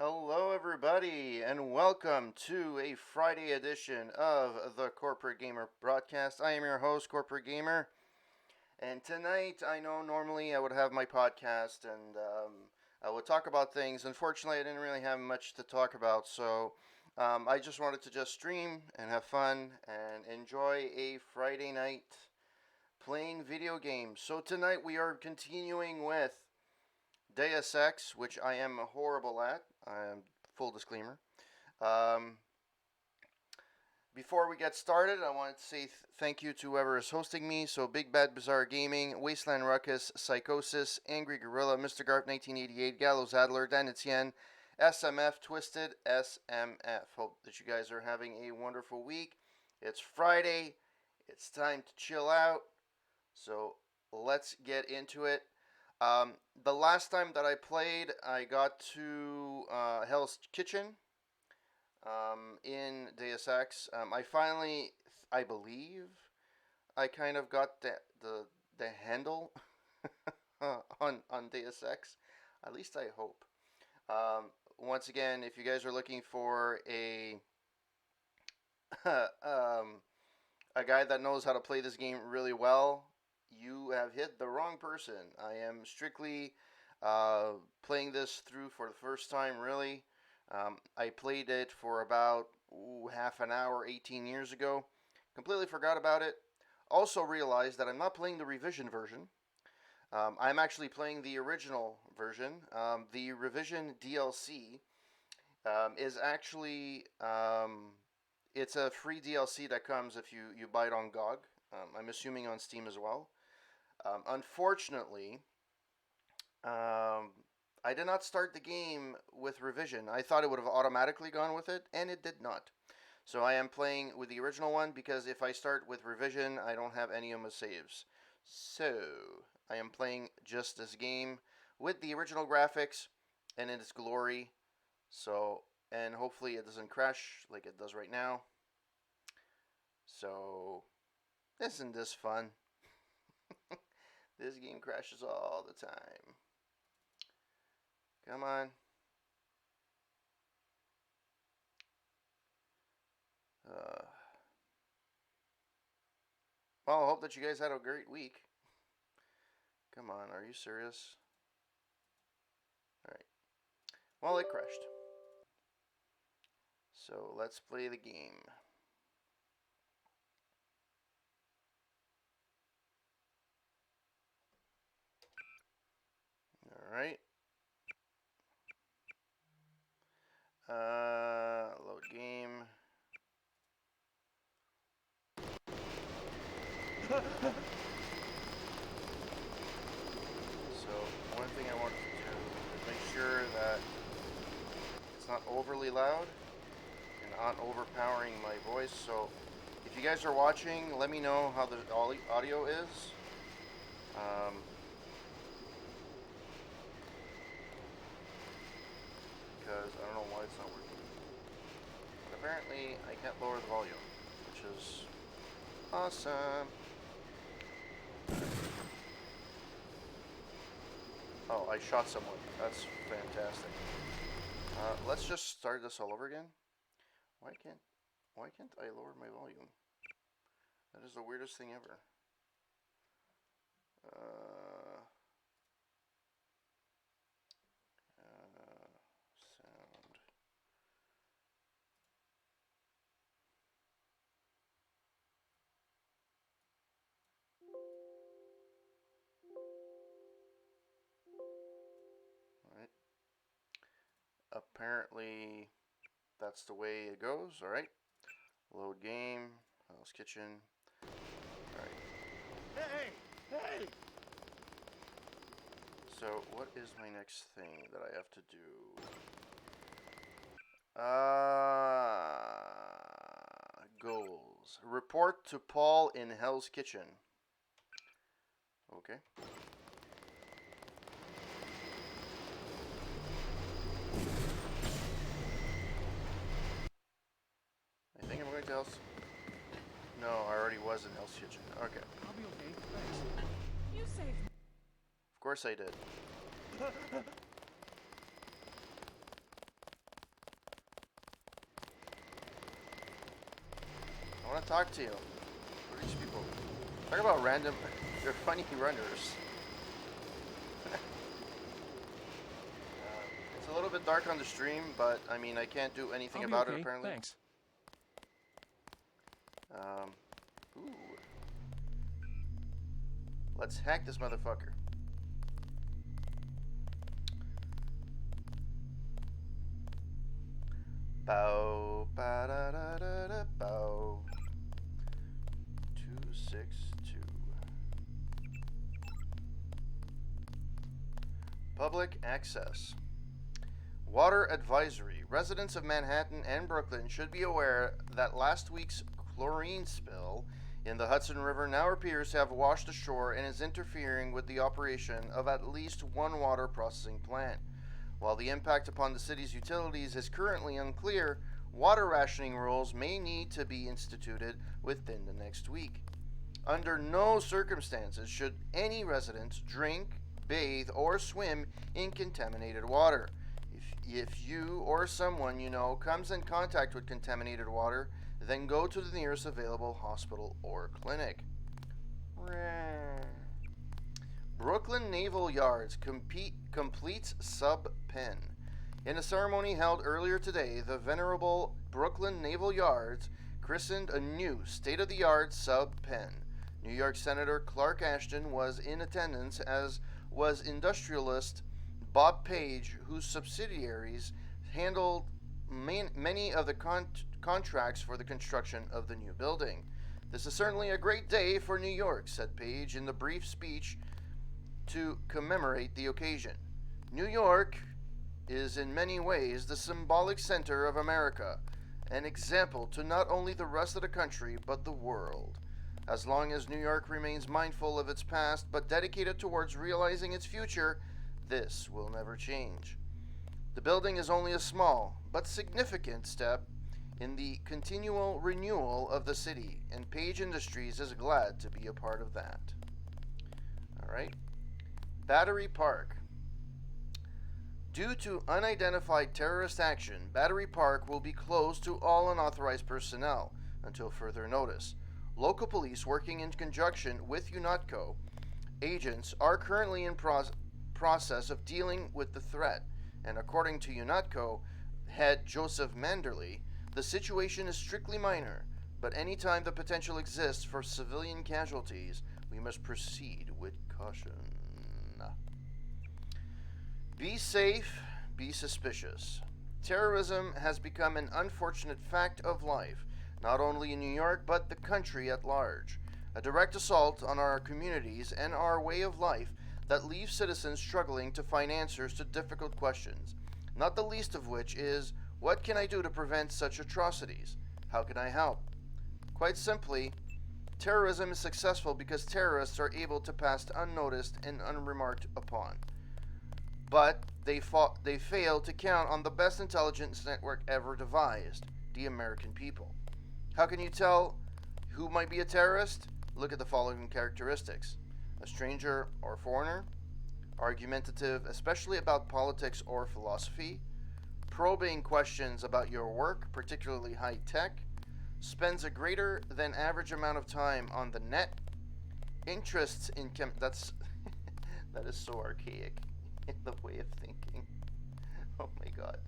Hello, everybody, and welcome to a Friday edition of the Corporate Gamer broadcast. I am your host, Corporate Gamer, and tonight I know normally I would have my podcast and I would talk about things. Unfortunately, I didn't really have much to talk about, so I just wanted to just stream and have fun and enjoy a Friday night playing video games. So tonight we are continuing with Deus Ex, which I am horrible at. Full disclaimer. Um, Before we get started, I wanted to say thank you to whoever is hosting me. So Big Bad Bizarre Gaming, Wasteland Ruckus, Psychosis, Angry Gorilla, Mr. Garp 1988, Gallows Adler, Dan Etienne, SMF, Twisted, SMF. Hope that you guys are having a wonderful week. It's Friday. It's time to chill out. So let's get into it. The last time that I played, I got to Hell's Kitchen in Deus Ex. I finally, I believe, I kind of got the handle on Deus Ex. At least I hope. Once again, if you guys are looking for a guy that knows how to play this game really well, you have hit the wrong person. I am strictly playing this through for the first time, really. I played it for about half an hour 18 years ago. Completely forgot about it. Also realized that I'm not playing the revision version. I'm actually playing the original version. The revision DLC is actually it's a free DLC that comes if you buy it on GOG. I'm assuming on Steam as well. Unfortunately, I did not start the game with revision. I thought it would have automatically gone with it, and it did not. So I am playing with the original one because if I start with revision, I don't have any of my saves. So I am playing just this game with the original graphics and in its glory. So, and hopefully it doesn't crash like it does right now. So, isn't this fun? This game crashes all the time. Come on. Well, I hope that you guys had a great week. Come on, are you serious? Alright. Well, it crashed. So, let's play the game. Alright. Load game. So, one thing I want to do is make sure that it's not overly loud and not overpowering my voice. So, if you guys are watching, let me know how the audio is. Because I don't know why it's not working. But apparently, I can't lower the volume, which is awesome. Oh, I shot someone. That's fantastic. Let's just start this all over again. Why can't I lower my volume? That is the weirdest thing ever. Sound. Alright. Apparently, that's the way it goes. Alright. Load game. Hell's Kitchen. Alright. Hey! So, what is my next thing that I have to do? Goals. Report to Paul in Hell's Kitchen. Okay. I think I'm going to Hell's... No, I already was in Hell's Kitchen. Okay. I'll be okay. Thanks. You saved me. Of course I did. I want to talk to you. Who are these people? Talk about random. They're funny runners. It's a little bit dark on the stream, but I mean, I can't do anything about it apparently. Thanks. Ooh. Let's hack this motherfucker. Bow, ba da da da da, bow. 262. Public access. Water advisory. Residents of Manhattan and Brooklyn should be aware that last week's chlorine spill in the Hudson River now appears to have washed ashore and is interfering with the operation of at least one water processing plant. While the impact upon the city's utilities is currently unclear, water rationing rules may need to be instituted within the next week. Under no circumstances should any resident drink, bathe, or swim in contaminated water. If you or someone you know comes in contact with contaminated water, then go to the nearest available hospital or clinic. Brooklyn Naval Yards completes sub-pen. In a ceremony held earlier today, the venerable Brooklyn Naval Yards christened a new state-of-the-art sub-pen. New York Senator Clark Ashton was in attendance, as was industrialist Bob Page, whose subsidiaries handled many of the contracts for the construction of the new building. "This is certainly a great day for New York," said Page in the brief speech to commemorate the occasion. "New York is in many ways the symbolic center of America, an example to not only the rest of the country but the world. As long as New York remains mindful of its past but dedicated towards realizing its future, this will never change. The building is only a small but significant step in the continual renewal of the city, and Page Industries is glad to be a part of that." All right. Battery Park. Due to unidentified terrorist action, Battery Park will be closed to all unauthorized personnel until further notice. Local police, working in conjunction with UNATCO agents, are currently in process of dealing with the threat, and according to UNATCO head Joseph Manderley, the situation is strictly minor, but anytime the potential exists for civilian casualties, we must proceed with caution. Be safe, be suspicious. Terrorism has become an unfortunate fact of life, not only in New York, but the country at large. A direct assault on our communities and our way of life that leaves citizens struggling to find answers to difficult questions, not the least of which is, what can I do to prevent such atrocities? How can I help? Quite simply, terrorism is successful because terrorists are able to pass unnoticed and unremarked upon. But they fail to count on the best intelligence network ever devised, the American people. How can you tell who might be a terrorist? Look at the following characteristics: a stranger or foreigner, argumentative, especially about politics or philosophy, probing questions about your work, particularly high tech, spends a greater than average amount of time on the net, interests in that is so archaic in the way of thinking. Oh my god.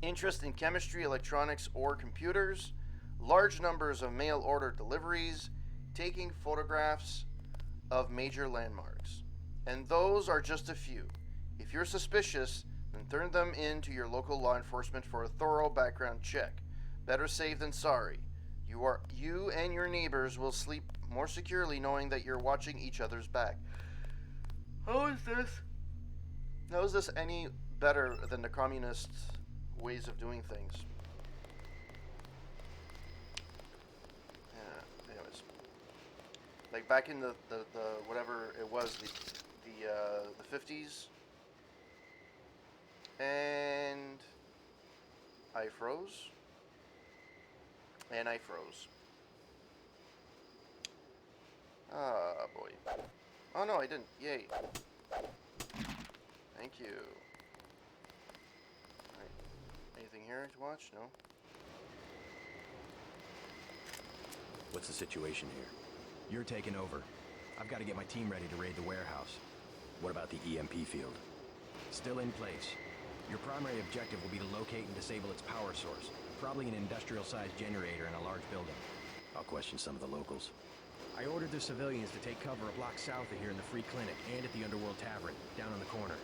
Interest in chemistry, electronics, or computers, large numbers of mail order deliveries, taking photographs of major landmarks. And those are just a few. If you're suspicious, then turn them in to your local law enforcement for a thorough background check. Better safe than sorry. You and your neighbors will sleep more securely knowing that you're watching each other's back. How is this any better than the communist ways of doing things? Yeah, anyways. Like back in the whatever it was, the 50s, and I froze. Ah, boy. Oh no, I didn't. Yay. Thank you. Alright. Anything here to watch? No? What's the situation here? You're taking over. I've got to get my team ready to raid the warehouse. What about the EMP field? Still in place. Your primary objective will be to locate and disable its power source. Probably an industrial-sized generator in a large building. I'll question some of the locals. I ordered the civilians to take cover a block south of here in the Free Clinic and at the Underworld Tavern, down in the corner.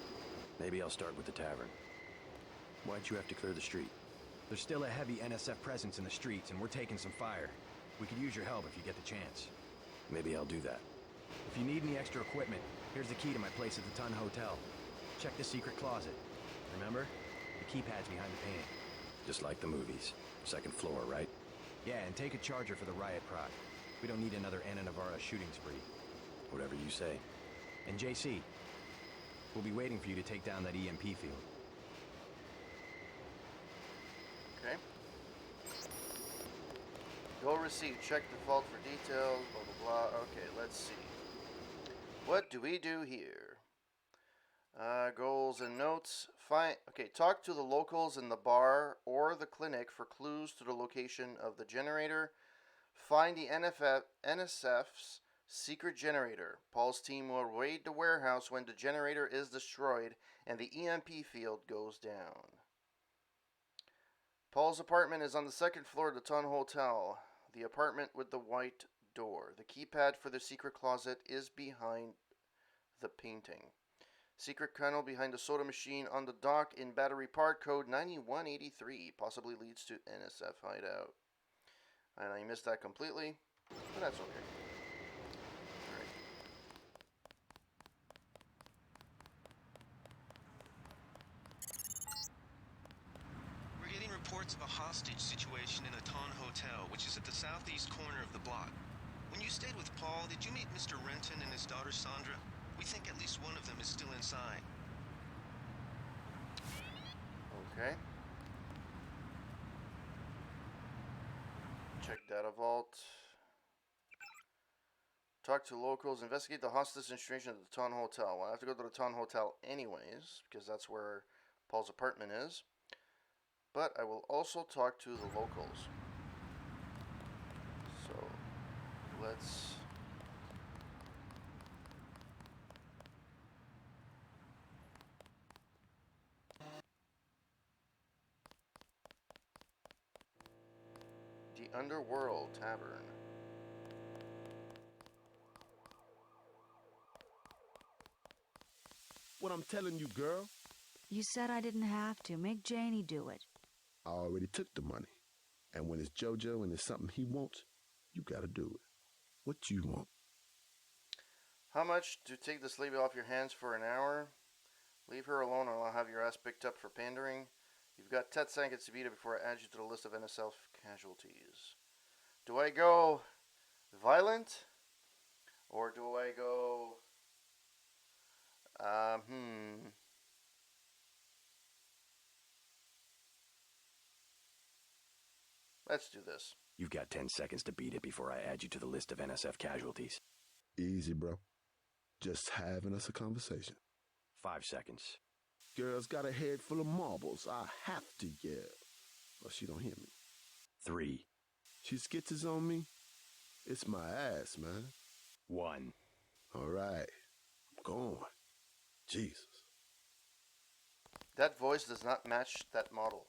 Maybe I'll start with the tavern. Why'd you have to clear the street? There's still a heavy NSF presence in the streets, and we're taking some fire. We could use your help if you get the chance. Maybe I'll do that. If you need any extra equipment, here's the key to my place at the Ton Hotel. Check the secret closet. Remember? The keypad's behind the painting. Just like the movies. Second floor, right? Yeah, and take a charger for the riot prod. We don't need another Anna Navarra shooting spree. Whatever you say. And JC, we'll be waiting for you to take down that EMP field. Okay. Go receive. Check default for details. Blah blah blah. Okay, let's see. What do we do here? Goals and notes. Okay, talk to the locals in the bar or the clinic for clues to the location of the generator. Find the NSF's secret generator. Paul's team will raid the warehouse when the generator is destroyed and the EMP field goes down. Paul's apartment is on the second floor of the Ton Hotel. The apartment with the white door. The keypad for the secret closet is behind the painting. Secret kennel behind the soda machine on the dock in Battery Park, code 9183. Possibly leads to NSF hideout. And I missed that completely, but that's okay. Alright. We're getting reports of a hostage situation in a Ton Hotel, which is at the southeast corner of the block. When you stayed with Paul, did you meet Mr. Renton and his daughter Sandra? We think at least one of them is still inside. Okay. Check data vault. Talk to locals. Investigate the hostage situation at the Ton Hotel. Well, I have to go to the Ton Hotel anyways, because that's where Paul's apartment is. But I will also talk to the locals. So, let's... The Underworld Tavern. What I'm telling you, girl. You said I didn't have to. Make Janie do it. I already took the money. And when it's JoJo and it's something he wants, you gotta do it. What you want? How much to take this lady off your hands for an hour? Leave her alone or I'll have your ass picked up for pandering. You've got 10 seconds to beat it before I add you to the list of NSF casualties. Do I go violent? Or do I go... Let's do this. You've got 10 seconds to beat it before I add you to the list of NSF casualties. Easy, bro. Just having us a conversation. 5 seconds. Girl's got a head full of marbles. I have to yell. Or she don't hear me. 3. She skitzes on me. It's my ass, man. 1. All right. I'm going. Jesus. That voice does not match that model.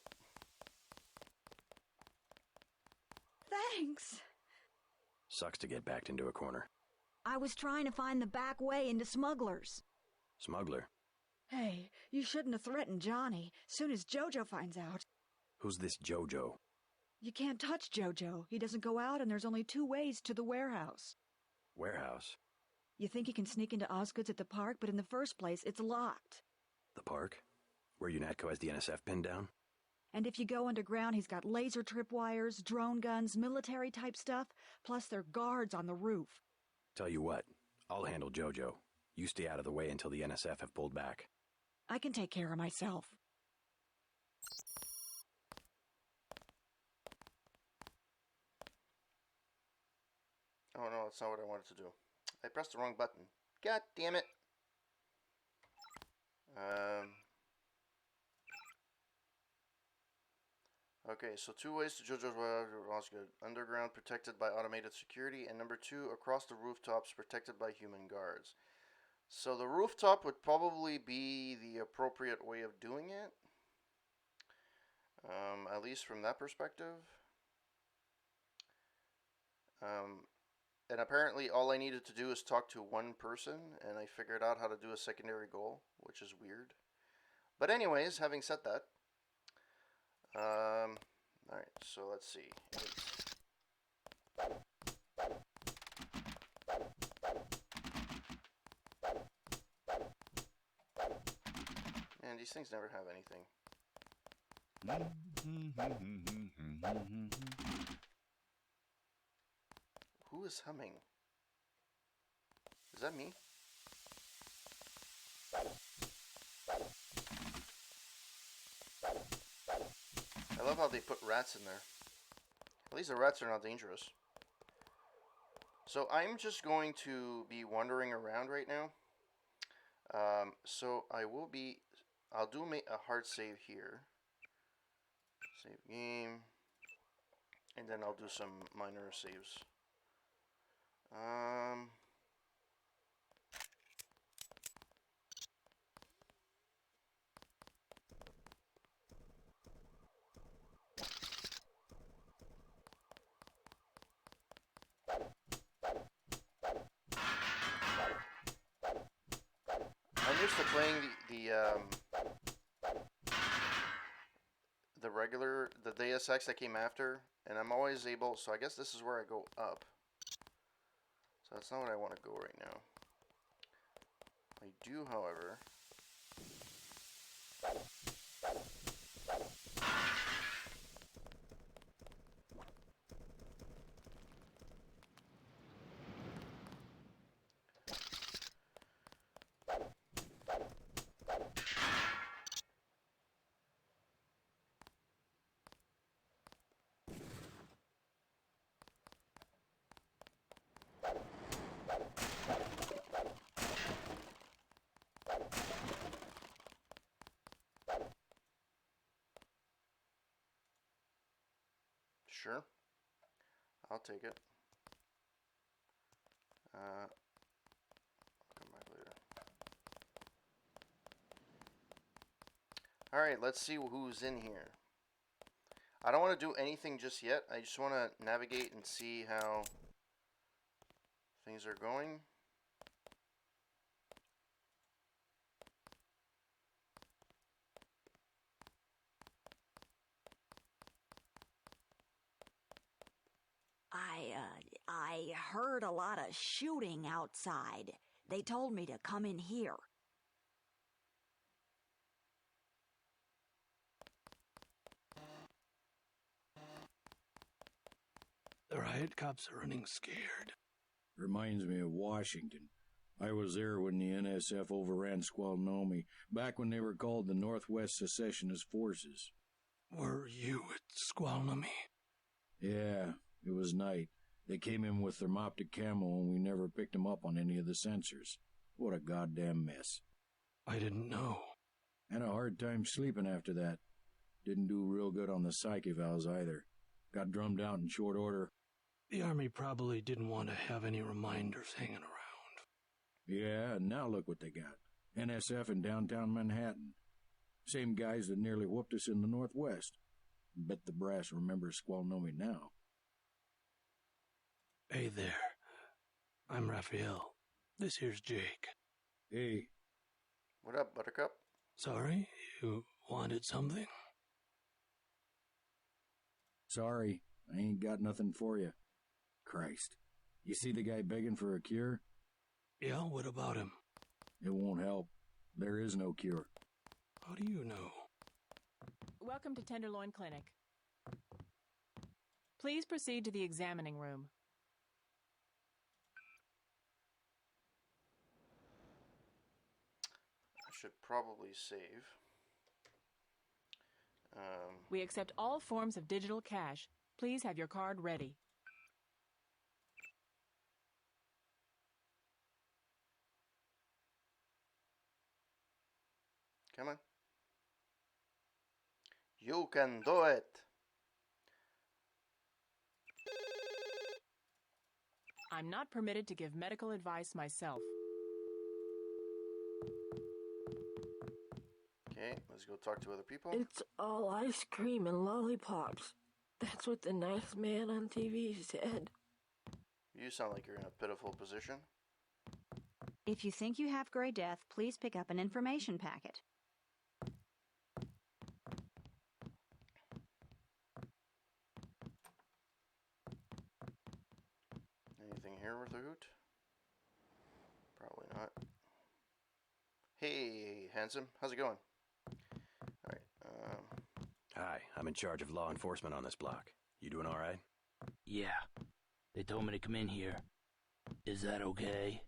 Thanks. Sucks to get backed into a corner. I was trying to find the back way into Smugglers. Smuggler? Hey, you shouldn't have threatened Johnny. Soon as Jojo finds out. Who's this JoJo? You can't touch Jojo. He doesn't go out and there's only 2 ways to the warehouse. Warehouse? You think you can sneak into Osgood's at the park, but in the first place, it's locked. The park? Where UNATCO has the NSF pinned down? And if you go underground, he's got laser tripwires, drone guns, military-type stuff, plus there are guards on the roof. Tell you what, I'll handle JoJo. You stay out of the way until the NSF have pulled back. I can take care of myself. Oh no, that's not what I wanted to do. I pressed the wrong button. God damn it. Okay, so 2 ways to JoJo's Well, good. Underground, protected by automated security, and number 2, across the rooftops, protected by human guards. So the rooftop would probably be the appropriate way of doing it, at least from that perspective. And apparently all I needed to do is talk to one person, and I figured out how to do a secondary goal, which is weird. But anyways, having said that, alright, so let's see. 8. Man, these things never have anything. Who is humming? Is that me? I love how they put rats in there. At least the rats are not dangerous. So I'm just going to be wandering around right now. So I'll do a hard save here. Save game. And then I'll do some minor saves. I'm used to playing the Deus Ex that came after, and I'm always able, so I guess this is where I go up. So that's not what I want to go right now. I do, however, sure, I'll take it. I'll come back later. Alright, let's see who's in here. I don't want to do anything just yet. I just want to navigate and see how things are going. I heard a lot of shooting outside. They told me to come in here. The riot cops are running scared. Reminds me of Washington. I was there when the NSF overran Squalnomi, back when they were called the Northwest Secessionist Forces. Were you at Squalnomi? Yeah, it was night. They came in with thermoptic camo and we never picked them up on any of the sensors. What a goddamn mess. I didn't know. Had a hard time sleeping after that. Didn't do real good on the psych evals either. Got drummed out in short order. The Army probably didn't want to have any reminders hanging around. Yeah, and now look what they got. NSF in downtown Manhattan. Same guys that nearly whooped us in the Northwest. Bet the brass remembers Squalnomi now. Hey there. I'm Raphael. This here's Jake. Hey. What up, Buttercup? Sorry, you wanted something? Sorry, I ain't got nothing for you. Christ. You see the guy begging for a cure? Yeah, what about him? It won't help. There is no cure. How do you know? Welcome to Tenderloin Clinic. Please proceed to the examining room. I should probably save. We accept all forms of digital cash. Please have your card ready. Come on. You can do it. I'm not permitted to give medical advice myself. Okay, let's go talk to other people. It's all ice cream and lollipops. That's what the nice man on TV said. You sound like you're in a pitiful position. If you think you have Gray Death, please pick up an information packet. Anything here worth a hoot? Probably not. Hey, handsome. How's it going? Alright, Hi, I'm in charge of law enforcement on this block. You doing all right? Yeah. They told me to come in here. Is that okay?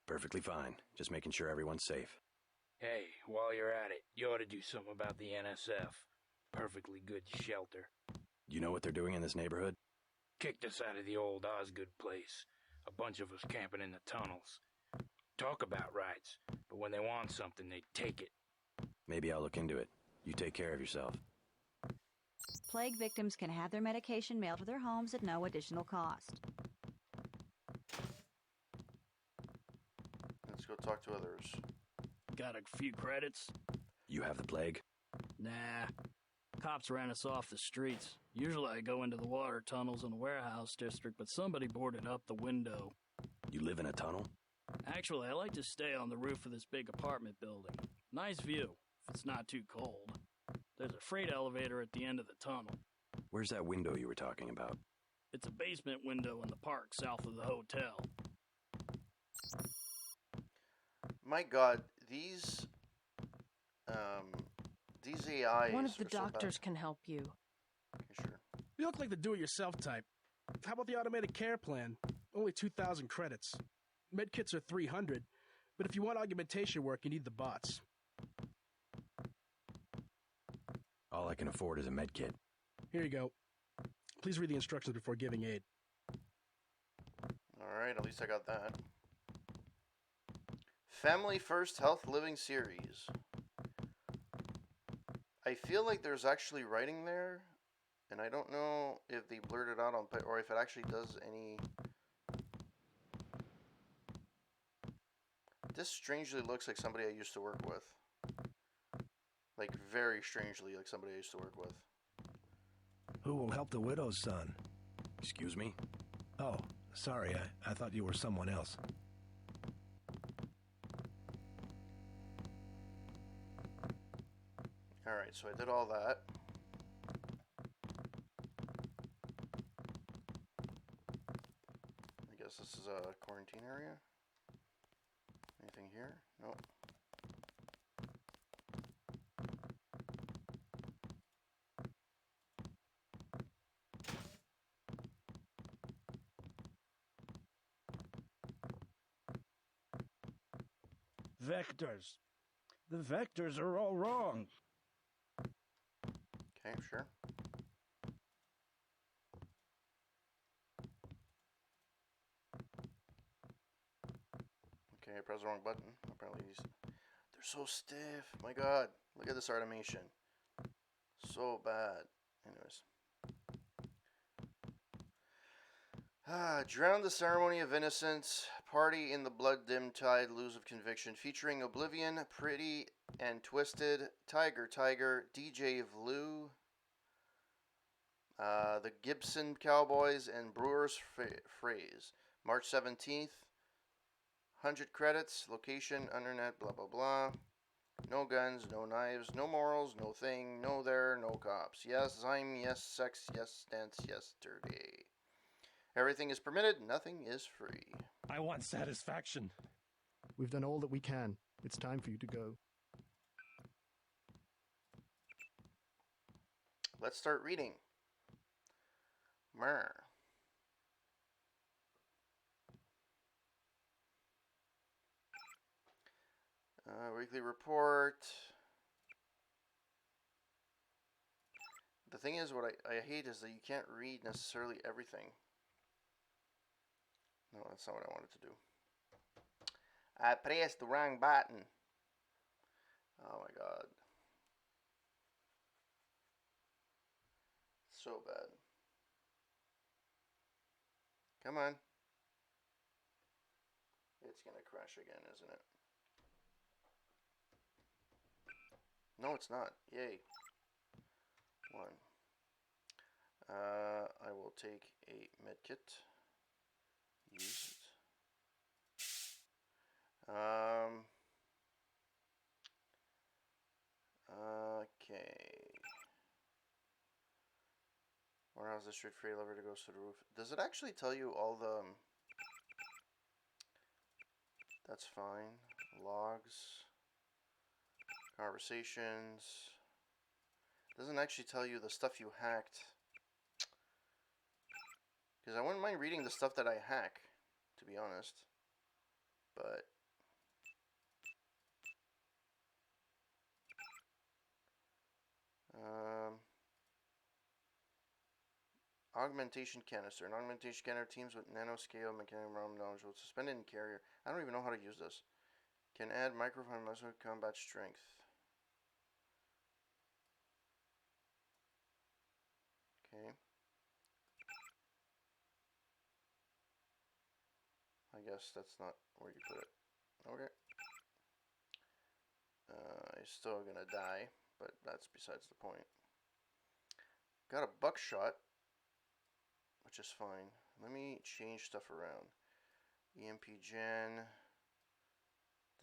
Perfectly fine. Just making sure everyone's safe. Hey, while you're at it, you ought to do something about the NSF. Perfectly good shelter. You know what they're doing in this neighborhood? Kicked us out of the old Osgood place. A bunch of us camping in the tunnels. Talk about rights, but when they want something, they take it. Maybe I'll look into it. You take care of yourself. Plague victims can have their medication mailed to their homes at no additional cost. let's go talk to others. Got a few credits? You have the plague? Nah. Cops ran us off the streets. Usually I go into the water tunnels in the warehouse district, but somebody boarded up the window. You live in a tunnel? Actually, I like to stay on the roof of this big apartment building. Nice view, if it's not too cold. There's a freight elevator at the end of the tunnel. Where's that window you were talking about? It's a basement window in the park south of the hotel. My God, these AIs One of the are so bad. doctors can help you. Okay, sure. You look like the do-it-yourself type. How about the automated care plan? Only 2,000 credits. Medkits are 300, but if you want augmentation work, you need the bots. All I can afford is a med kit. Here you go. Please read the instructions before giving aid. Alright, at least I got that. Family First Health Living Series. I feel like there's actually writing there, and I don't know if they blurred it out on, or if it actually does any. This strangely looks like somebody I used to work with. Like, very strangely like somebody I used to work with. Who will help the widow's son? Excuse me? Oh, sorry, I thought you were someone else. Alright, so I did all that. I guess this is a quarantine area. Anything here? Nope. Vectors. The vectors are all wrong. Okay, sure. Okay, I pressed the wrong button. Apparently they're so stiff. My God, look at this animation. So bad. Anyways. Drown the Ceremony of Innocence. Party in the Blood-Dimmed Tide. Lose of Conviction. Featuring Oblivion, Pretty and Twisted, Tiger, DJ Vlue, the Gibson Cowboys, and Brewers Phrase. March 17th. 100 credits. Location, internet, blah, blah, blah. No guns, no knives, no morals, no thing, no there, no cops. Yes, I'm, yes, sex, yes, dance, yesterday. Everything is permitted, nothing is free. I want satisfaction. We've done all that we can. It's time for you to go. Let's start reading. Mer. Weekly report. The thing is, what I hate is that you can't read necessarily everything. No, that's not what I wanted to do. I pressed the wrong button. Oh my God. So bad. Come on. it's gonna crash again, isn't it? No, it's not. Yay. 1. I will take a medkit. Use it. Okay. Warehouse district free elevator goes to the roof. Does it actually tell you all the... That's fine. Logs. Conversations. Doesn't actually tell you the stuff you hacked. Because I wouldn't mind reading the stuff that I hack, to be honest. But... augmentation canister. An augmentation canister teams with nanoscale mechanical realm knowledge will suspended in carrier. I don't even know how to use this. Can add microphone muscle combat strength. Okay. I guess that's not where you put it. Okay. He's still gonna die, but that's besides the point. Got a buckshot, which is fine. Let me change stuff around. EMP gen.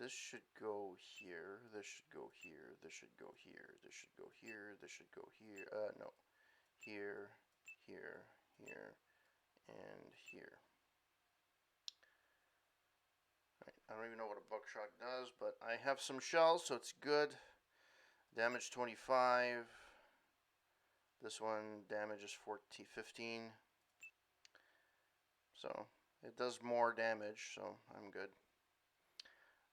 This should go here. This should go here. This should go here. This should go here. This should go here. No. Here, here, here, and here. Right. I don't even know what a buckshot does, but I have some shells, so it's good. Damage 25. This one damage is 15. So it does more damage, so I'm good.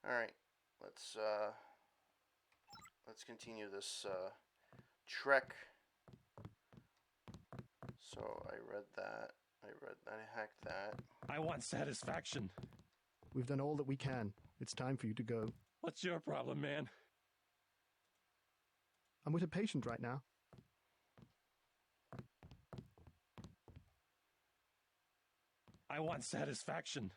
Alright, let's continue this trek. So I read that. I hacked that. I want satisfaction. We've done all that we can. It's time for you to go. What's your problem, man? I'm with a patient right now. I want satisfaction.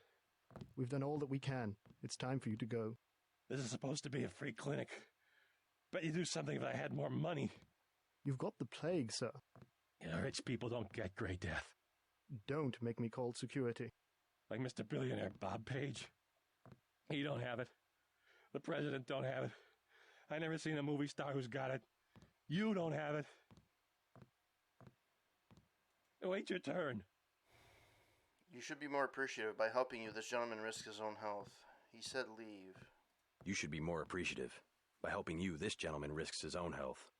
We've done all that we can. It's time for you to go. This is supposed to be a free clinic. Bet you'd do something if I had more money. You've got the plague, sir. You know, rich people don't get great death. Don't make me call security. Like Mr. Billionaire Bob Page. He don't have it. The president don't have it. I never seen a movie star who's got it. You don't have it. Wait your turn. You should be more appreciative. By helping you, this gentleman risks his own health. He said leave. You should be more appreciative. By helping you, this gentleman risks his own health.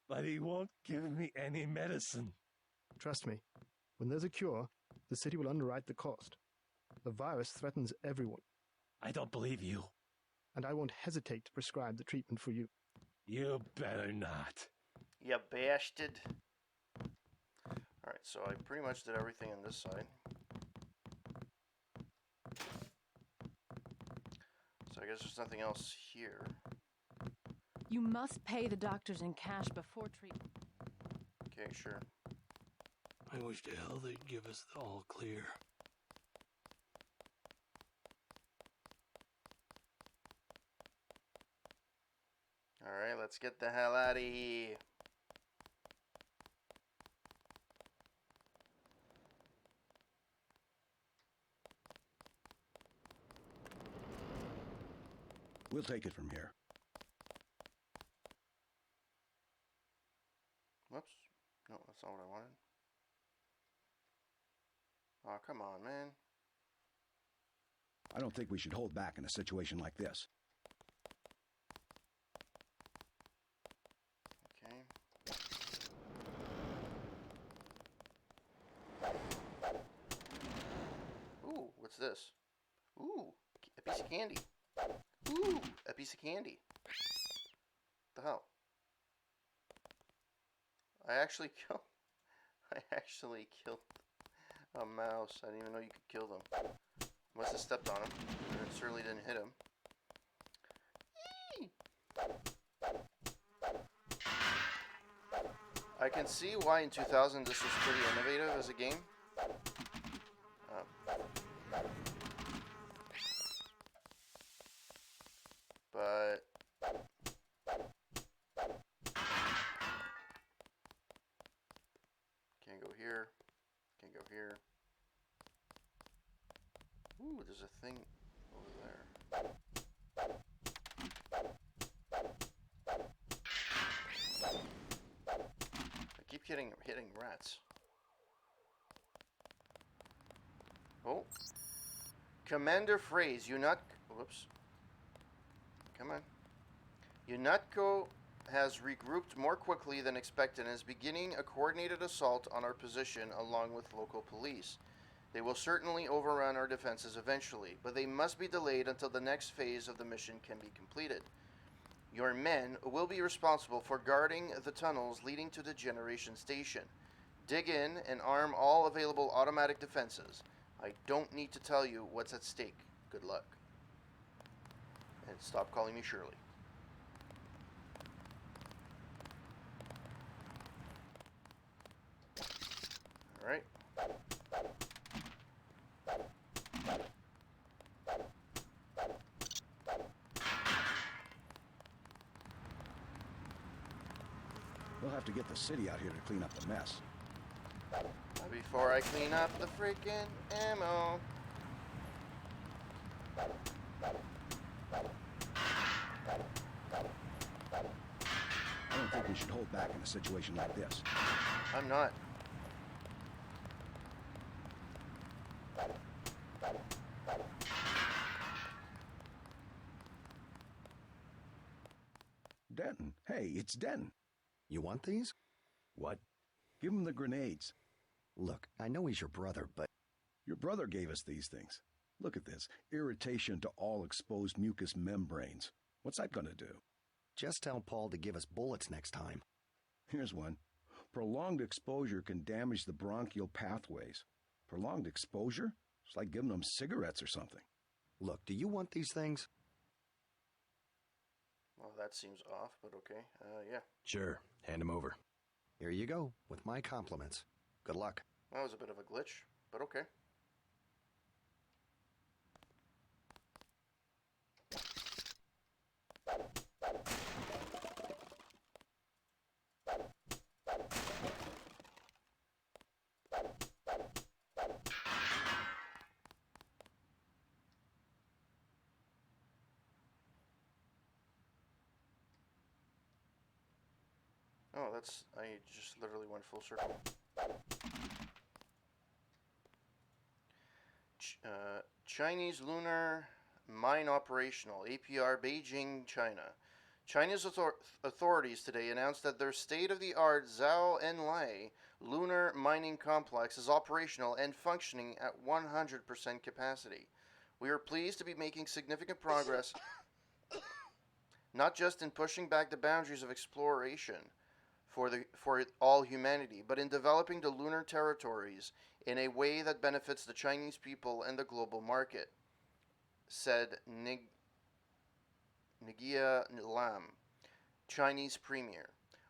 But he won't give me any medicine. Trust me. When there's a cure, the city will underwrite the cost. The virus threatens everyone. I don't believe you. And I won't hesitate to prescribe the treatment for you. You better not. You bastard. Alright, so I pretty much did everything on this side. So I guess there's nothing else here. You must pay the doctors in cash before treatment. Okay, sure. I wish to hell they'd give us the all clear. Alright, let's get the hell out of here. We'll take it from here. Whoops. No, that's not what I wanted. Oh, come on, man. I don't think we should hold back in a situation like this. Okay. Ooh, what's this? Ooh, a piece of candy. Ooh, a piece of candy. What the hell? I actually killed a mouse. I didn't even know you could kill them. Must have stepped on him. It certainly didn't hit him. Yee! I can see why in 2000 this was pretty innovative as a game. thing over there. I keep hitting rats. Oh. Commander Phrase, whoops. Come on. UNATCO has regrouped more quickly than expected and is beginning a coordinated assault on our position along with local police. They will certainly overrun our defenses eventually, but they must be delayed until the next phase of the mission can be completed. Your men will be responsible for guarding the tunnels leading to the generation station. Dig in and arm all available automatic defenses. I don't need to tell you what's at stake. Good luck. And stop calling me Shirley. Alright. We'll have to get the city out here to clean up the mess. Before I clean up the freaking ammo. I don't think we should hold back in a situation like this. I'm not. Denton. Hey, it's Denton. You want these? What? Give him the grenades. Look, I know he's your brother, but... Your brother gave us these things. Look at this. Irritation to all exposed mucous membranes. What's that gonna do? Just tell Paul to give us bullets next time. Here's one. Prolonged exposure can damage the bronchial pathways. Prolonged exposure? It's like giving them cigarettes or something. Look, do you want these things? Well, that seems off, but okay. Yeah. Sure. Hand him over. Here you go, with my compliments. Good luck. That was a bit of a glitch, but okay. Oh, I just literally went full circle. Chinese lunar mine operational, APR, Beijing, China. China's authorities today announced that their state-of-the-art Zhao Enlai lunar mining complex is operational and functioning at 100% capacity. We are pleased to be making significant progress, not just in pushing back the boundaries of exploration for all humanity, but in developing the lunar territories in a way that benefits the Chinese people and the global market, said Ngia Lam, Chinese premier.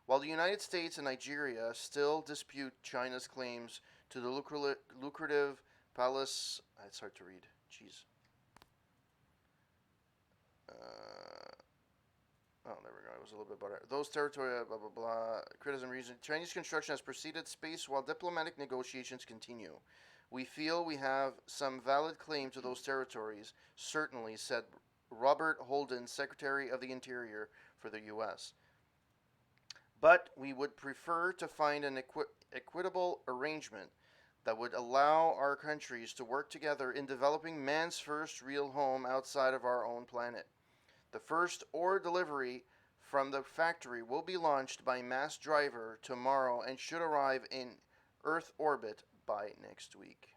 While the United States and Nigeria still dispute China's claims to the lucrative palace, it's hard to read, jeez. Oh, there we go. It was a little bit better. Those territory, blah, blah, blah. Criticism reason. Chinese construction has proceeded space while diplomatic negotiations continue. We feel we have some valid claim to those territories, certainly, said Robert Holden, Secretary of the Interior for the U.S. But we would prefer to find an equitable arrangement that would allow our countries to work together in developing man's first real home outside of our own planet. The first ore delivery from the factory will be launched by mass driver tomorrow and should arrive in Earth orbit by next week.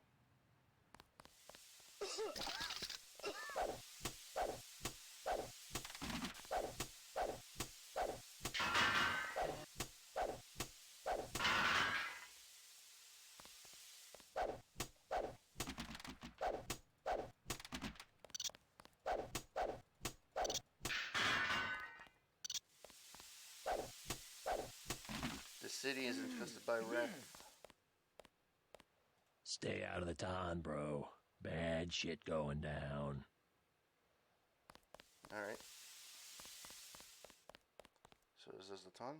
The city is infested by rat. Stay out of the ton, bro. Bad shit going down. Alright. So is this the ton?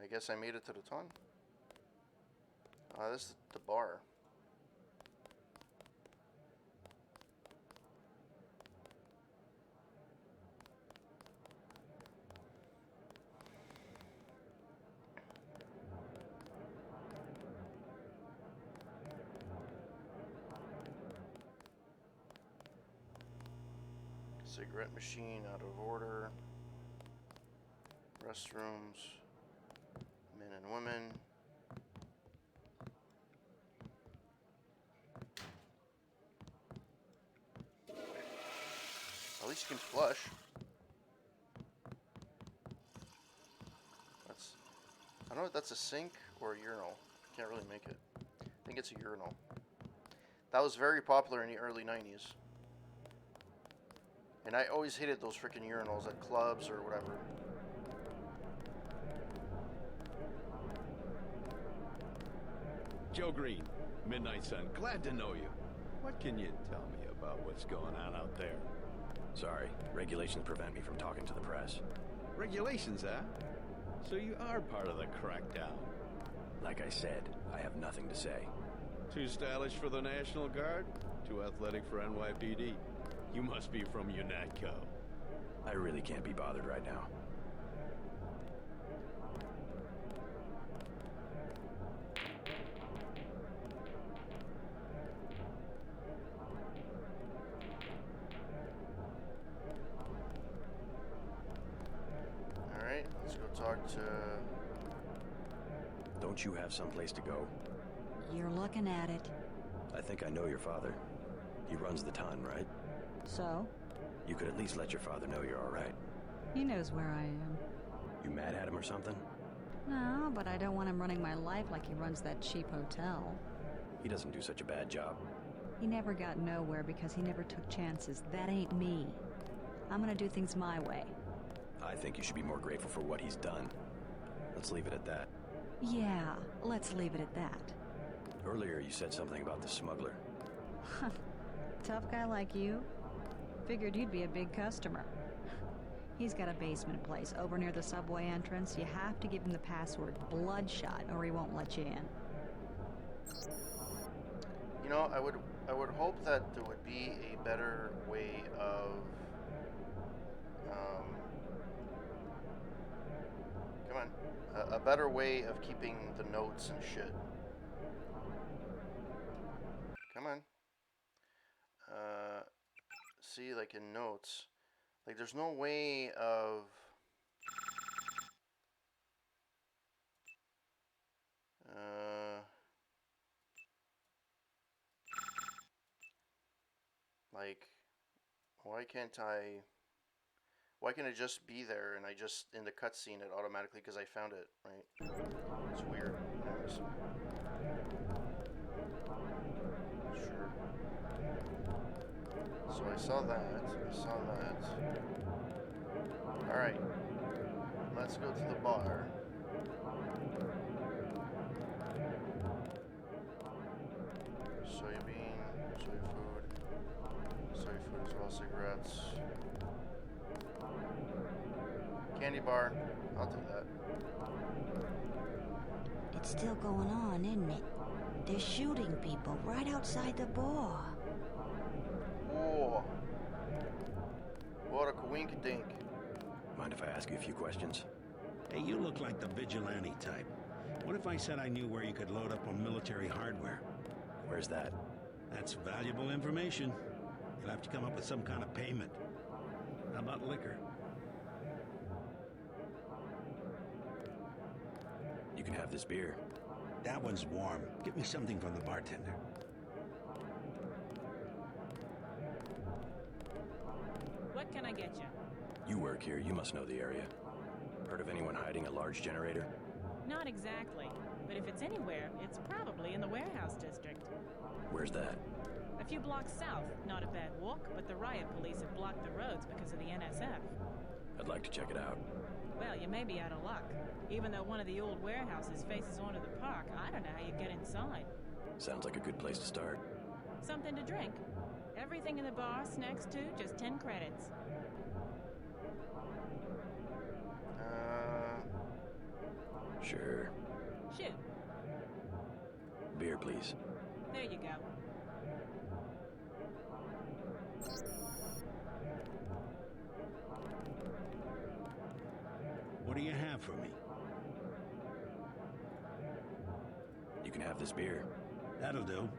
I guess I made it to the ton. This is the bar. Cigarette machine out of order. Restrooms. Men and women. At least you can flush. I don't know if that's a sink or a urinal. Can't really make it. I think it's a urinal. That was very popular in the early 90s. And I always hated those freaking urinals at clubs or whatever. Joe Green, Midnight Sun. Glad to know you. What can you tell me about what's going on out there? Sorry, regulations prevent me from talking to the press. Regulations, huh? So you are part of the crackdown. Like I said, I have nothing to say. Too stylish for the National Guard? Too athletic for NYPD? You must be from UNATCO. I really can't be bothered right now. Alright, let's go talk to... Don't you have someplace to go? You're looking at it. I think I know your father. He runs the ton, right? So? You could at least let your father know you're alright. He knows where I am. You mad at him or something? No, but I don't want him running my life like he runs that cheap hotel. He doesn't do such a bad job. He never got nowhere because he never took chances. That ain't me. I'm gonna do things my way. I think you should be more grateful for what he's done. Let's leave it at that. Yeah, let's leave it at that. Earlier you said something about the smuggler. Tough guy like you? Figured you'd be a big customer. He's got a basement place over near the subway entrance. You have to give him the password Bloodshot or he won't let you in. You know, I would hope that there would be a better way of come on, a better way of keeping the notes and shit. Come on. See, like in notes, like there's no way of like why can't it just be there and I just in the cutscene it automatically because I found it, right? It's weird. Anyways. Sure. So I saw that. Alright. Let's go to the bar. Soybean, soy food as well, cigarettes. Candy bar. I'll take that. It's still going on, isn't it? They're shooting people right outside the bar. Oh. What a coinkydink. Mind if I ask you a few questions? Hey, you look like the vigilante type. What if I said I knew where you could load up on military hardware? Where's that? That's valuable information. You'll have to come up with some kind of payment. How about liquor? You can have this beer. That one's warm. Get me something from the bartender. What can I get you? You work here, you must know the area. Heard of anyone hiding a large generator? Not exactly, but if it's anywhere, it's probably in the warehouse district. Where's that? A few blocks south. Not a bad walk, but the riot police have blocked the roads because of the NSF. I'd like to check it out. Well, you may be out of luck. Even though one of the old warehouses faces onto the park, I don't know how you get inside. Sounds like a good place to start. Something to drink. Everything in the bar, snacks too, just 10 credits. Sure. Shoot. Beer, please. There you go. What do you have for me? You can have this beer. That'll do.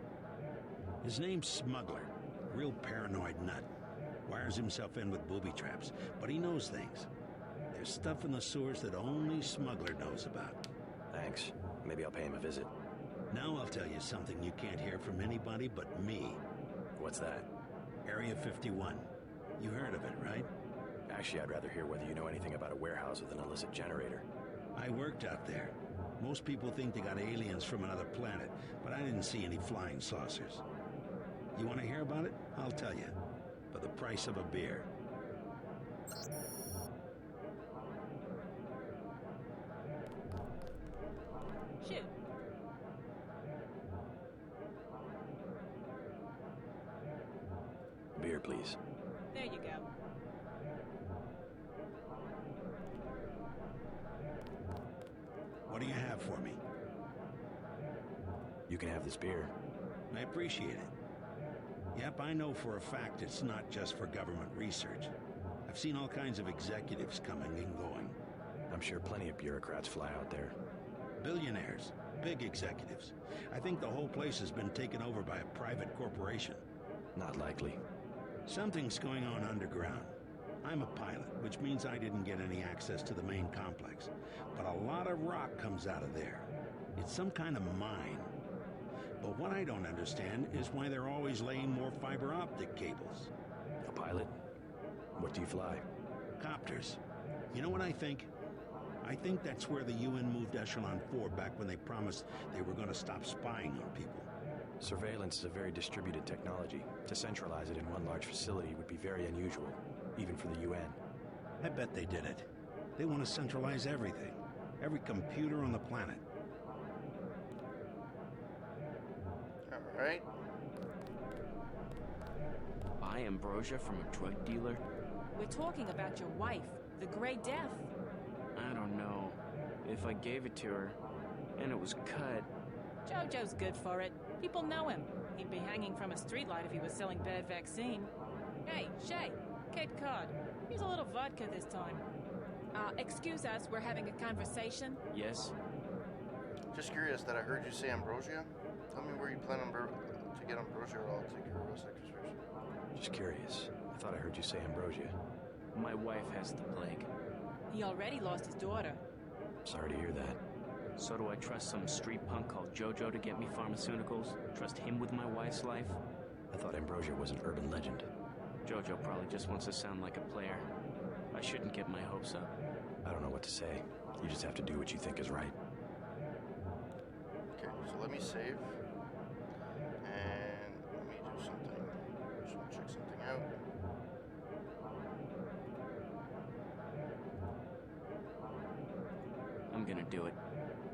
His name's Smuggler. Real paranoid nut. Wires himself in with booby traps, but he knows things. There's stuff in the sewers that only Smuggler knows about. Thanks. Maybe I'll pay him a visit. Now I'll tell you something you can't hear from anybody but me. What's that? Area 51. You heard of it, right? Actually, I'd rather hear whether you know anything about a warehouse with an illicit generator. I worked out there. Most people think they got aliens from another planet, but I didn't see any flying saucers. You want to hear about it? I'll tell you. For the price of a beer. Shoot. Beer, please. There you go. What do you have for me? You can have this beer. I appreciate it. Yep, I know for a fact it's not just for government research. I've seen all kinds of executives coming and going. I'm sure plenty of bureaucrats fly out there. Billionaires, big executives. I think the whole place has been taken over by a private corporation. Not likely. Something's going on underground. I'm a pilot, which means I didn't get any access to the main complex. But a lot of rock comes out of there. It's some kind of mine. But what I don't understand is why they're always laying more fiber optic cables. A pilot? What do you fly? Copters. You know what I think? I think that's where the UN moved Echelon 4 back when they promised they were going to stop spying on people. Surveillance is a very distributed technology. To centralize it in one large facility would be very unusual, even for the UN. I bet they did it. They want to centralize everything. Every computer on the planet. Alright. Buy ambrosia from a drug dealer? We're talking about your wife, the Grey Death. I don't know. If I gave it to her, and it was cut... Jojo's good for it. People know him. He'd be hanging from a streetlight if he was selling bad vaccine. Hey, Shay, Cape Cod. Here's a little vodka this time. Excuse us, we're having a conversation. Yes? Just curious that I heard you say ambrosia. Tell me where you plan to get ambrosia, or I'll take your rest exercise. Just curious. I thought I heard you say ambrosia. My wife has the plague. He already lost his daughter. Sorry to hear that. So do I trust some street punk called Jojo to get me pharmaceuticals? Trust him with my wife's life? I thought ambrosia was an urban legend. Jojo probably just wants to sound like a player. I shouldn't get my hopes up. I don't know what to say. You just have to do what you think is right. Okay, so let me save. And let me do something. Just want to check something out. I'm gonna do it.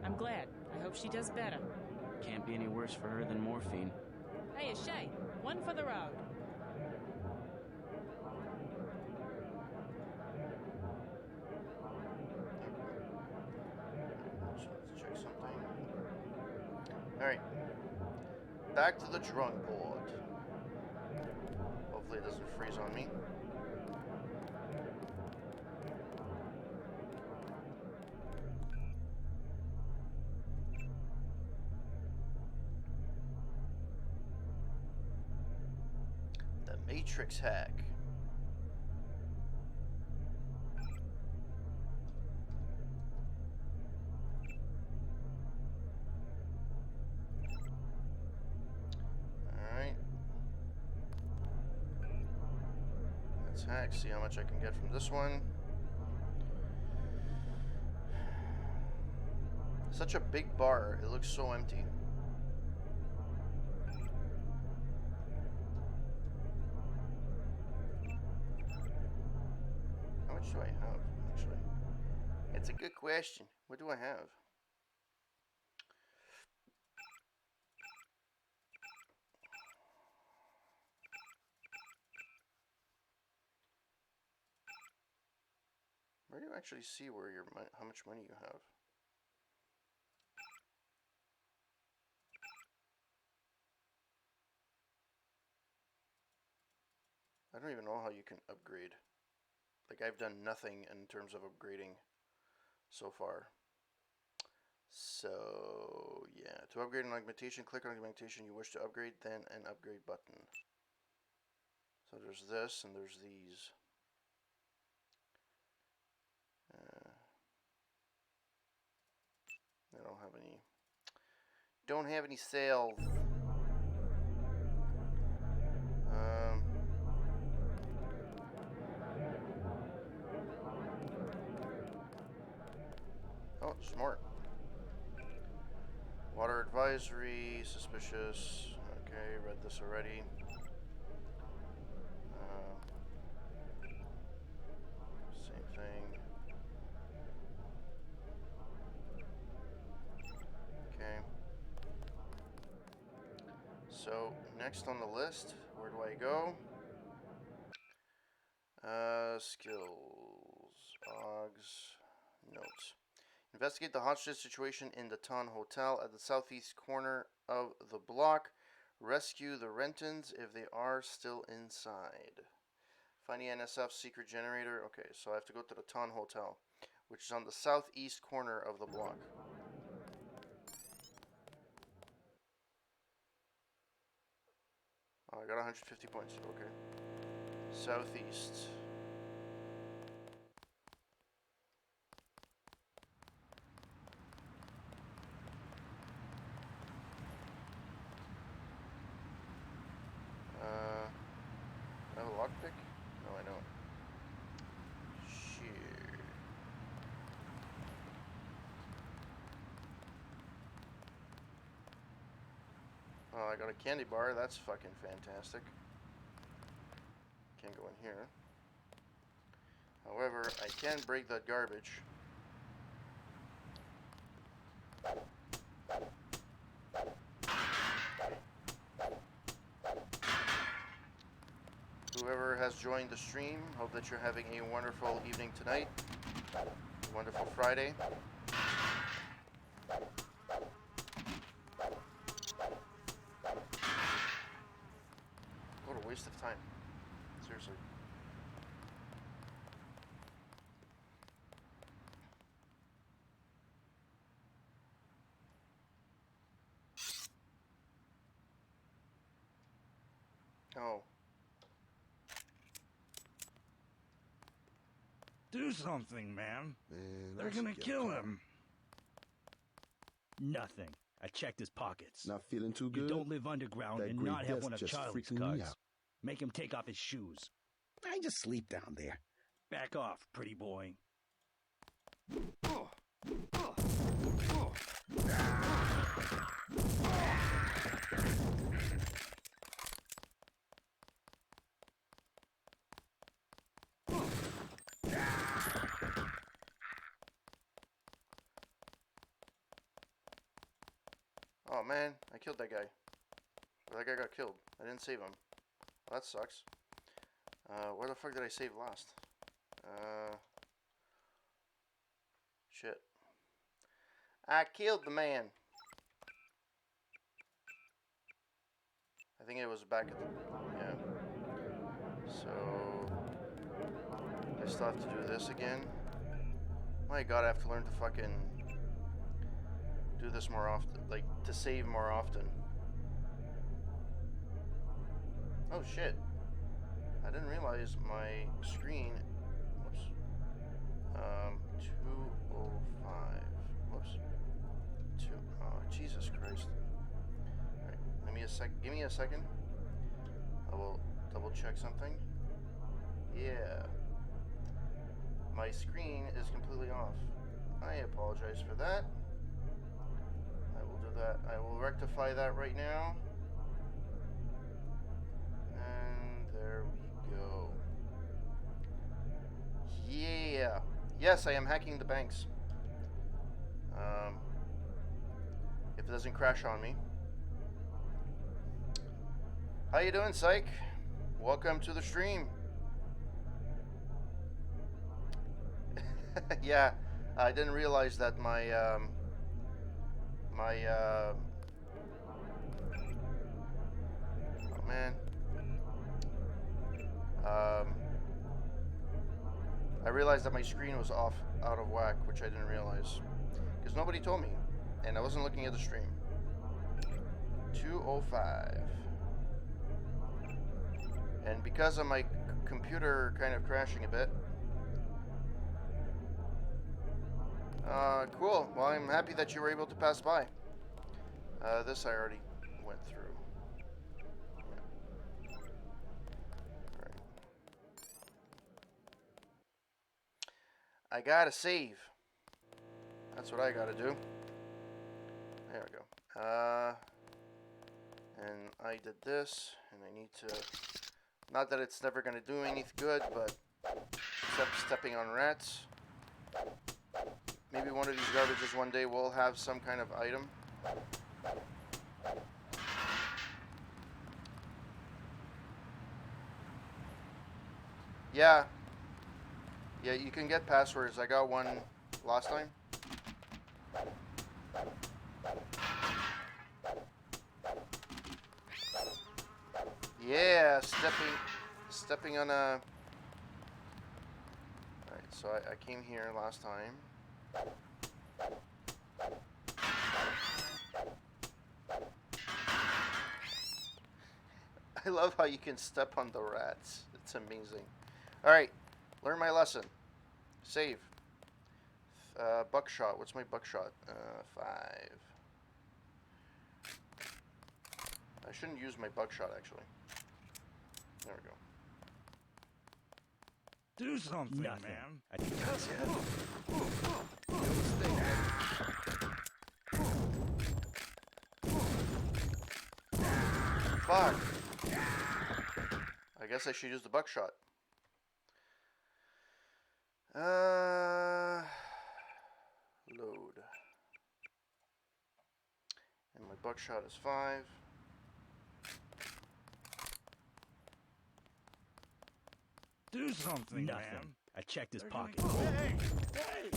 I'm glad. I hope she does better. Can't be any worse for her than morphine. Hey, Shay, one for the road. Just wanted to check something. Alright. Back to the drunk board. Hopefully it doesn't freeze on me. The Matrix hack. Alright. Let's hack, see how much I can get from this one. Such a big bar, it looks so empty. How much do I have, actually? It's a good question. What do I have? Where do you actually see where your how much money you have? I don't even know how you can upgrade. Like, I've done nothing in terms of upgrading so far. So, yeah. To upgrade an augmentation, click on augmentation you wish to upgrade, then an upgrade button. So there's this, and there's these. I don't have any. Don't have any sales. Oh, smart. Water advisory, suspicious. Okay, read this already. Same thing. Okay. So, next on the list, where do I go? Skills. Ogs. Notes. Investigate the hostage situation in the Ton Hotel at the southeast corner of the block. Rescue the Rentons if they are still inside. Find the NSF secret generator. Okay, so I have to go to the Ton Hotel, which is on the southeast corner of the block. Oh, I got 150 points. Okay. Southeast. I have a lockpick? No, I don't. Shit. Oh, I got a candy bar. That's fucking fantastic. Can't go in here. However, I can break that garbage. Whoever has joined the stream, hope that you're having a wonderful evening tonight. A wonderful Friday. What a waste of time. Seriously. Oh. Do something, man. Man, They're gonna kill him. Nothing. I checked his pockets. Not feeling too good? You don't live underground That and great not have desk one of just Charlie's freaking me cards. out. Make him take off his shoes. I just sleep down there. Back off, pretty boy. Oh man, I killed that guy. That guy got killed. I didn't save him. Well, that sucks. Where the fuck did I save last? Shit. I killed the man. I think it was back at the... Yeah. So... I still have to do this again. My god, I have to learn to fucking... do this more often. Like, to save more often. Oh shit. I didn't realize my screen... Whoops. 205. Whoops. Oh, Jesus Christ. Alright, give me a second. I will double check something. Yeah. My screen is completely off. I apologize for that. I will do that. I will rectify that right now. And there we go. Yeah. Yes, I am hacking the banks. If it doesn't crash on me. How you doing, Psych? Welcome to the stream. Yeah, I didn't realize that my oh man, I realized that my screen was off, out of whack, which I didn't realize. Because nobody told me, and I wasn't looking at the stream. 2:05. And because of my computer kind of crashing a bit. Cool. Well, I'm happy that you were able to pass by. This I already went through. Yeah. Right. I gotta save. That's what I gotta do. There we go. And I did this, and I need to... Not that it's never gonna do anything good, but... Except stepping on rats. Maybe one of these garbages one day will have some kind of item. Yeah. Yeah, you can get passwords. I got one last time. Yeah, stepping on a... Alright, so I came here last time. I love how you can step on the rats. It's amazing. Alright, learn my lesson. Save. Buckshot. What's my buckshot? 5. I shouldn't use my buckshot, actually. There we go. Do something, Nothing. man. Fuck. I guess I should use the buckshot. Load. And my buckshot is 5. Do something, Nothing. man. I checked his They're pocket. gonna- Hey! Hey!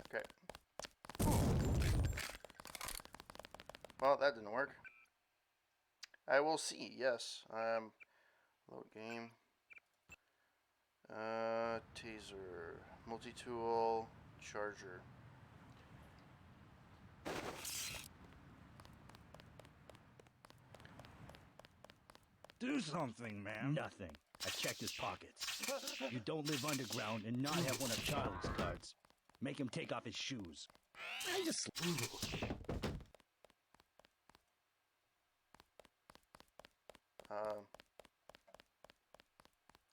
Okay. Well, that didn't work. I will see, yes. Load game. Taser. Multi-tool. Charger. Do something, man. Nothing. I checked his pockets. You don't live underground and not have one of Charlie's cards. Make him take off his shoes. I just...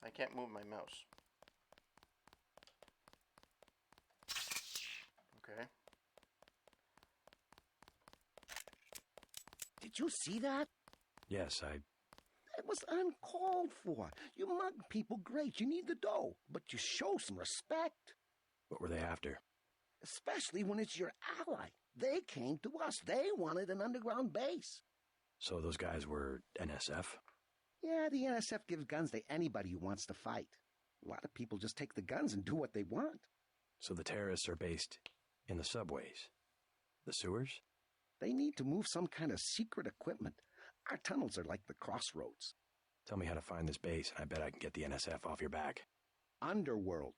I can't move my mouse. Okay. Did you see that? Yes, It was uncalled for. You mug people, great. You need the dough. But you show some respect. What were they after? Especially when it's your ally. They came to us. They wanted an underground base. So those guys were NSF? Yeah, the NSF gives guns to anybody who wants to fight. A lot of people just take the guns and do what they want. So the terrorists are based in the subways? The sewers? They need to move some kind of secret equipment. Our tunnels are like the crossroads. Tell me how to find this base, and I bet I can get the NSF off your back. Underworld.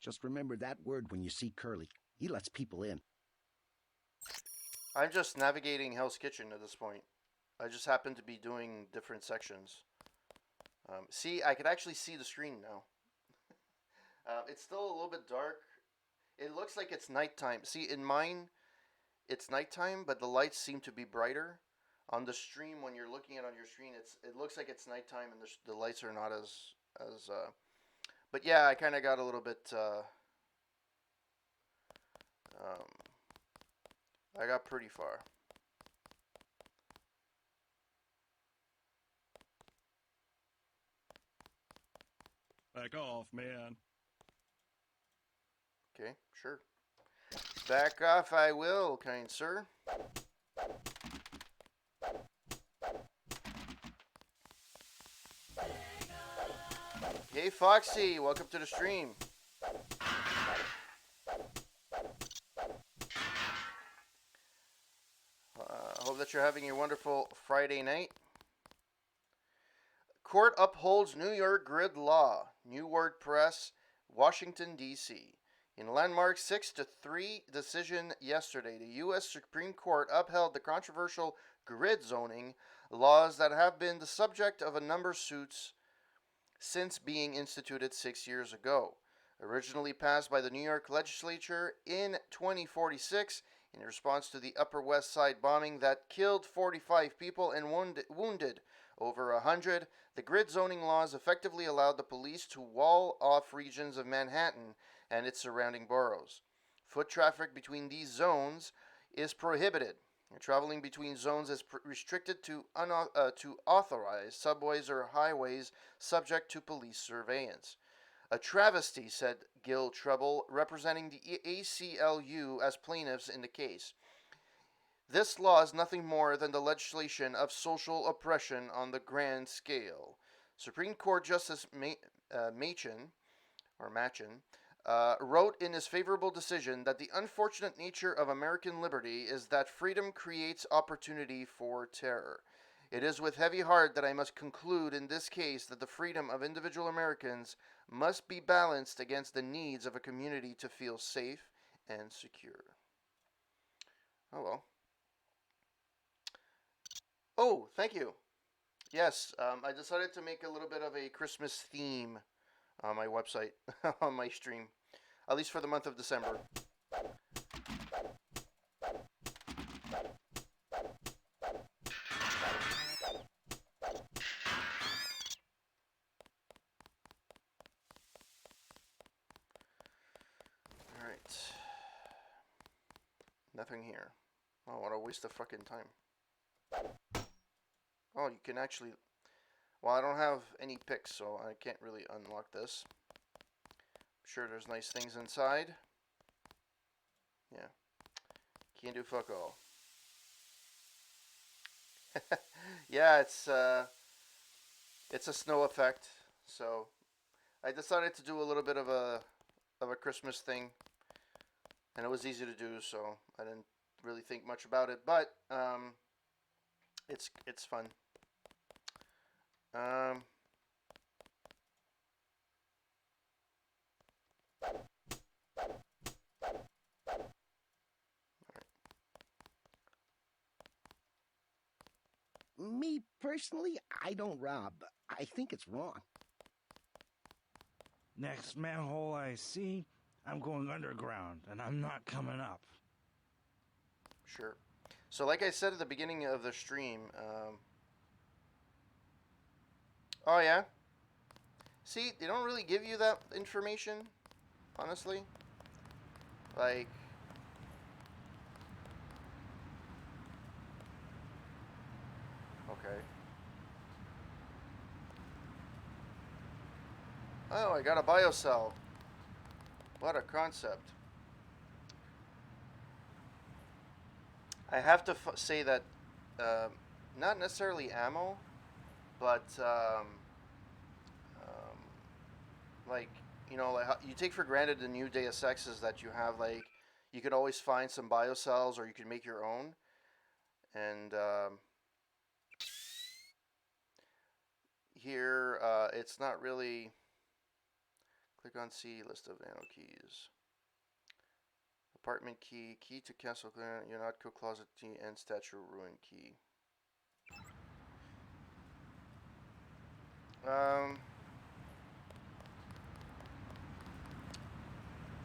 Just remember that word when you see Curly. He lets people in. I'm just navigating Hell's Kitchen at this point. I just happen to be doing different sections. See, I could actually see the screen now. It's still a little bit dark. It looks like it's nighttime. See, in mine, it's nighttime, but the lights seem to be brighter. On the stream, when you're looking at it on your screen, it looks like it's nighttime, and the lights are not as but yeah, I kind of got a little bit. I got pretty far. Back off, man. Okay, sure. Back off, I will, kind sir. Hey, Foxy, welcome to the stream. Hope that you're having a wonderful Friday night. Court upholds New York grid law. New Word Press, Washington, D.C. In a landmark 6-3 decision yesterday, the U.S. Supreme Court upheld the controversial grid zoning laws that have been the subject of a number of suits since being instituted 6 years ago. Originally passed by the New York legislature in 2046 in response to the Upper West Side bombing that killed 45 people and wounded over 100, the grid zoning laws effectively allowed the police to wall off regions of Manhattan and its surrounding boroughs. Foot traffic between these zones is prohibited. Traveling between zones is restricted to authorized subways or highways subject to police surveillance. A travesty, said Gil Treble, representing the ACLU as plaintiffs in the case. This law is nothing more than the legislation of social oppression on the grand scale. Supreme Court Justice Machen wrote in his favorable decision that the unfortunate nature of American liberty is that freedom creates opportunity for terror. It is with heavy heart that I must conclude in this case that the freedom of individual Americans must be balanced against the needs of a community to feel safe and secure. Oh well. Oh, thank you. Yes, I decided to make a little bit of a Christmas theme on my website, on my stream, at least for the month of December. Alright. Nothing here. Oh, what a waste of fucking time. Oh, you can actually... Well, I don't have any picks, so I can't really unlock this. I'm sure there's nice things inside. Yeah. Can't do fuck all. Yeah, it's a snow effect, so I decided to do a little bit of a Christmas thing, and it was easy to do, so I didn't really think much about it, but it's fun. Me, personally, I don't rob. I think it's wrong. Next manhole I see, I'm going underground, and I'm not coming up. Sure. So like I said at the beginning of the stream, oh yeah? See, they don't really give you that information, honestly. Like... Okay. Oh, I got a biocell. What a concept. I have to say that, not necessarily ammo, but, like, you know, like you take for granted the new Deus Ex is that you have, like, you could always find some biocells or you can make your own. And, here, it's not really... Click on C, list of nano keys. Apartment key, key to castle clear, you're not cook closet key, and statue ruin key.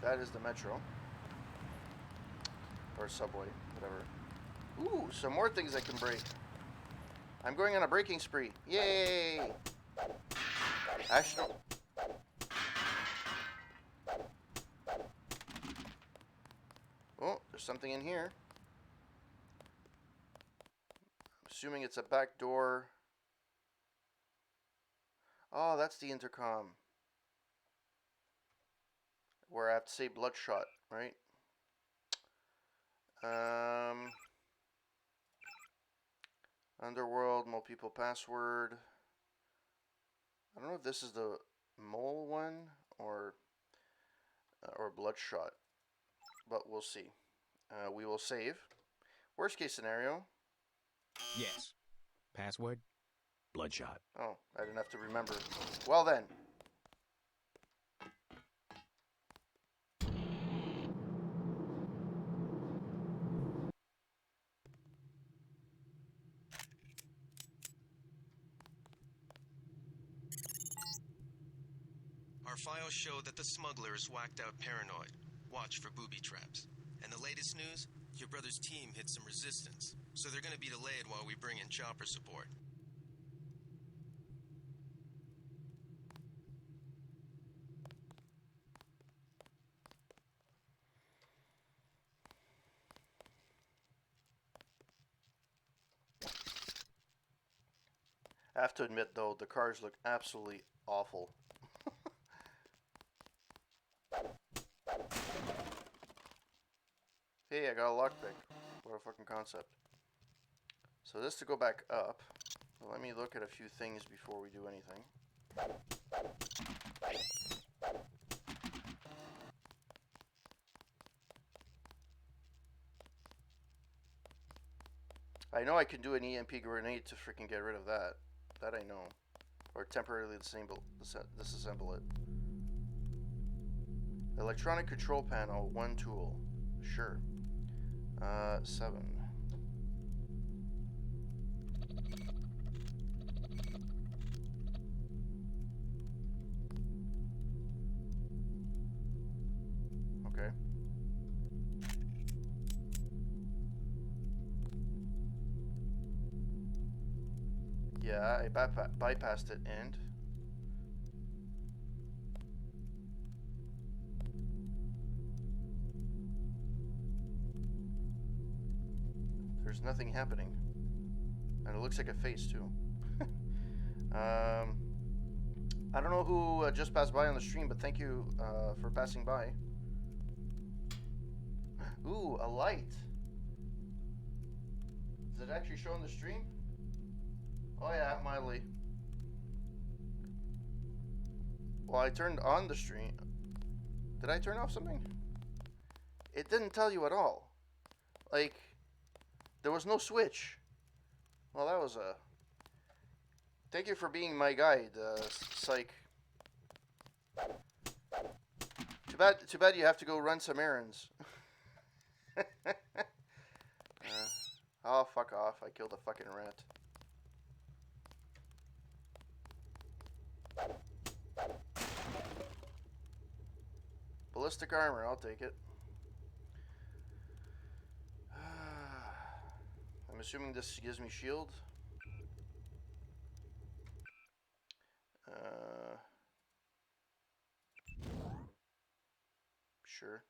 That is the metro. Or subway, whatever. Ooh, some more things I can break. I'm going on a breaking spree. Yay! Actually, oh, there's something in here. I'm assuming it's a back door. Oh, that's the intercom. Where I have to say bloodshot, right? Underworld, mole people password. I don't know if this is the mole one or bloodshot, but we'll see. We will save. Worst case scenario. Yes. Password? Bloodshot. Oh, I didn't have to remember. Well then. Our files show that the smuggler is whacked out paranoid. Watch for booby traps. And the latest news? Your brother's team hit some resistance, so they're gonna be delayed while we bring in chopper support. I have to admit, though, the cars look absolutely awful. Hey, I got a lockpick. What a fucking concept. So this to go back up. So let me look at a few things before we do anything. I know I can do an EMP grenade to freaking get rid of that. That I know. Or temporarily disassemble it. Electronic control panel, 1 tool. Sure. 7. Okay. Yeah, I bypassed it and... There's nothing happening. And it looks like a face, too. I don't know who just passed by on the stream, but thank you for passing by. Ooh, a light. Does it actually show on the stream? Oh yeah, mildly. Well, I turned on the stream. Did I turn off something? It didn't tell you at all. Like, there was no switch. Well, that was a... Thank you for being my guide, Psych. Too bad you have to go run some errands. Oh, fuck off. I killed a fucking rat. Ballistic armor, I'll take it. I'm assuming this gives me shield. Sure.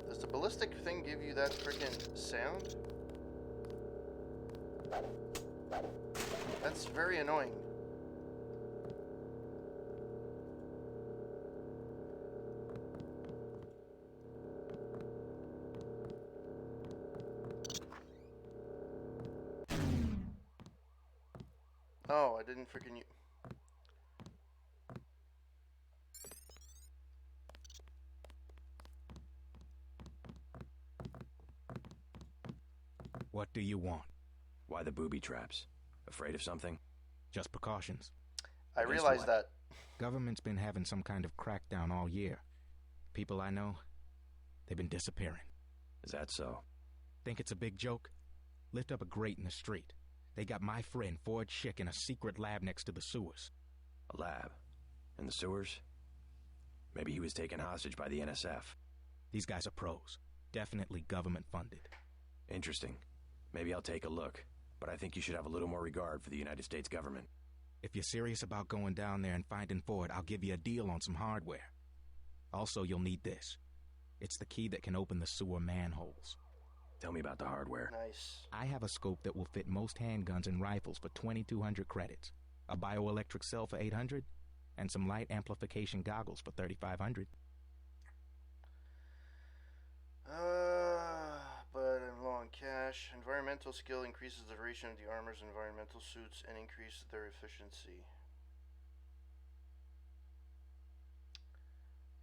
Does the ballistic thing give you that freaking sound? That's very annoying. Oh, I didn't freaking... What do you want? Why the booby traps? Afraid of something? Just precautions. I realize that. Government's been having some kind of crackdown all year. People I know, they've been disappearing. Is that so? Think it's a big joke? Lift up a grate in the street. They got my friend Ford Schick in a secret lab next to the sewers. A lab? In the sewers? Maybe he was taken hostage by the NSF. These guys are pros. Definitely government funded. Interesting. Maybe I'll take a look. But I think you should have a little more regard for the United States government. If you're serious about going down there and finding Ford, I'll give you a deal on some hardware. Also, you'll need this. It's the key that can open the sewer manholes. Tell me about the hardware. Nice. I have a scope that will fit most handguns and rifles for 2,200 credits, a bioelectric cell for 800, and some light amplification goggles for 3,500. But I'm low on cash. Environmental skill increases the duration of the armor's environmental suits and increases their efficiency.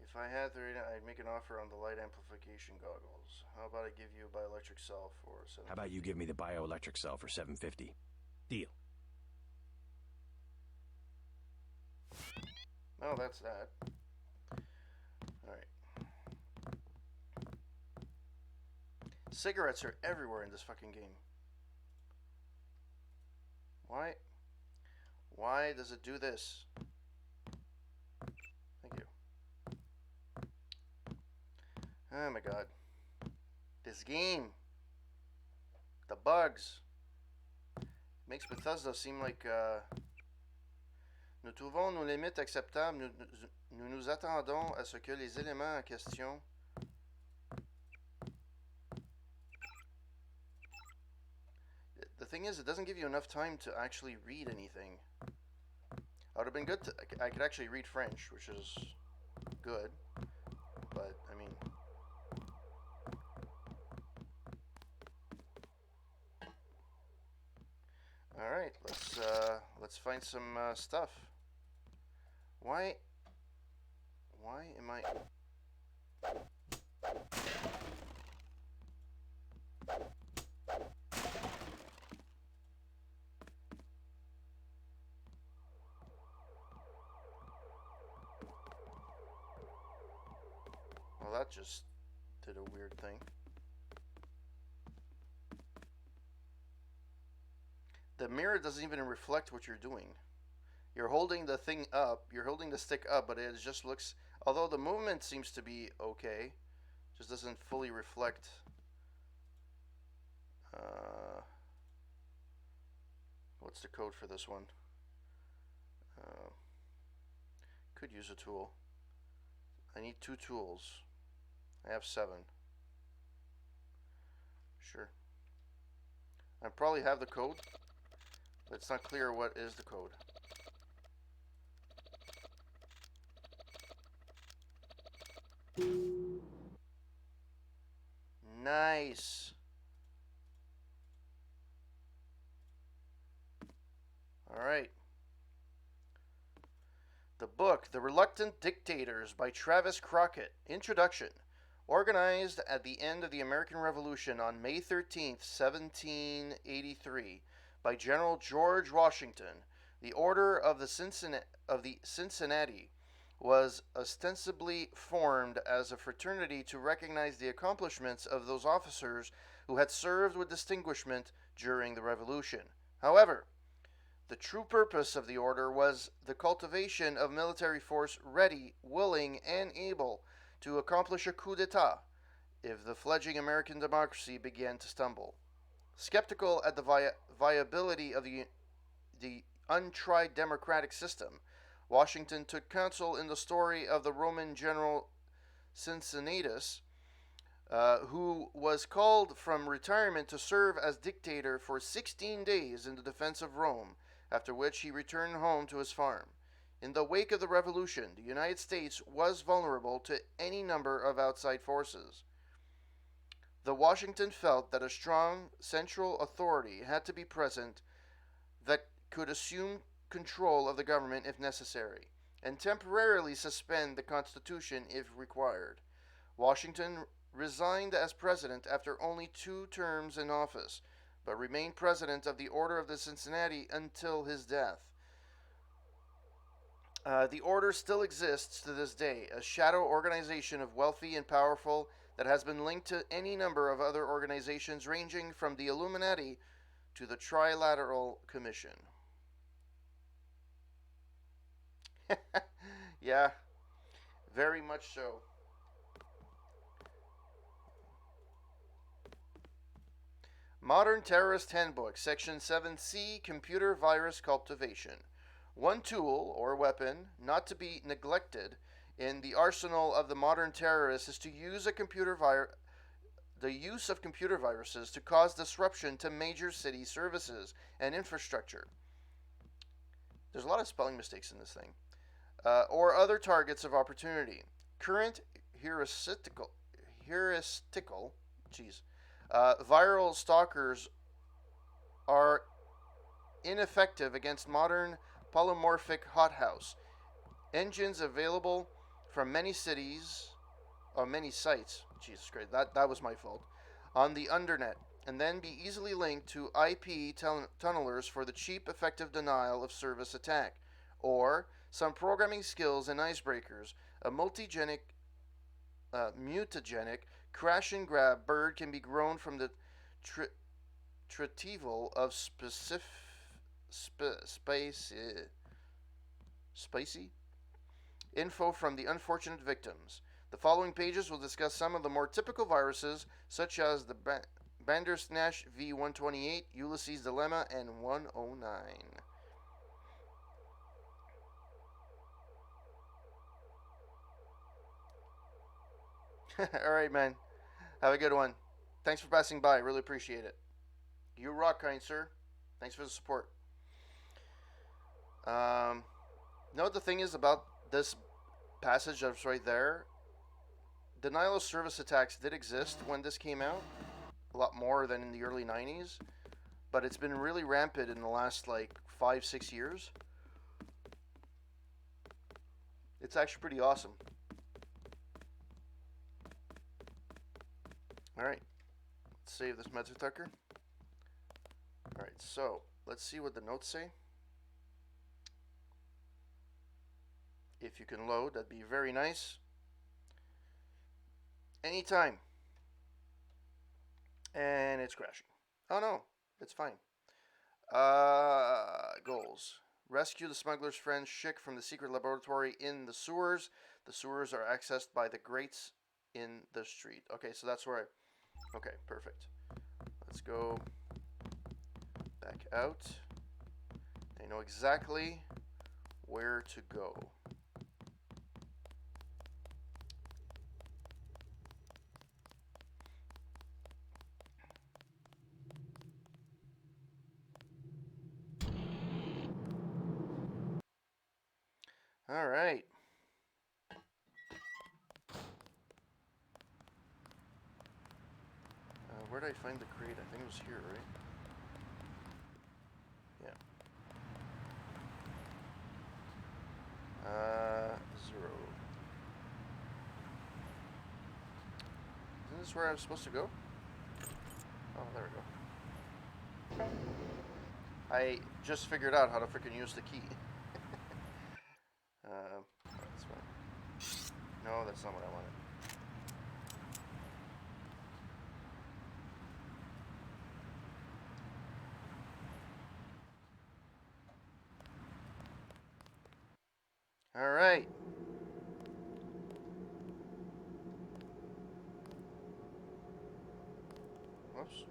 If I had the radar, I'd make an offer on the light amplification goggles. How about I give you a bioelectric cell for 7? How about you give me the bioelectric cell for 750? Deal. No, that's that. Alright. Cigarettes are everywhere in this fucking game. Why? Why does it do this? Thank you. Oh my god. This game. The bugs. Makes Bethesda seem like nous trouvons nos limites acceptables. Nous nous attendons à ce que les éléments en question The thing is, it doesn't give you enough time to actually read anything. I would have been good to, I could actually read French, which is good, but I mean, all right, let's find some stuff. Why am I? Well, that just did a weird thing. The mirror doesn't even reflect what you're doing. You're holding the thing up, you're holding the stick up, but it just looks, although the movement seems to be okay, just doesn't fully reflect. What's the code for this one? Could use a tool. I need 2 tools. I have 7. Sure. I probably have the code, but it's not clear what is the code. Nice. All right. The book, The Reluctant Dictators by Travis Crockett. Introduction. Organized at the end of the American Revolution on May 13th, 1783, by General George Washington, the Order of the Cincinnati was ostensibly formed as a fraternity to recognize the accomplishments of those officers who had served with distinguishment during the Revolution. However, the true purpose of the order was the cultivation of military force ready, willing, and able to accomplish a coup d'etat if the fledgling American democracy began to stumble. Skeptical at the viability of the untried democratic system, Washington took counsel in the story of the Roman general Cincinnatus, who was called from retirement to serve as dictator for 16 days in the defense of Rome, after which he returned home to his farm. In the wake of the Revolution, the United States was vulnerable to any number of outside forces. Though Washington felt that a strong central authority had to be present that could assume control of the government if necessary, and temporarily suspend the Constitution if required, Washington resigned as president after only 2 terms in office, but remained president of the Order of the Cincinnati until his death. The order still exists to this day, a shadow organization of wealthy and powerful that has been linked to any number of other organizations ranging from the Illuminati to the Trilateral Commission. Yeah, very much so. Modern Terrorist Handbook, Section 7C, Computer Virus Cultivation. One tool or weapon not to be neglected in the arsenal of the modern terrorist is to use the use of computer viruses to cause disruption to major city services and infrastructure. There's a lot of spelling mistakes in this thing. Or other targets of opportunity. Current heuristical viral stalkers are ineffective against modern polymorphic hothouse engines available from many cities, or many sites, Jesus Christ, that was my fault, on the undernet, and then be easily linked to IP tunnelers for the cheap, effective denial of service attack, or some programming skills and icebreakers. A mutagenic crash and grab bird can be grown from the retrieval of spicy info from the unfortunate victims. The following pages will discuss some of the more typical viruses, such as the Bandersnatch V128, Ulysses Dilemma, and 109. Alright, man. Have a good one. Thanks for passing by. Really appreciate it. You rock, kind sir. Thanks for the support. Know what the thing is about this passage that's right there? Denial of service attacks did exist when this came out. A lot more than in the early 90s. But it's been really rampant in the last, like, 5-6 years. It's actually pretty awesome. Alright. Let's save this Metzutucker. Alright, so let's see what the notes say. If you can load, that'd be very nice. Anytime. And it's crashing. Oh no, it's fine. Goals. Rescue the smuggler's friend Schick from the secret laboratory in the sewers. The sewers are accessed by the grates in the street. Okay, so that's where I... Okay, perfect. Let's go back out. I know exactly where to go. All right. Where did I find the crate? I think it was here, right? Yeah. 0. Isn't this where I'm supposed to go? Oh, there we go. I just figured out how to freaking use the key. That's fine. No, that's not what I wanted. All right. Whoops.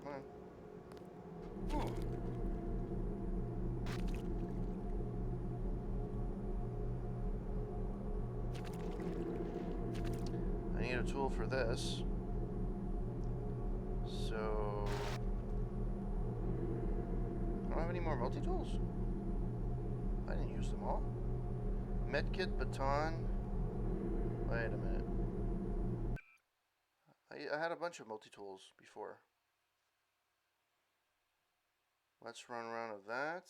Come on. Ooh. I need a tool for this. So... I don't have any more multi-tools? I didn't use them all. Medkit, baton... Wait a minute. I had a bunch of multi-tools before. Let's run around with that.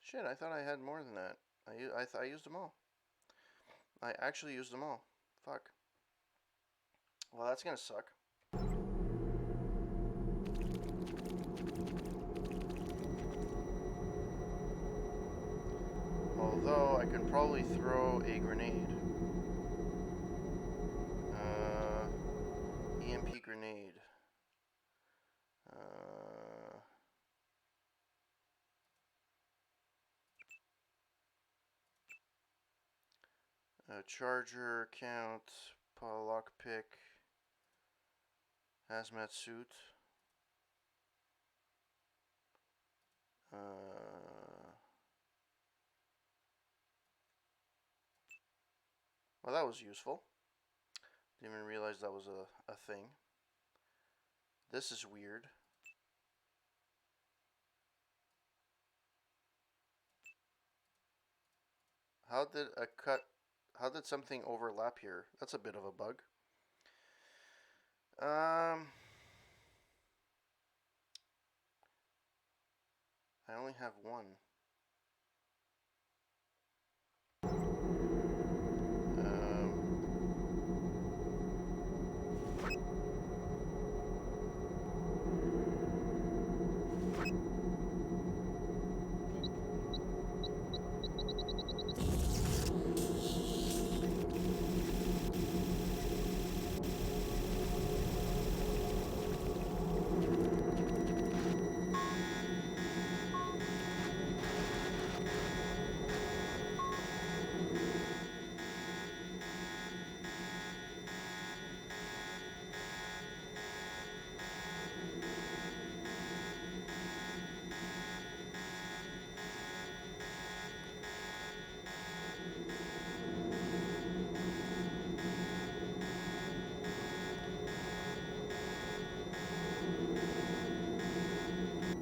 Shit, I thought I had more than that. I used them all. I actually used them all. Fuck. Well, that's gonna suck. Although, I could probably throw a grenade. EMP grenade. Charger, count, lockpick, hazmat suit. Well, that was useful. Didn't even realize that was a thing. This is weird. How did something overlap here? That's a bit of a bug. I only have one.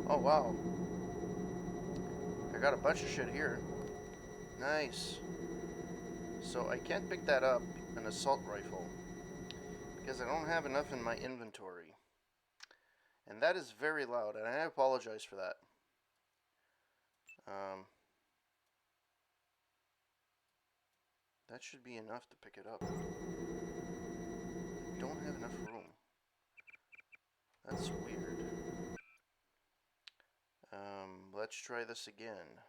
Oh wow. I got a bunch of shit here. Nice. So I can't pick that up, an assault rifle, because I don't have enough in my inventory. And that is very loud, and I apologize for that. That should be enough to pick it up. I don't have enough room. That's weird. Let's try this again.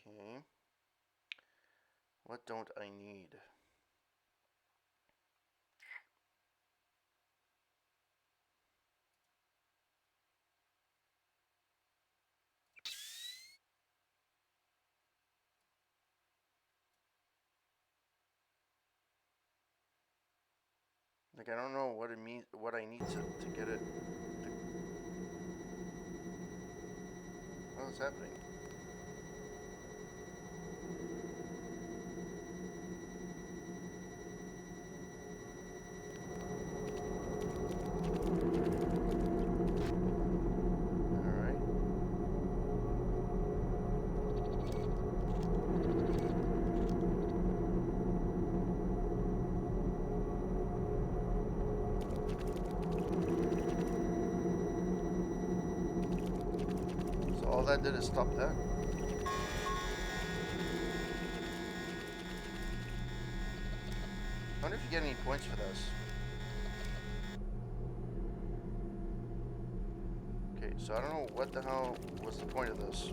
Okay. What don't I need? Like, I don't know what it means, what I need to get it. What is happening? All that did is stop that. I wonder if you get any points for this. Okay, so I don't know what the hell was the point of this.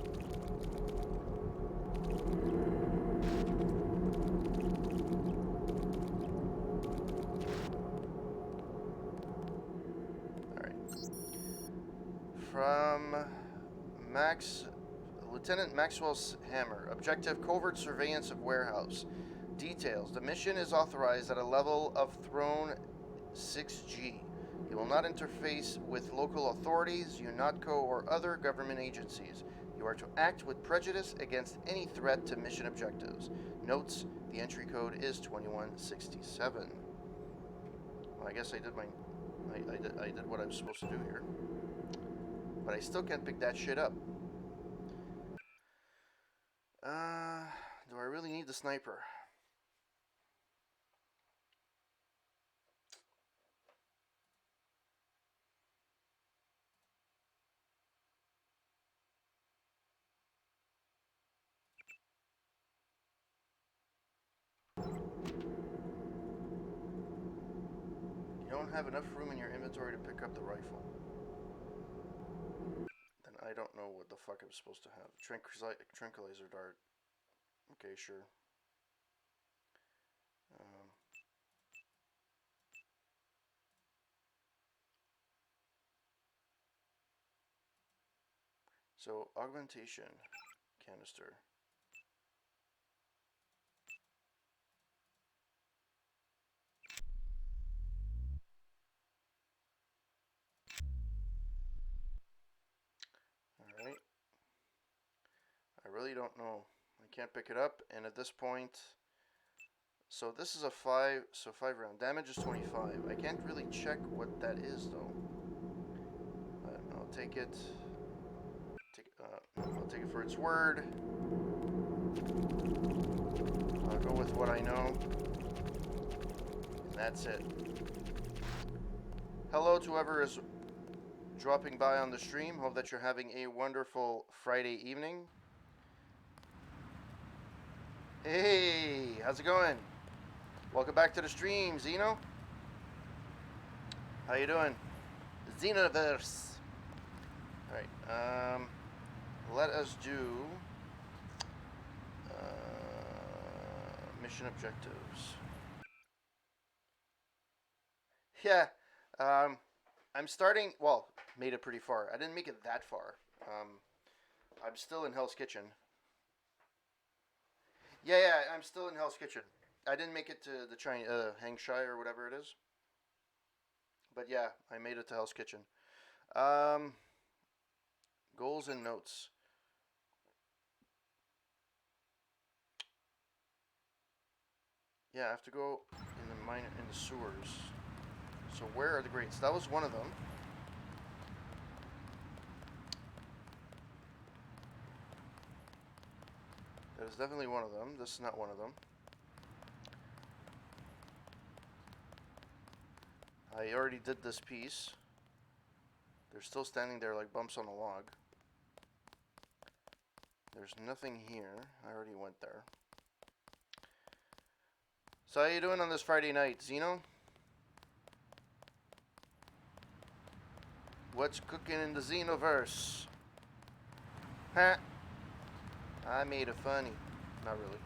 Alright. From Lieutenant Maxwell's Hammer. Objective: covert surveillance of warehouse. Details: the mission is authorized at a level of Throne 6G. You will not interface with local authorities, UNOTCO, or other government agencies. You are to act with prejudice against any threat to mission objectives. Notes: the entry code is 2167. Well, I guess I did I did what I was supposed to do here. But I still can't pick that shit up. Do I really need the sniper? You don't have enough room in your inventory to pick up the rifle. Then I don't know what the fuck I'm supposed to have. Tranquilizer dart. Okay, sure. So, augmentation canister. Alright. I really don't know. I can't pick it up, and at this point... So this is a 5 round. Damage is 25. I can't really check what that is, though. But I'll take it. I'll take it for its word. I'll go with what I know. And that's it. Hello to whoever is dropping by on the stream. Hope that you're having a wonderful Friday evening. Hey, how's it going? Welcome back to the stream, Zeno. How you doing? Xenoverse. Alright, let us do mission objectives. Yeah, I'm starting, well, made it pretty far. I didn't make it that far. I'm still in Hell's Kitchen. Yeah, I'm still in Hell's Kitchen. I didn't make it to the Hangshire or whatever it is. But yeah, I made it to Hell's Kitchen. Goals and notes. Yeah, I have to go in the sewers. So where are the grates? That was one of them. That is definitely one of them. This is not one of them. I already did this piece. They're still standing there like bumps on a log. There's nothing here. I already went there. So how you doing on this Friday night, Zeno? What's cooking in the Xenoverse? Huh? I made it funny. Not really.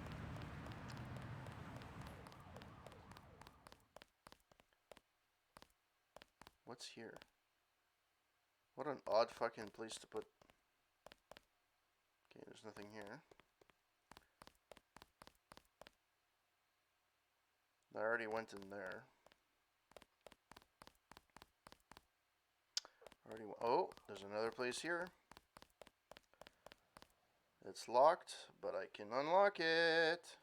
What's here? What an odd fucking place to put. Okay, there's nothing here. I already went in there. Oh, there's another place here. It's locked, but I can unlock it.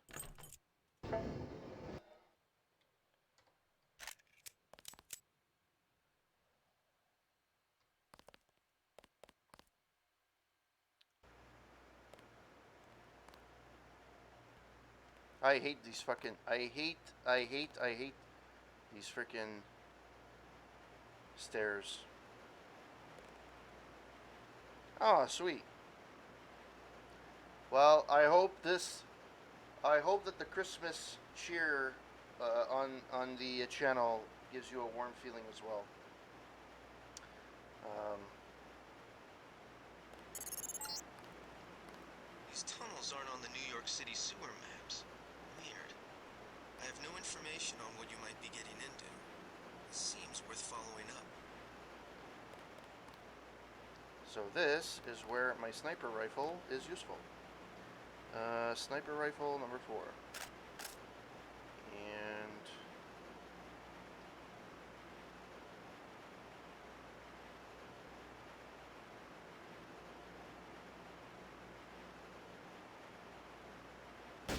I hate these fucking, I hate these freaking stairs. Oh, sweet. Well, I hope that the Christmas cheer on the channel gives you a warm feeling as well. These tunnels aren't on the New York City sewer maps. Weird. I have no information on what you might be getting into. It seems worth following up. So this is where my sniper rifle is useful. Sniper rifle number 4. And oh,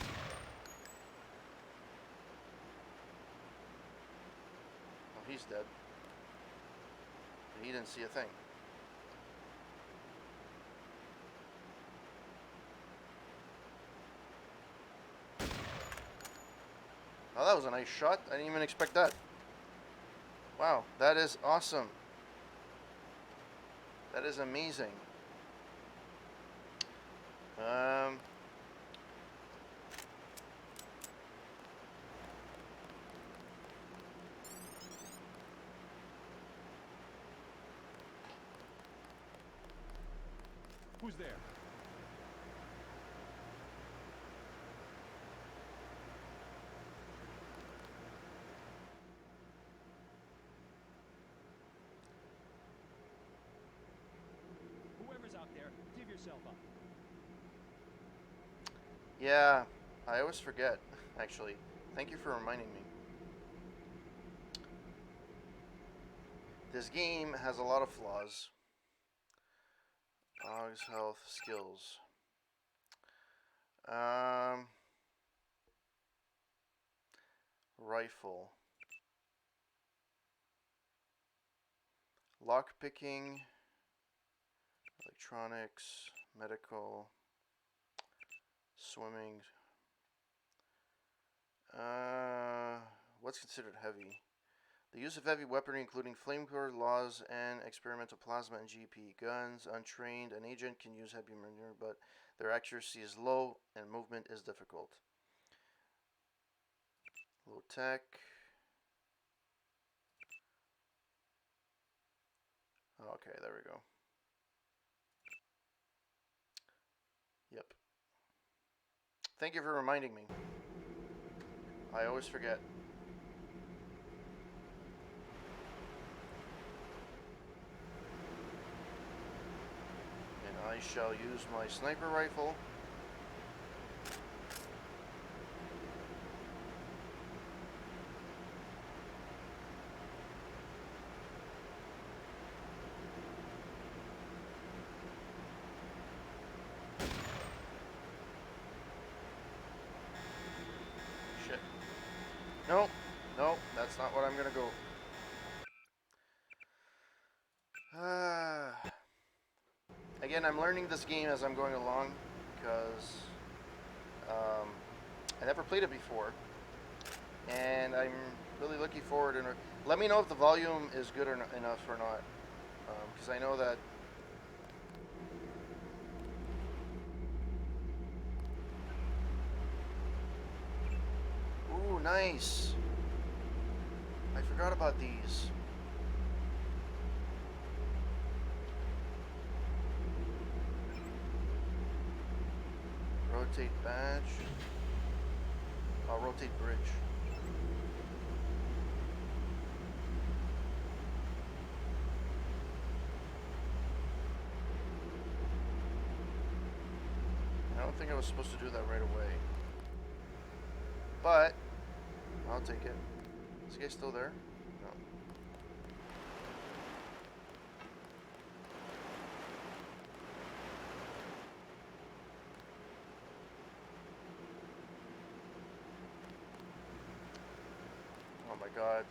he's dead. He didn't see a thing. Oh, that was a nice shot. I didn't even expect that. Wow, that is awesome. That is amazing. Who's there? Whoever's out there, give yourself up. Yeah, I always forget, actually. Thank you for reminding me. This game has a lot of flaws. Dog's health, skills. Rifle. Lock picking. Electronics. medical, swimming. What's considered heavy? The use of heavy weaponry, including flamethrower, laws, and experimental plasma and GP guns. Untrained, an agent can use heavy maneuver, but their accuracy is low and movement is difficult. Low tech. Okay, there we go. Yep. Thank you for reminding me. I always forget. And I shall use my sniper rifle. Shit. No, no, that's not what I'm gonna go. Again, I'm learning this game as I'm going along because I never played it before, and I'm really looking forward. And let me know if the volume is good or enough or not, because I know that. Ooh, nice. I forgot about these. Rotate badge. I'll rotate bridge. I don't think I was supposed to do that right away. But I'll take it. Is the guy still there? No. Oh my god.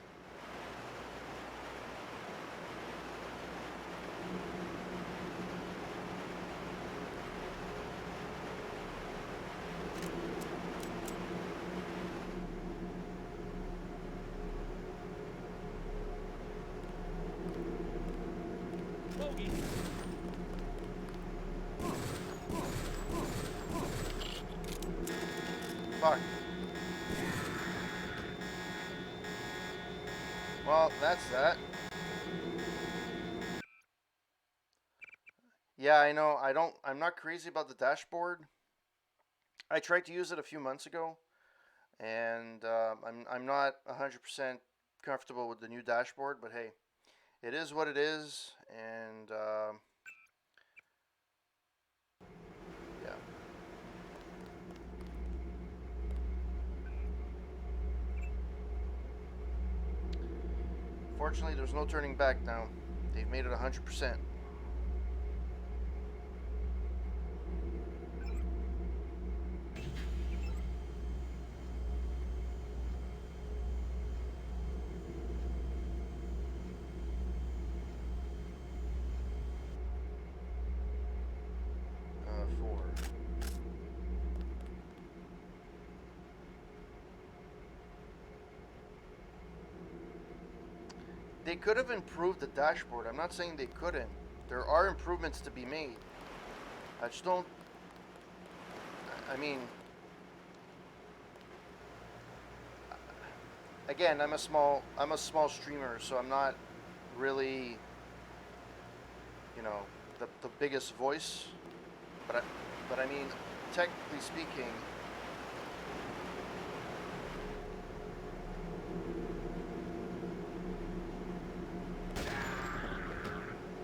Fuck. Well, that's that. Yeah, I know. I'm not crazy about the dashboard. I tried to use it a few months ago, and I'm not 100% comfortable with the new dashboard. But hey, it is what it is, and yeah. Fortunately, there's no turning back now. They've made it 100%. Four. They could have improved the dashboard. I'm not saying they couldn't. There are improvements to be made. I just don't. I mean, again, I'm a small streamer, so I'm not really, you know, the biggest voice. But I mean, technically speaking.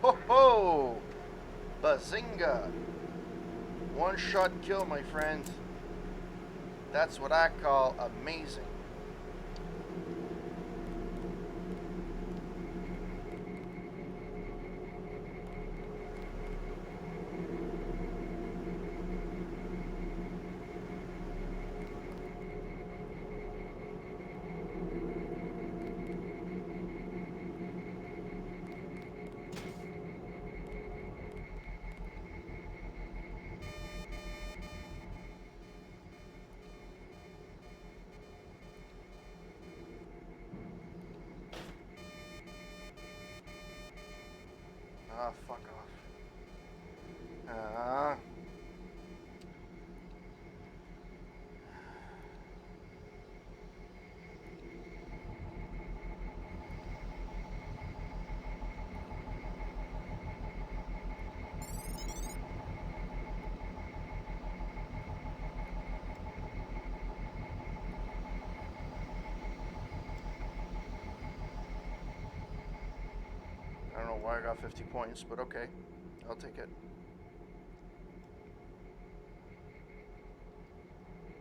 Ho ho! Bazinga! One shot kill, my friend. That's what I call amazing. Ah, fuck off. Ah. I don't know why I got 50 points, but okay. I'll take it.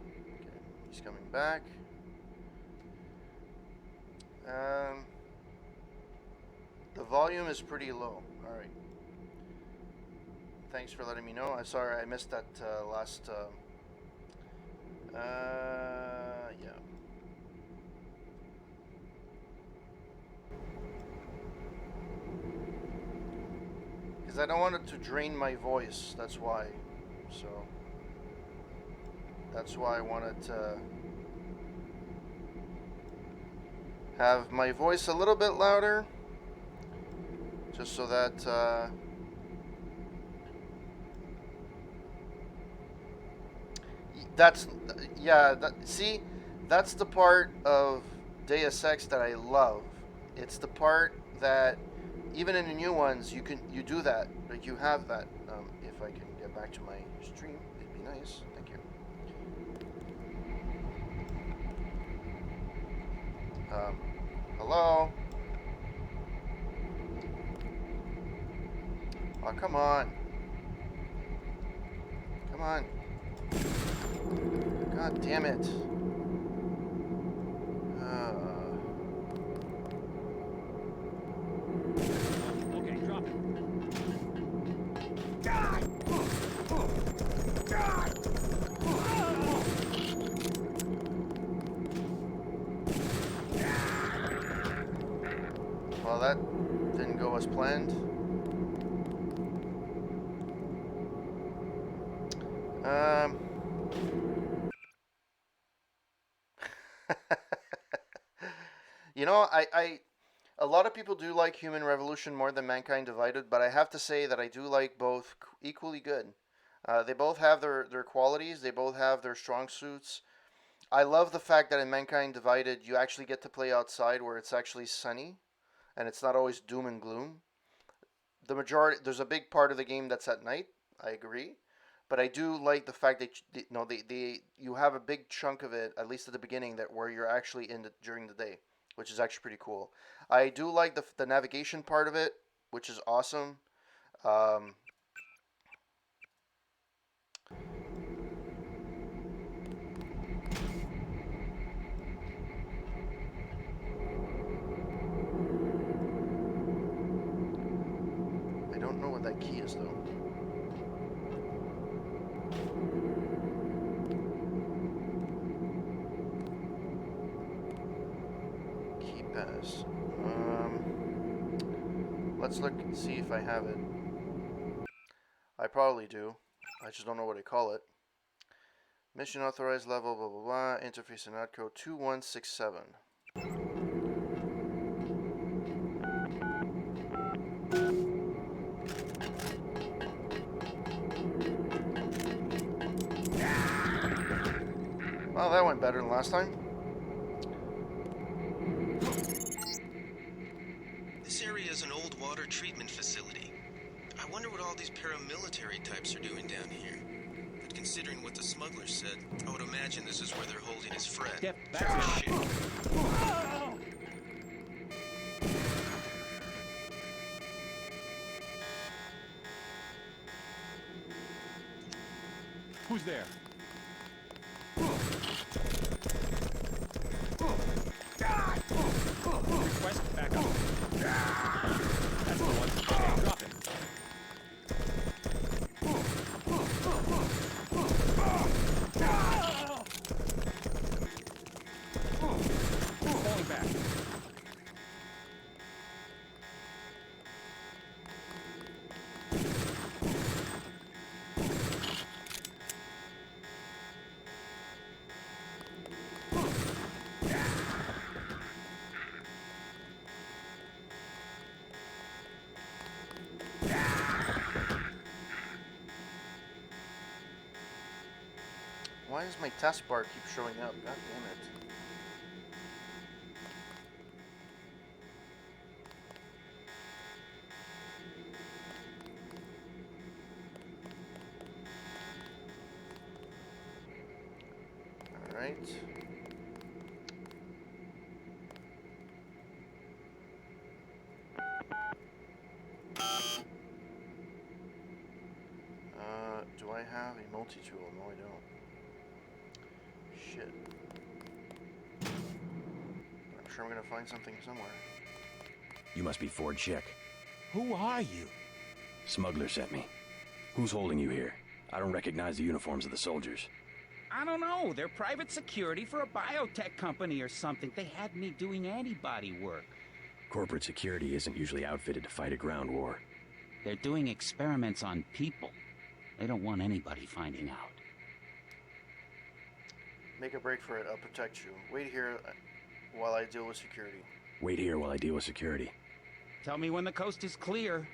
Okay, he's coming back. The volume is pretty low. Alright. Thanks for letting me know. I'm sorry I missed that last... yeah. Because I don't want it to drain my voice, that's why. So... That's why I wanted to... have my voice a little bit louder. Just so that... that's... Yeah, see? That's the part of Deus Ex that I love. It's the part that... Even in the new ones, you do that. Like, you have that. If I can get back to my stream, it'd be nice. Thank you. Hello? Oh, come on. Come on. God damn it. Okay, drop it. Well, that didn't go as planned. You know, a lot of people do like Human Revolution more than Mankind Divided, but I have to say that I do like both equally good. They both have their qualities. They both have their strong suits. I love the fact that in Mankind Divided, you actually get to play outside where it's actually sunny, and it's not always doom and gloom. There's a big part of the game that's at night. I agree, but I do like the fact that you have a big chunk of it, at least at the beginning, that where you're actually during the day, which is actually pretty cool. I do like the navigation part of it, which is awesome. I don't know what that key is, though. Key pass. Let's look and see if I have it. I probably do. I just don't know what I call it. Mission authorized level, blah, blah, blah. Interface and out code 2167. Well, that went better than last time. This area is an old water treatment facility. I wonder what all these paramilitary types are doing down here. But considering what the smuggler said, I would imagine this is where they're holding his friend. Get back. Shit. Who's there? Request backup. That's the one. Okay, drop it. Falling back. Why does my taskbar keep showing up? God damn it. Alright. Do I have a multi-tool? No, I don't. Shit. I'm sure I'm gonna find something somewhere. You must be Ford Chick. Who are you? Smuggler sent me. Who's holding you here? I don't recognize the uniforms of the soldiers. I don't know. They're private security for a biotech company or something. They had me doing antibody work. Corporate security isn't usually outfitted to fight a ground war. They're doing experiments on people. They don't want anybody finding out. Make a break for it. I'll protect you. Wait here while I deal with security. Wait here while I deal with security. Tell me when the coast is clear.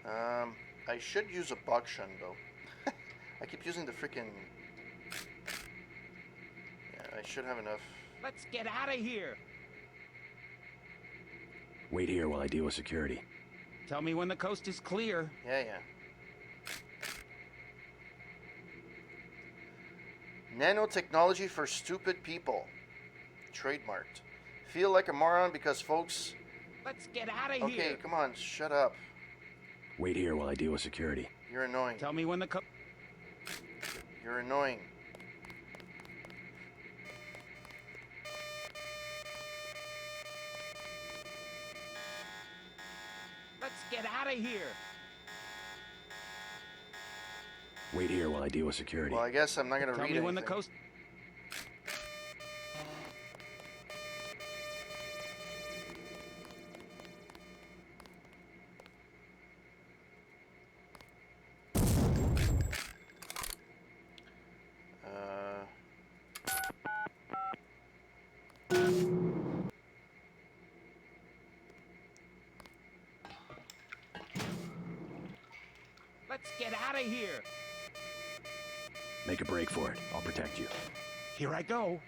I should use a buckshot though. I keep using the freaking. Yeah, I should have enough. Let's get out of here. Wait here while I deal with security. Tell me when the coast is clear. Yeah. Nanotechnology for stupid people. Trademarked. Feel like a moron because folks. Let's get out of here. Okay, come on, shut up. Wait here while I deal with security. You're annoying. Tell me when the coast. You're annoying. Let's get out of here. Wait here while I deal with security. Well, I guess I'm not gonna read anything. Tell me when the coast. Let's get out of here. Make a break for it. I'll protect you. Here I go.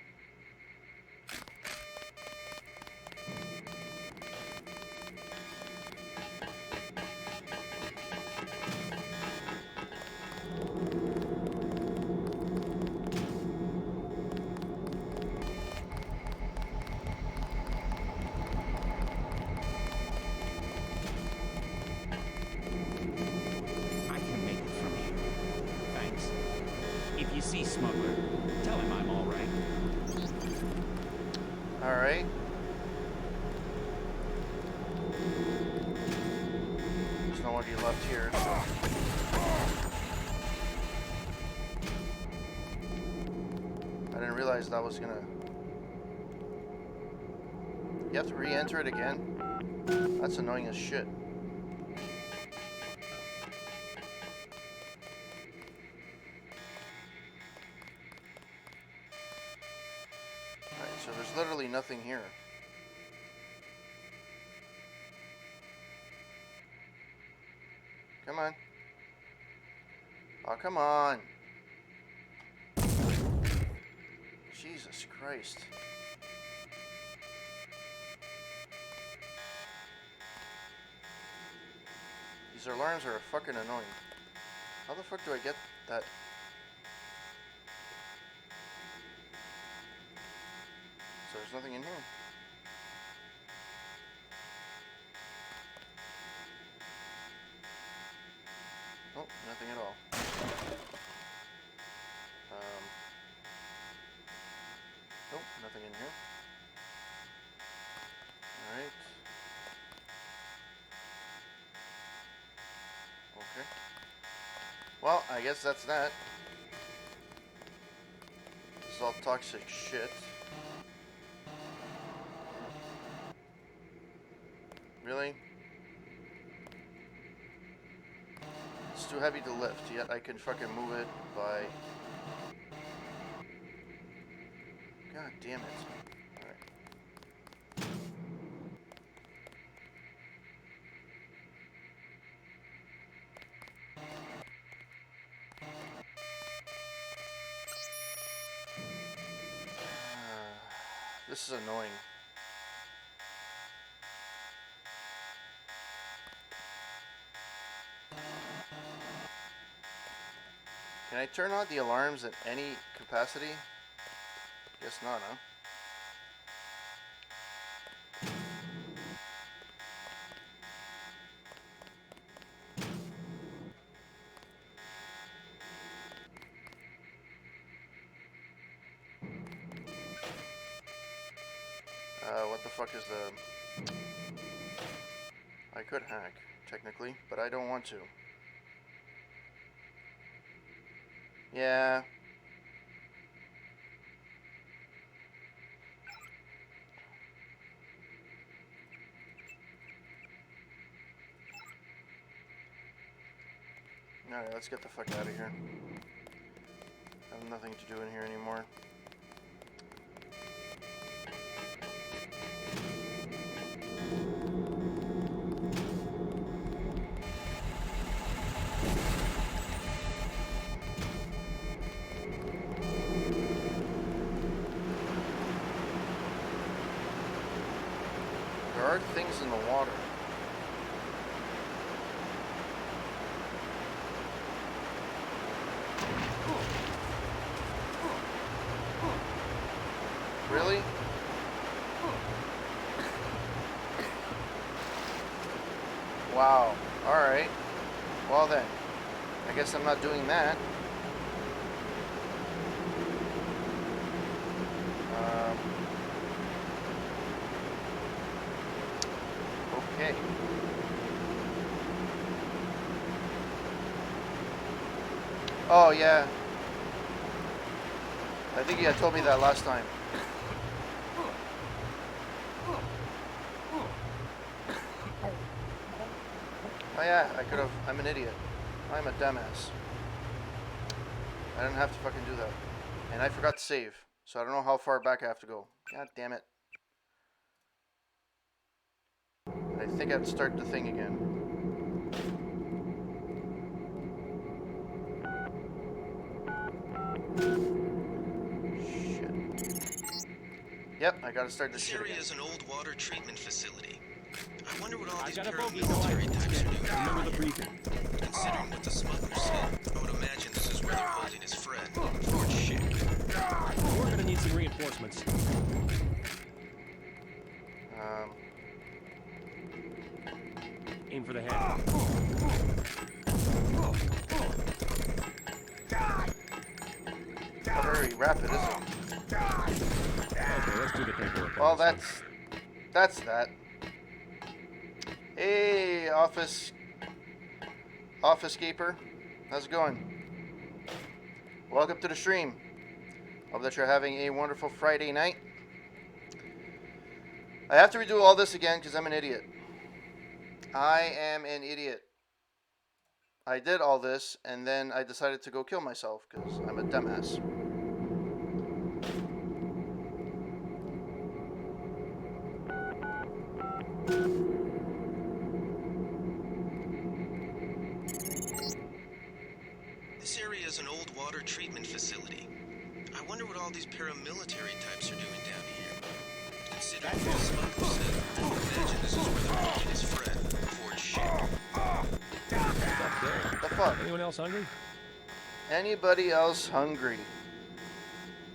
See Smuggler. Tell him I'm all right. All right. There's nobody left here, so. I didn't realize that was gonna. You have to re-enter it again? That's annoying as shit. So there's literally nothing here. Come on. Oh, come on. Jesus Christ. These alarms are fucking annoying. How the fuck do I get that? So there's nothing in here. Oh, nothing at all. Nope, nothing in here. Alright. Okay. Well, I guess that's that. This is all toxic shit. Really? It's too heavy to lift, yet I can fucking move it by... God damn it. Alright. This is annoying. Can I turn on the alarms at any capacity? Guess not, huh? What the fuck is the... I could hack, technically, but I don't want to. Yeah. Alright, let's get the fuck out of here. I have nothing to do in here anymore. There are things in the water. Really? Wow. Alright. Well then. I guess I'm not doing that. Okay. Oh, yeah. I think you had told me that last time. Oh yeah, I could have. I'm an idiot. I'm a dumbass. I didn't have to fucking do that. And I forgot to save. So I don't know how far back I have to go. God damn it. And I think I have to start the thing again. Yep, I gotta start this shit again. This area is an old water treatment facility. I wonder what all these paramilitary types are doing. Remember the briefing. Considering what the smuggler said, I would imagine this is where they're holding his friend, Fort Shit. We're gonna need some reinforcements. Aim for the head. Not very rapid, is it? Okay, let's do the paperwork. Well, that's that. Hey, office keeper, how's it going? Welcome to the stream. Hope that you're having a wonderful Friday night. I have to redo all this again because I'm an idiot. I am an idiot. I did all this and then I decided to go kill myself because I'm a dumbass. This area is an old water treatment facility. I wonder what all these paramilitary types are doing down here. Considering what the smuggler said, I would imagine this is where they're holding his friend, Fort Shit. What the fuck? Anyone else hungry? Anybody else hungry?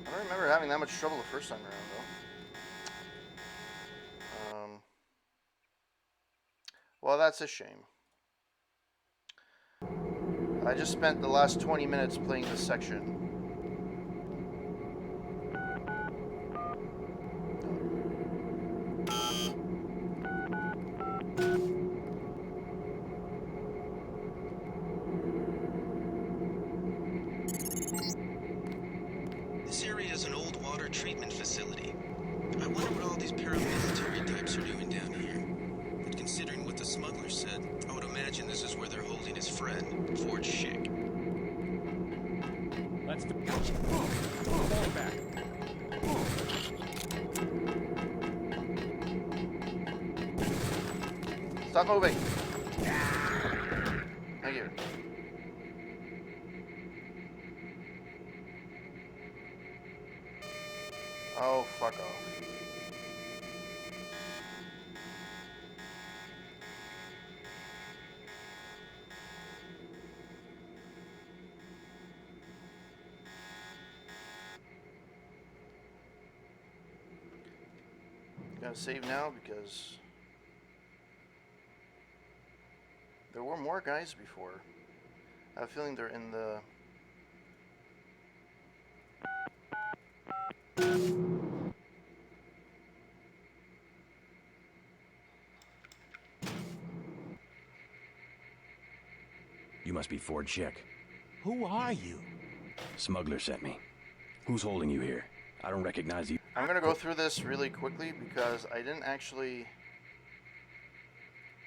I don't remember having that much trouble the first time around, though. Well, that's a shame. I just spent the last 20 minutes playing this section. This area is an old water treatment facility. I wonder what all these paramilitary types are doing down here. But considering what the smuggler said, I would imagine this is where they're holding his friend, Fort Shit. Let's do Fall back. Stop moving. Thank you. Oh, fuck off. Gotta save now because there were more guys before. I have a feeling they're in the... You must be Ford Chick. Who are you? Smuggler sent me. Who's holding you here? I don't recognize you. I'm gonna go through this really quickly because I didn't actually...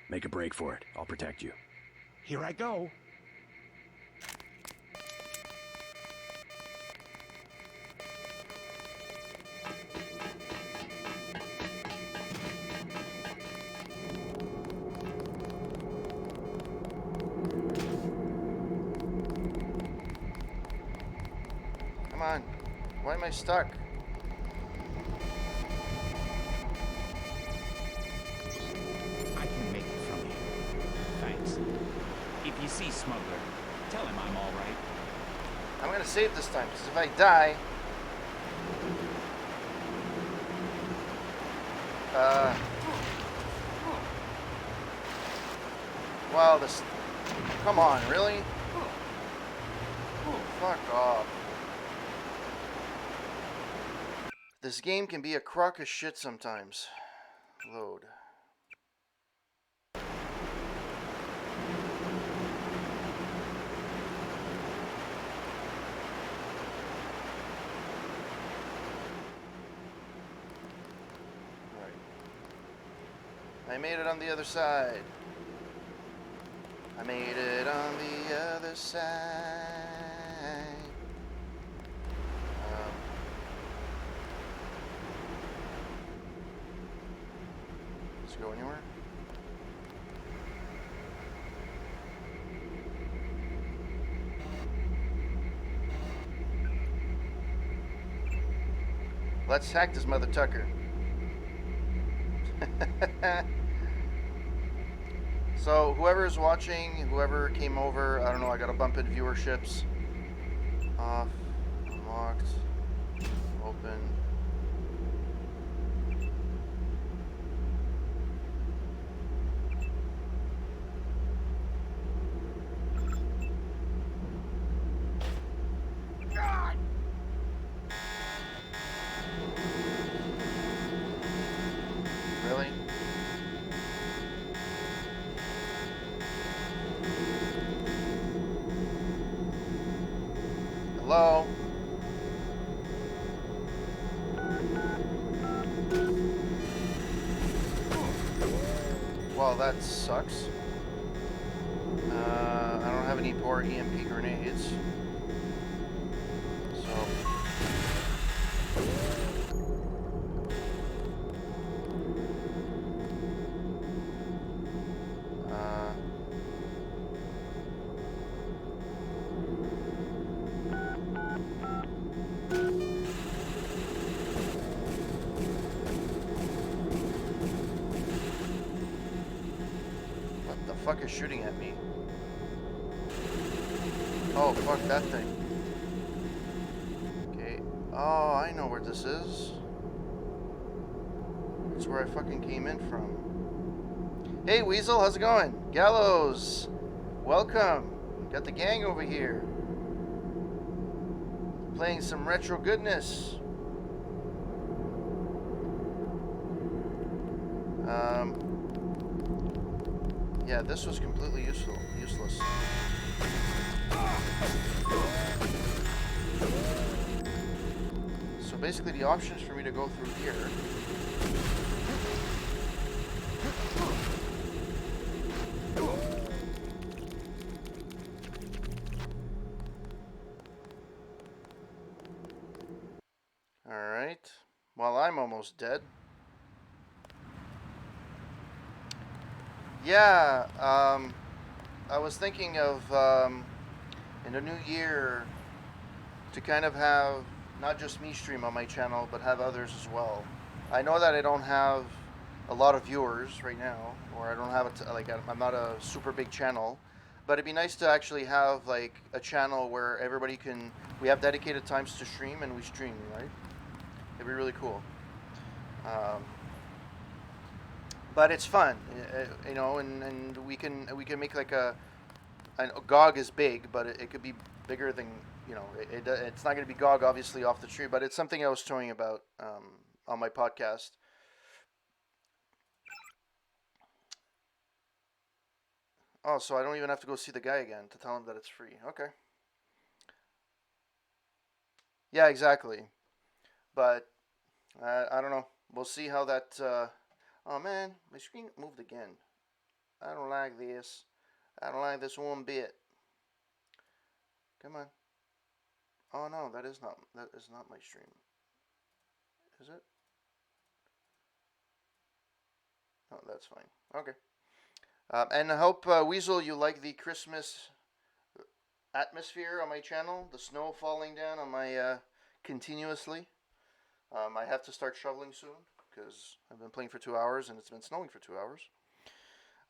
Make a break for it. I'll protect you. Here I go. Come on. Why am I stuck? I can make it from here. Thanks. If you see Smuggler, tell him I'm all right. I'm gonna save this time, because if I die... Wow, this... Come on, really? Fuck off. This game can be a crock of shit sometimes. Load. I made it on the other side. I made it on the other side. Does it go anywhere? Let's hack this mother tucker. So whoever's watching, whoever came over, I don't know, I gotta bump in viewerships. Off, unlocked, open. Really? Hello? Well, that sucks. I don't have any poor EMP grenades. So... What the fuck is shooting at me? Oh, fuck that thing. Okay. Oh, I know where this is. It's where I fucking came in from. Hey, Weasel, how's it going? Gallows, welcome. Got the gang over here. Playing some retro goodness. Yeah, this was completely useless. So basically the options for me to go through here. Alright. Well, I'm almost dead. Yeah, I was thinking of, in the new year, to kind of have not just me stream on my channel, but have others as well. I know that I don't have a lot of viewers right now, or I don't have I'm not a super big channel, but it'd be nice to actually have like a channel where everybody can, we have dedicated times to stream and we stream, right? It'd be really cool. but it's fun, and we can make like a. I know GOG is big, but it could be bigger than it's not going to be GOG obviously off the tree, but it's something I was talking about on my podcast. Oh, so I don't even have to go see the guy again to tell him that it's free. Okay. Yeah, exactly. But I don't know. We'll see how that. Oh man, my screen moved again. I don't like this. I don't like this one bit. Come on. Oh no, that is not my stream. Is it? Oh, that's fine. Okay. And I hope Weasel, you like the Christmas atmosphere on my channel. The snow falling down on my continuously. I have to start shoveling soon because I've been playing for 2 hours and it's been snowing for 2 hours.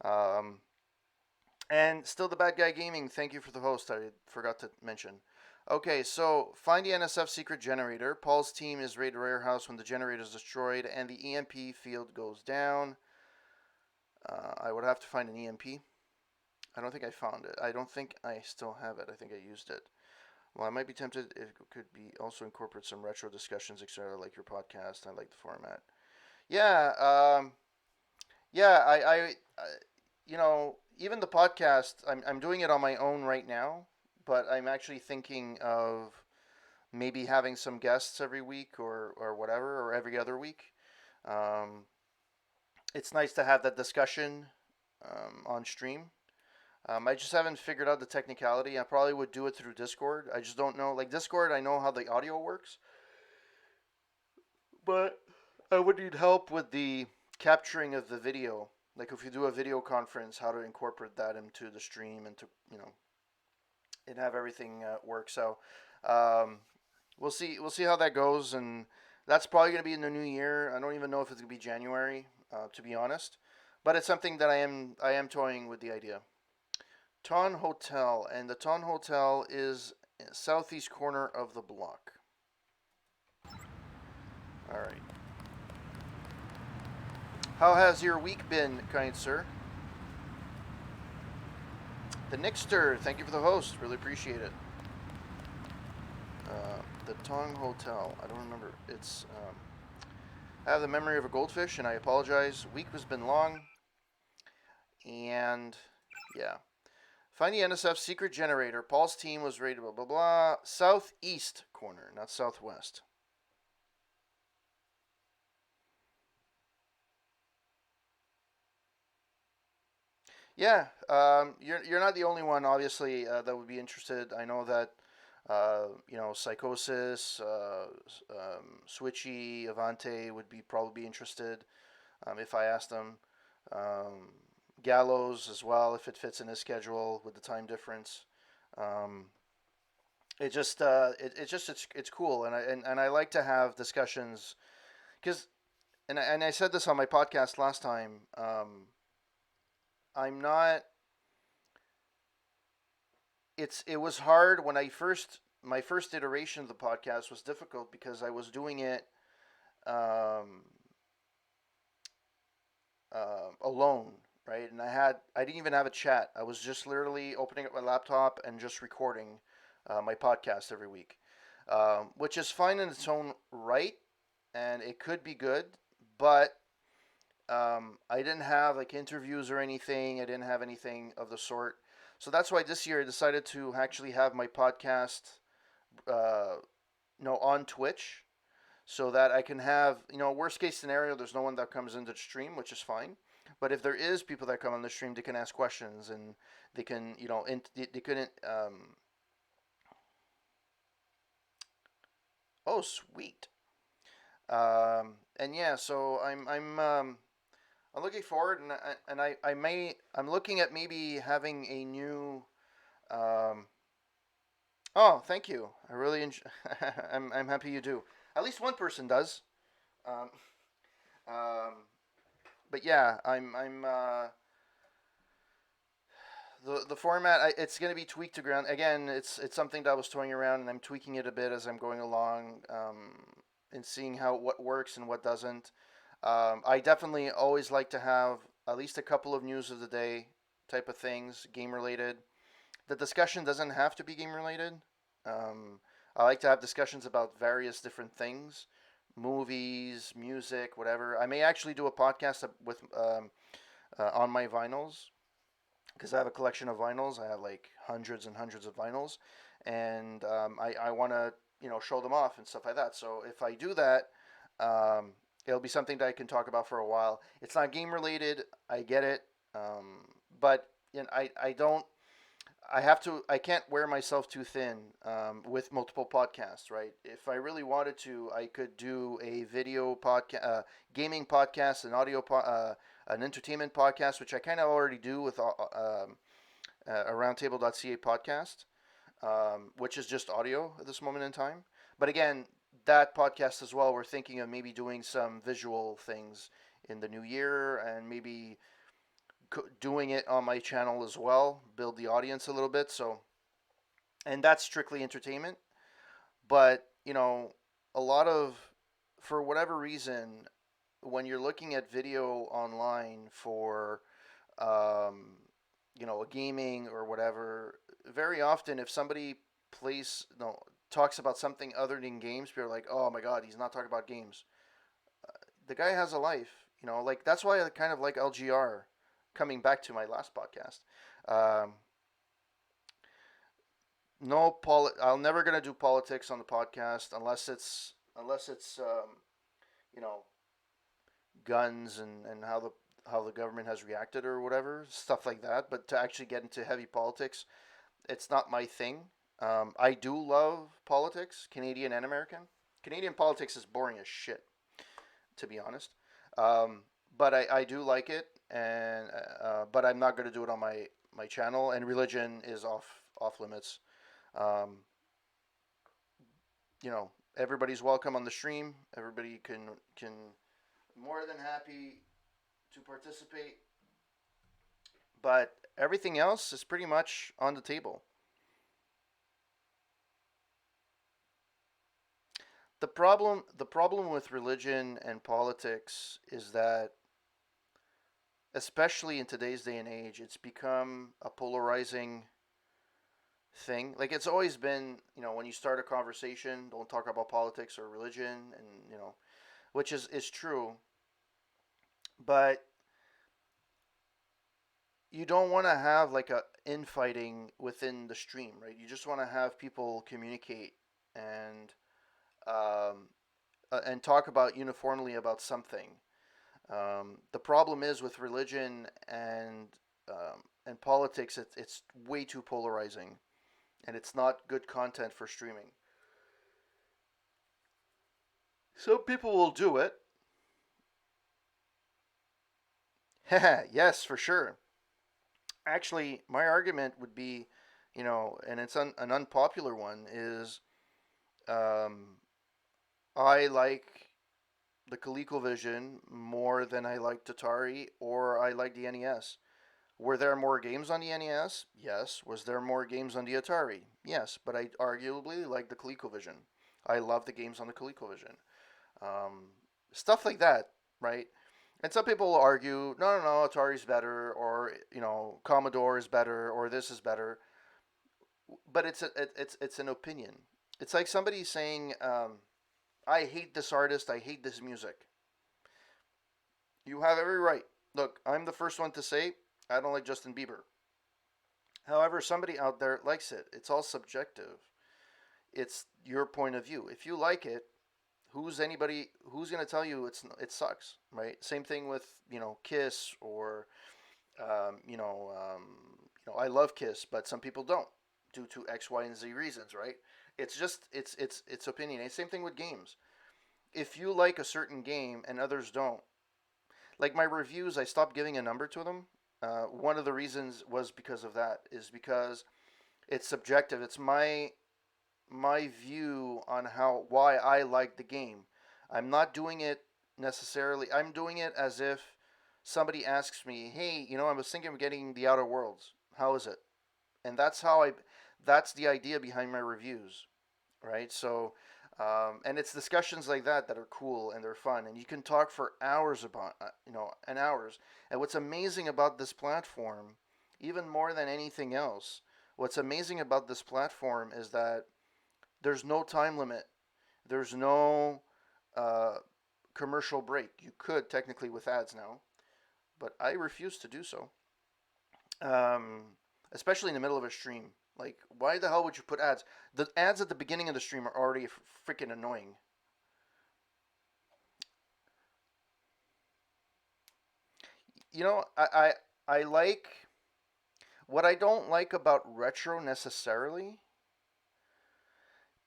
Um, and still the bad guy gaming. Thank you for the host. I forgot to mention. Okay, so find the NSF secret generator. Paul's team is raided warehouse when the generator is destroyed and the EMP field goes down. I would have to find an EMP. I don't think I found it. I don't think I still have it. I think I used it. Well, I might be tempted if it could be also incorporate some retro discussions, etc. Like your podcast. I like the format. Yeah, yeah. Even the podcast. I'm doing it on my own right now, but I'm actually thinking of maybe having some guests every week or whatever, or every other week. Um, it's nice to have that discussion on stream. I just haven't figured out the technicality. I probably would do it through Discord. I just don't know. Like Discord, I know how the audio works, but I would need help with the capturing of the video. Like if you do a video conference, how to incorporate that into the stream and to and have everything work. So um, we'll see. We'll see how that goes, and that's probably going to be in the new year. I don't even know if it's going to be January, to be honest. But it's something that I am toying with the idea. Ton Hotel, and the Ton Hotel is southeast corner of the block. All right. How has your week been, kind sir? The Nixter, thank you for the host. Really appreciate it. The Tong Hotel. I don't remember. It's. I have the memory of a goldfish, and I apologize. Week has been long, and yeah. Find the NSF secret generator. Paul's team was rated blah blah blah. Southeast corner, not southwest. Yeah, you're not the only one, obviously, that would be interested. I know that Psychosis, Switchy, Avante would be probably be interested if I asked them. Um, Gallows as well, if it fits in his schedule with the time difference. Um, it's cool, and I like to have discussions because and I said this on my podcast last time. I'm not. It was hard when my first iteration of the podcast was difficult because I was doing it um, alone, right? And I didn't even have a chat. I was just literally opening up my laptop and just recording my podcast every week, which is fine in its own right, and it could be good, but I didn't have like interviews or anything. I didn't have anything of the sort. So that's why this year I decided to actually have my podcast, uh, on Twitch, so that I can have, worst case scenario, there's no one that comes into the stream, which is fine. But if there is people that come on the stream, they can ask questions and they can, they couldn't. Oh, sweet. And yeah, so I'm looking forward, I'm looking at maybe having a new. Um, oh, thank you. I really I'm happy you do. At least one person does. Um, um, but yeah, I'm the format. It's going to be tweaked to ground again. It's something that I was toying around, and I'm tweaking it a bit as I'm going along, and seeing what works and what doesn't. I definitely always like to have at least a couple of news of the day type of things, game related. The discussion doesn't have to be game related. Um, I like to have discussions about various different things, movies, music, whatever. I may actually do a podcast with on my vinyls because I have a collection of vinyls. I have like hundreds and hundreds of vinyls, and I want to show them off and stuff like that. So if I do that, um, it'll be something that I can talk about for a while. It's not game related. I get it, but I don't. I have to. I can't wear myself too thin with multiple podcasts, right? If I really wanted to, I could do a video podcast, gaming podcast, an entertainment podcast, which I kind of already do with a roundtable.ca podcast, which is just audio at this moment in time. But again, that podcast as well, we're thinking of maybe doing some visual things in the new year and maybe doing it on my channel as well, build the audience a little bit. So, and that's strictly entertainment. But, a lot of, for whatever reason, when you're looking at video online for, um, a gaming or whatever, very often if somebody plays, talks about something other than games, people are like, oh my God, he's not talking about games. The guy has a life, like that's why I kind of like LGR. Coming back to my last podcast, um, no I'll never gonna do politics on the podcast unless it's you know guns and how the government has reacted or whatever stuff like that. But to actually get into heavy politics, it's not my thing. I do love politics, Canadian and American. Canadian politics is boring as shit, to be honest. Um, but I do like it, and but I'm not going to do it on my channel. And religion is off limits. Um, everybody's welcome on the stream. Everybody can more than happy to participate. But everything else is pretty much on the table. The problem with religion and politics is that, especially in today's day and age, it's become a polarizing thing. Like it's always been, when you start a conversation, don't talk about politics or religion, and which is true. But you don't want to have like a infighting within the stream, right? You just want to have people communicate and um, and talk about uniformly about something. The problem is with religion and politics, it's way too polarizing, and it's not good content for streaming. Some people will do it. Yes, for sure. Actually, my argument would be, and it's an unpopular one, is um, I like the ColecoVision more than I liked Atari or I like the NES. Were there more games on the NES? Yes. Was there more games on the Atari? Yes. But I arguably like the ColecoVision. I love the games on the ColecoVision. Um, Stuff like that, right? And some people will argue, no, no, no, Atari's better, or Commodore is better, or this is better. But it's an opinion. It's like somebody saying, I hate this artist, I hate this music. You have every right. Look, I'm the first one to say I don't like Justin Bieber. However, somebody out there likes it. It's all subjective. It's your point of view. If you like it, who's going to tell you it sucks, right? Same thing with, Kiss or I love Kiss, but some people don't due to X, Y, and Z reasons, right? It's just it's opinion. And same thing with games. If you like a certain game and others don't, like my reviews, I stopped giving a number to them. One of the reasons was because of that. Is because it's subjective. It's my view on why I like the game. I'm not doing it necessarily. I'm doing it as if somebody asks me, "Hey, I was thinking of getting the Outer Worlds. How is it?" And that's the idea behind my reviews, right? So And it's discussions like that that are cool and they're fun, and you can talk for hours about, and hours. And what's amazing about this platform, even more than anything else, what's amazing about this platform is that there's no time limit. There's no commercial break. You could technically with ads now, but I refuse to do so. Um, Especially in the middle of a stream. Like, why the hell would you put ads? The ads at the beginning of the stream are already freaking annoying. You know, I like what I don't like about retro necessarily.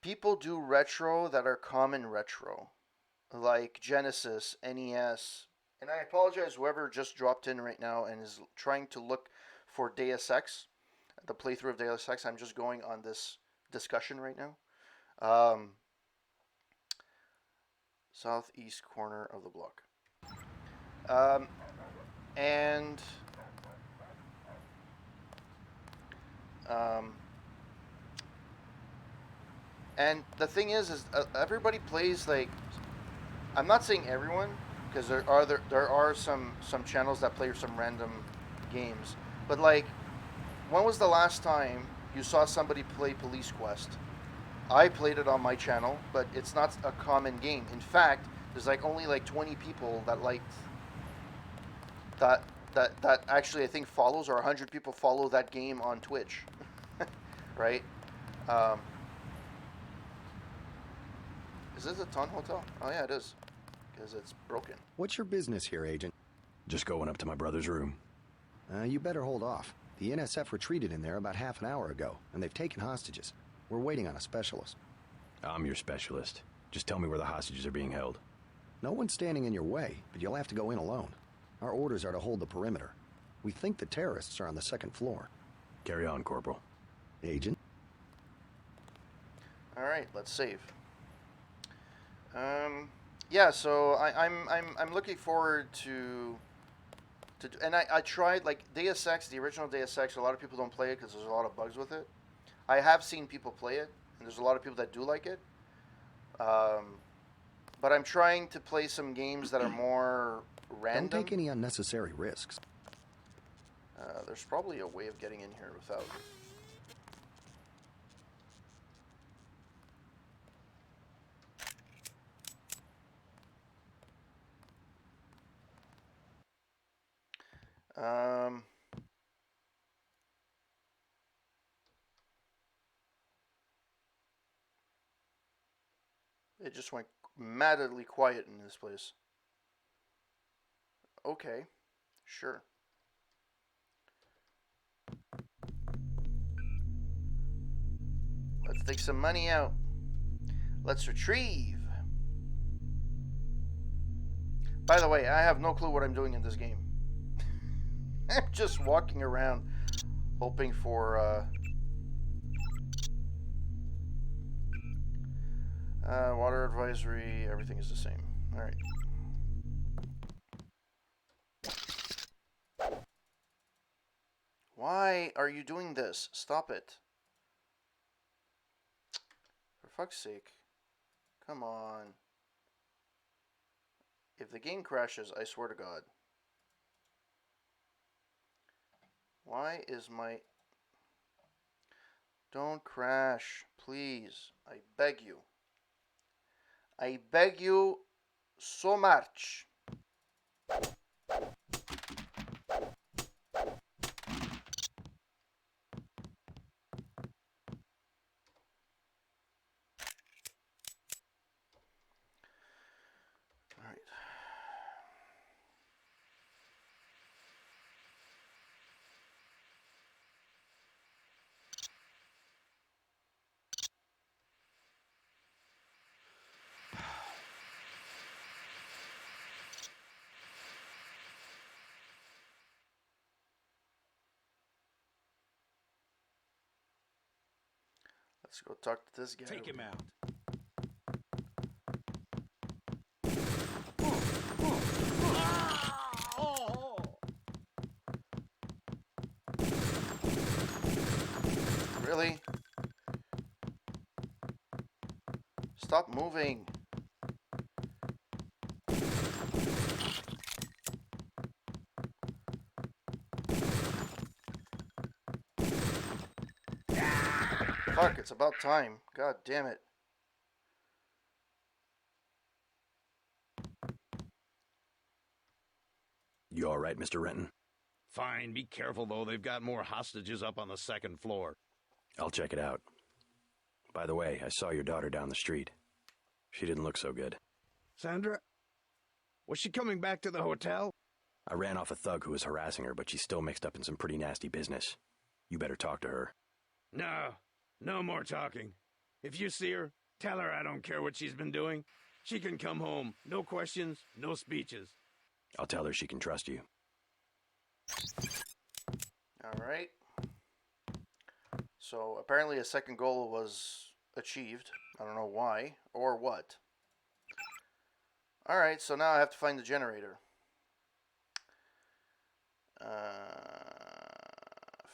People do retro that are common retro, like Genesis, NES, and I apologize whoever just dropped in right now and is trying to look for Deus Ex, the playthrough of Deus Ex. I'm just going on this discussion right now. Southeast corner of the block. Um, and um, and the thing is everybody plays like. I'm not saying everyone, because there are some channels that play some random games, but like, when was the last time you saw somebody play Police Quest? I played it on my channel, but it's not a common game. In fact, there's like only like 20 people that liked that actually I think follows, or 100 people follow that game on Twitch, right? Um, is this a Ton Hotel? Oh yeah, it is, because it's broken. What's your business here, Agent? Just going up to my brother's room. You better hold off. The NSF retreated in there about half an hour ago, and they've taken hostages. We're waiting on a specialist. I'm your specialist. Just tell me where the hostages are being held. No one's standing in your way, but you'll have to go in alone. Our orders are to hold the perimeter. We think the terrorists are on the second floor. Carry on, Corporal. Agent? All right, let's save. Yeah, so I'm looking forward to and I tried, like, Deus Ex, the original Deus Ex. A lot of people don't play it because there's a lot of bugs with it. I have seen people play it, and there's a lot of people that do like it. But I'm trying to play some games that are more random. Don't take any unnecessary risks. There's probably a way of getting in here without. It just went madly quiet in this place. Okay, sure. Let's take some money out. Let's retrieve. By the way, I have no clue what I'm doing in this game. I'm just walking around hoping for water advisory. Everything is the same. All right. Why are you doing this? Stop it. For fuck's sake. Come on. If the game crashes, I swear to God. Why is my... Don't crash, please. I beg you. I beg you so much. Let's go talk to this guy. Take him out. Really? Stop moving. Fuck, it's about time. God damn it. You all right, Mr. Renton? Fine, be careful though. They've got more hostages up on the second floor. I'll check it out. By the way, I saw your daughter down the street. She didn't look so good. Sandra? Was she coming back to the hotel? I ran off a thug who was harassing her, but she's still mixed up in some pretty nasty business. You better talk to her. No, no more talking. If you see her, tell her I don't care what she's been doing. She can come home. No questions, no speeches. I'll tell her she can trust you. Alright. So apparently a second goal was achieved. I don't know why or what. Alright, so now I have to find the generator.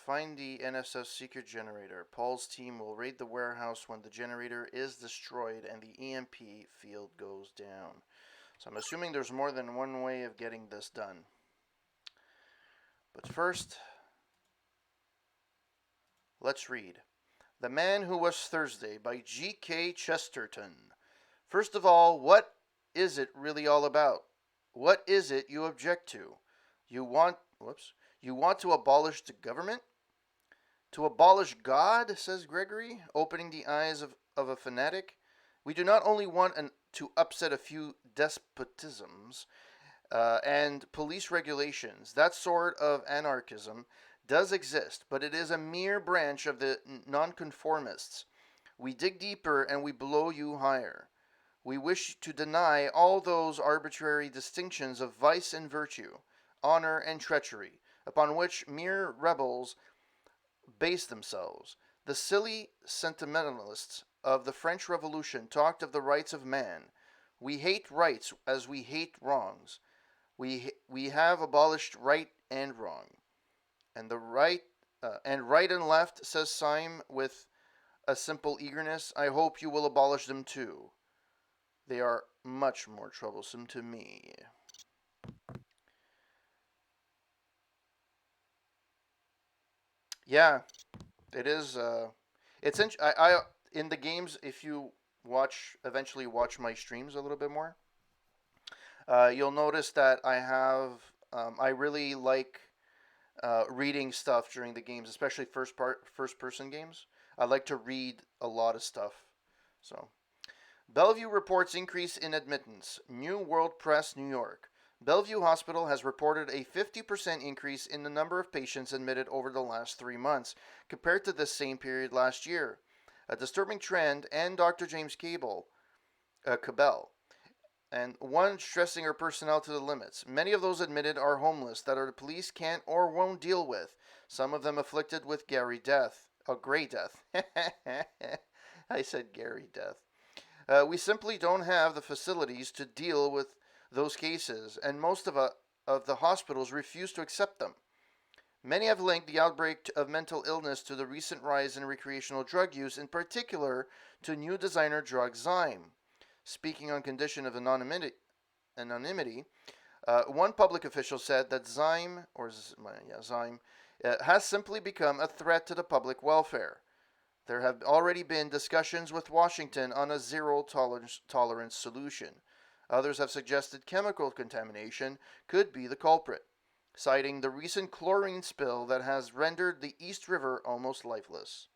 Find the NSS secret generator. Paul's team will raid the warehouse when the generator is destroyed and the EMP field goes down. So I'm assuming there's more than one way of getting this done. But first, let's read The Man Who Was Thursday by G.K. Chesterton. First of all, what is it really all about? What is it you object to? You want to abolish the government? To abolish God, says Gregory, opening the eyes of a fanatic. We do not only want to upset a few despotisms and police regulations. That sort of anarchism does exist, but it is a mere branch of the nonconformists. We dig deeper and we blow you higher. We wish to deny all those arbitrary distinctions of vice and virtue, honor and treachery, upon which mere rebels base themselves. The silly sentimentalists of the French Revolution talked of the rights of man. We hate rights as we hate wrongs. We have abolished right and wrong, and right and left, says Syme with a simple eagerness. I hope you will abolish them too. They are much more troublesome to me. Yeah, it is. It's I in the games. If you eventually watch my streams a little bit more, you'll notice that I really like reading stuff during the games, especially first person games. I like to read a lot of stuff. So, Bellevue reports increase in admittance. New World Press, New York. Bellevue Hospital has reported a 50% increase in the number of patients admitted over the last 3 months compared to the same period last year. A disturbing trend, and Dr. James Cabell, and one stressing her personnel to the limits. Many of those admitted are homeless that the police can't or won't deal with, some of them afflicted with gray death. I said Gary death. We simply don't have the facilities to deal with those cases, and most of the hospitals refuse to accept them. Many have linked the outbreak of mental illness to the recent rise in recreational drug use, in particular to new designer drug Zyme. Speaking on condition of anonymity, one public official said that Zyme has simply become a threat to the public welfare. There have already been discussions with Washington on a zero-tolerance solution. Others have suggested chemical contamination could be the culprit, citing the recent chlorine spill that has rendered the East River almost lifeless.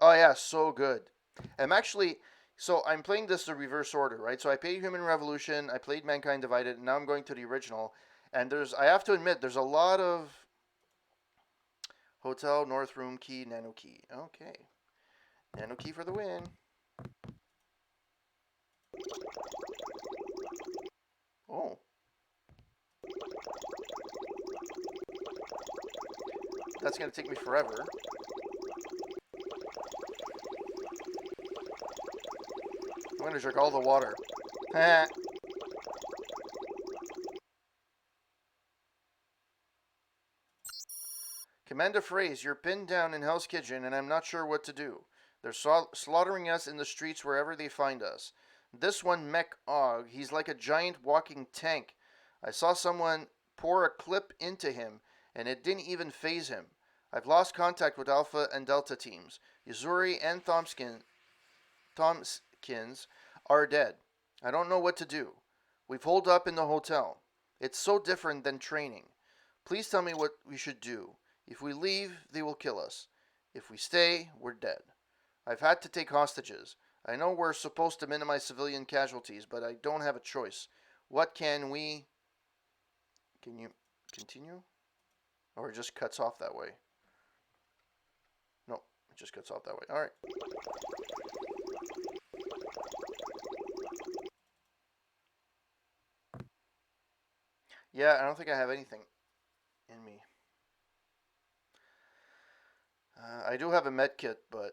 Oh yeah, so good. I'm playing this in reverse order, right? So I played Human Revolution, I played Mankind Divided, and now I'm going to the original. And I have to admit, there's a lot of Hotel, North Room Key, Nano Key. Okay. Nano Key for the win. Oh. That's going to take me forever. I'm going to drink all the water. Commander Phrase, you're pinned down in Hell's Kitchen and I'm not sure what to do. They're slaughtering us in the streets wherever they find us. This one mech Og, he's like a giant walking tank. I saw someone pour a clip into him, and it didn't even phase him. I've lost contact with Alpha and Delta teams. Yuzuri and Thompkins are dead. I don't know what to do. We've holed up in the hotel. It's so different than training. Please tell me what we should do. If we leave, they will kill us. If we stay, we're dead. I've had to take hostages. I know we're supposed to minimize civilian casualties, but I don't have a choice. What can we... Can you continue? Or it just cuts off that way? No, it just cuts off that way. Alright. Yeah, I don't think I have anything in me. I do have a med kit, but...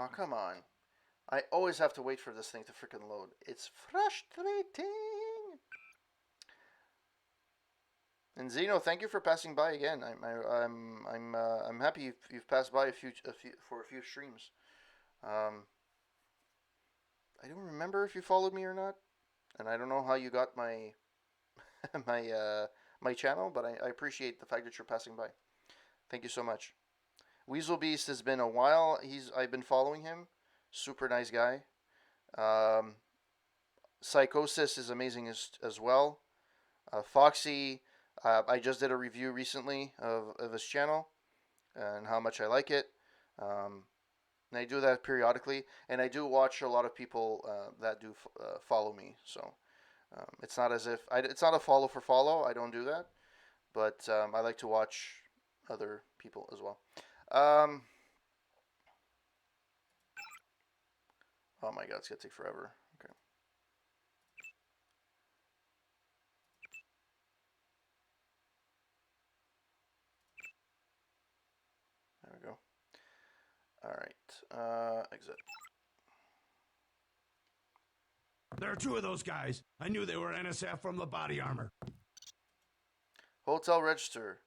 Oh, come on. I always have to wait for this thing to freaking load. It's frustrating! And Zeno, thank you for passing by again. I'm happy you've passed by for a few streams. I don't remember if you followed me or not, and I don't know how you got my my channel, but I appreciate the fact that you're passing by. Thank you so much. Weasel Beast has been a while. I've been following him. Super nice guy. Psychosis is amazing as well. Foxy, I just did a review recently of his channel and how much I like it. And I do that periodically, and I do watch a lot of people that do follow me. So it's not as if it's not a follow for follow. I don't do that, but I like to watch other people as well. Oh my god, it's gonna take forever. Okay. There we go. Alright, exit. There are two of those guys. I knew they were NSF from the body armor. Hotel register.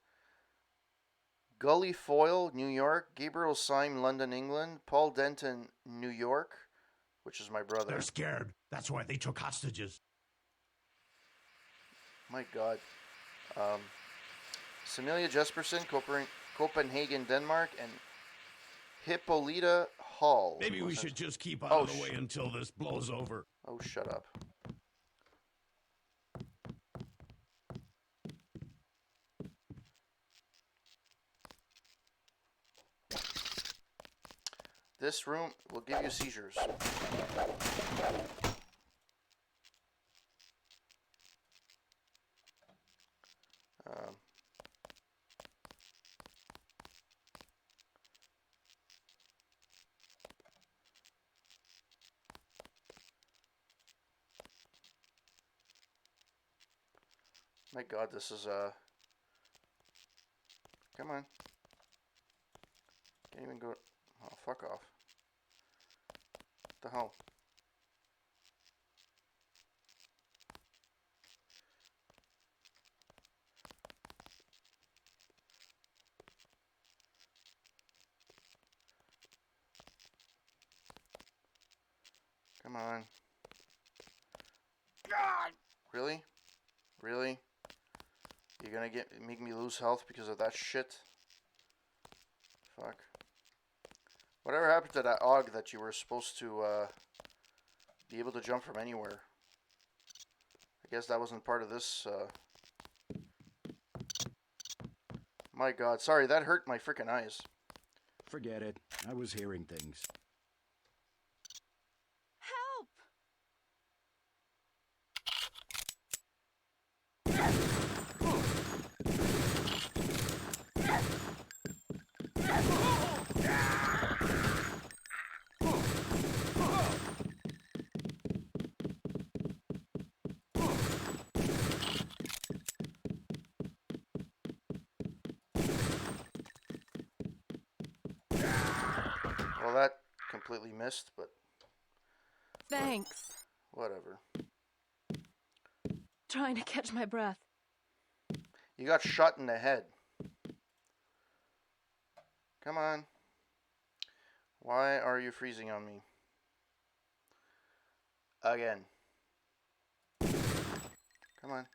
Gully Foyle, New York. Gabriel Syme, London, England. Paul Denton, New York, which is my brother. They're scared. That's why they took hostages. My god. Semilia Jesperson, Copenhagen, Denmark, and Hippolyta Hall. Maybe we should just keep out of the way until this blows over. Oh, shut up. This room will give you seizures. My god, this is come on. Can't even go. Oh, fuck off. What the hell? Come on. God! Really? Really? You're gonna make me lose health because of that shit? Fuck. Whatever happened to that AUG that you were supposed to be able to jump from anywhere? I guess that wasn't part of this. My god, sorry, that hurt my freaking eyes. Forget it. I was hearing things. Well, that completely missed, but Thanks. whatever. Trying to catch my breath. You got shot in the head. Come on. Why are you freezing on me? Again. Come on.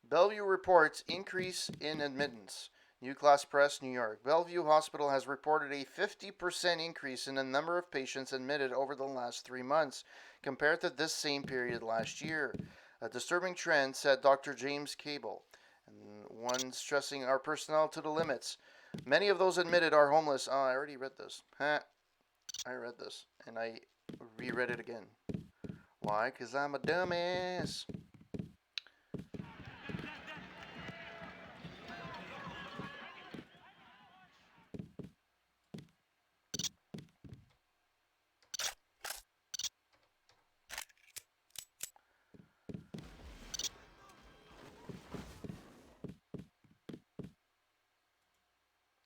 Bellevue reports increase in admittance. New Class Press, New York. Bellevue Hospital has reported a 50% increase in the number of patients admitted over the last 3 months compared to this same period last year. A disturbing trend, said Dr. James Cable, and one stressing our personnel to the limits. Many of those admitted are homeless. Oh, I already read this. I read this, and I reread it again. Why? Because I'm a dumbass.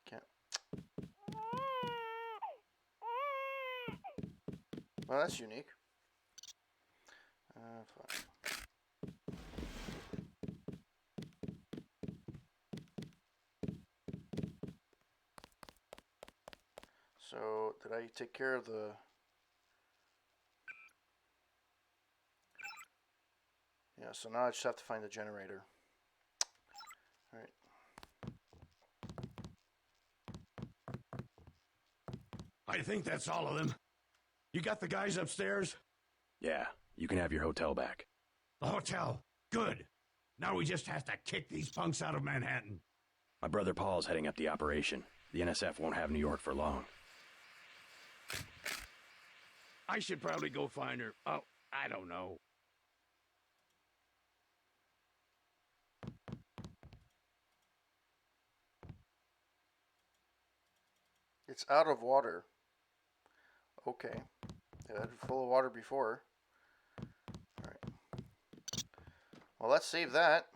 Can't. Well, that's unique. Fine. So, did I take care of the... Yeah, so now I just have to find the generator. Alright. I think that's all of them. You got the guys upstairs? Yeah, you can have your hotel back. The hotel. Good. Now we just have to kick these punks out of Manhattan. My brother Paul's heading up the operation. The NSF won't have New York for long. I should probably go find her. Oh, I don't know. It's out of water. Okay. It had full of water before. Alright. Well, let's save that.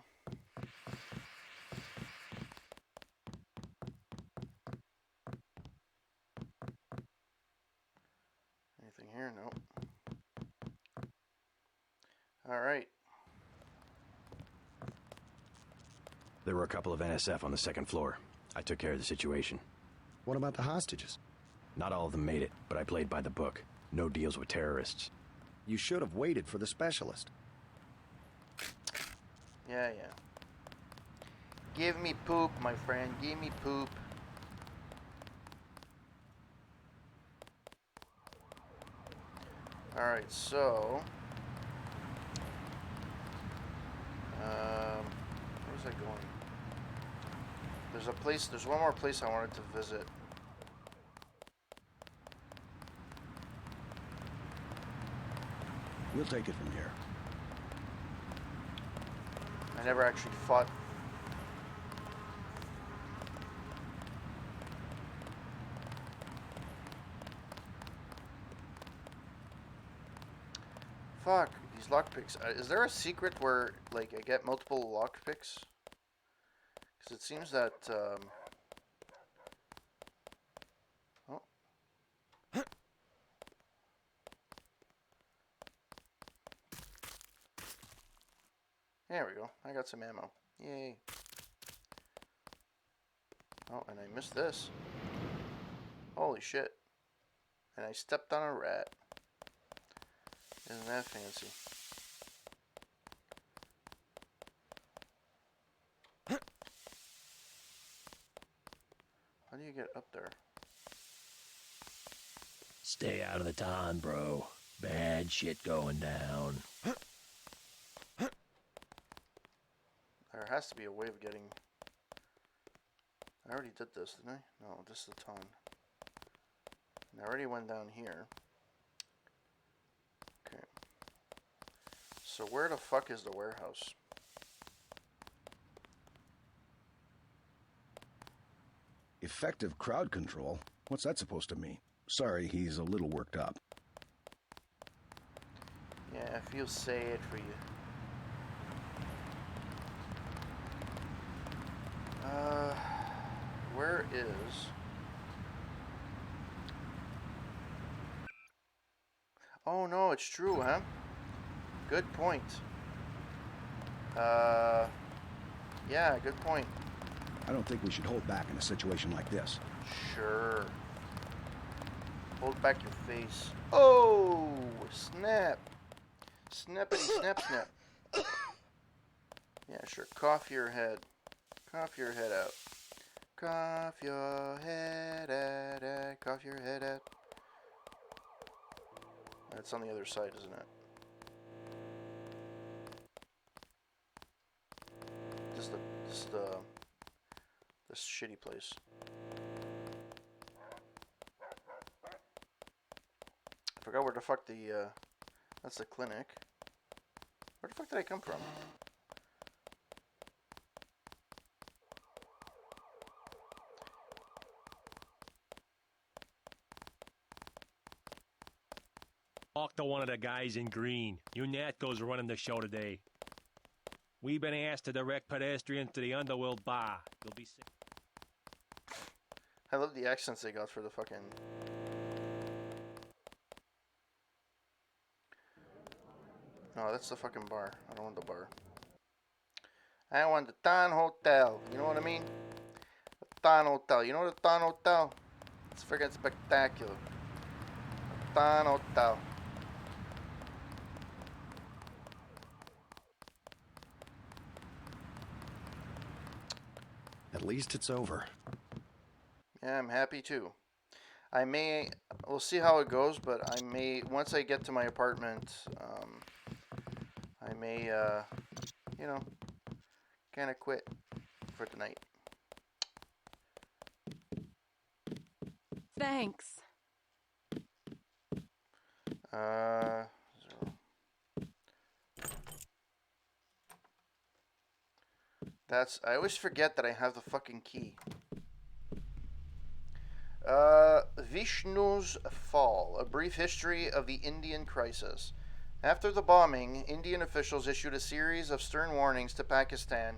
Anything here? Nope. Alright. There were a couple of NSF on the second floor. I took care of the situation. What about the hostages? Not all of them made it, but I played by the book. No deals with terrorists. You should have waited for the specialist. Yeah. Give me poop, my friend. Give me poop. Alright, so... where's that going? There's one more place I wanted to visit. We'll take it from here. I never actually fought. Fuck, these lockpicks. Is there a secret where, like, I get multiple lockpicks? Because it seems that, Oh. There we go. I got some ammo. Yay. Oh, and I missed this. Holy shit. And I stepped on a rat. Isn't that fancy? How do you get up there? Stay out of the ton, bro. Bad shit going down. There has to be a way of getting... I already did this, didn't I? No, this is the ton. And I already went down here. Okay. So where the fuck is the warehouse? Effective crowd control? What's that supposed to mean? Sorry, he's a little worked up. Yeah, I feel sad for you. Where is... Oh no, it's true, huh? Good point. Yeah, good point. I don't think we should hold back in a situation like this. Sure. Hold back your face. Oh, snap. Snappity snap snap. Yeah, sure. Cough your head. Cough your head out. Cough your head out. Cough your head out. That's on the other side, isn't it? This shitty place. I forgot where the fuck the that's the clinic. Where the fuck did I come from? Talk to one of the guys in green. You Natco's running the show today. We've been asked to direct pedestrians to the Underworld Bar. You'll be sick. I love the accents they got for the fucking... No, that's the fucking bar. I don't want the bar. I want the Tan Hotel. You know what I mean? The Tan Hotel. You know the Tan Hotel? It's freaking spectacular. The Tan Hotel. At least it's over. Yeah, I'm happy too. We'll see how it goes, but once I get to my apartment, I may, you know, kind of quit for tonight. Thanks. Zero. I always forget that I have the fucking key. Vishnu's Fall, a brief history of the Indian crisis. After the bombing, Indian officials issued a series of stern warnings to Pakistan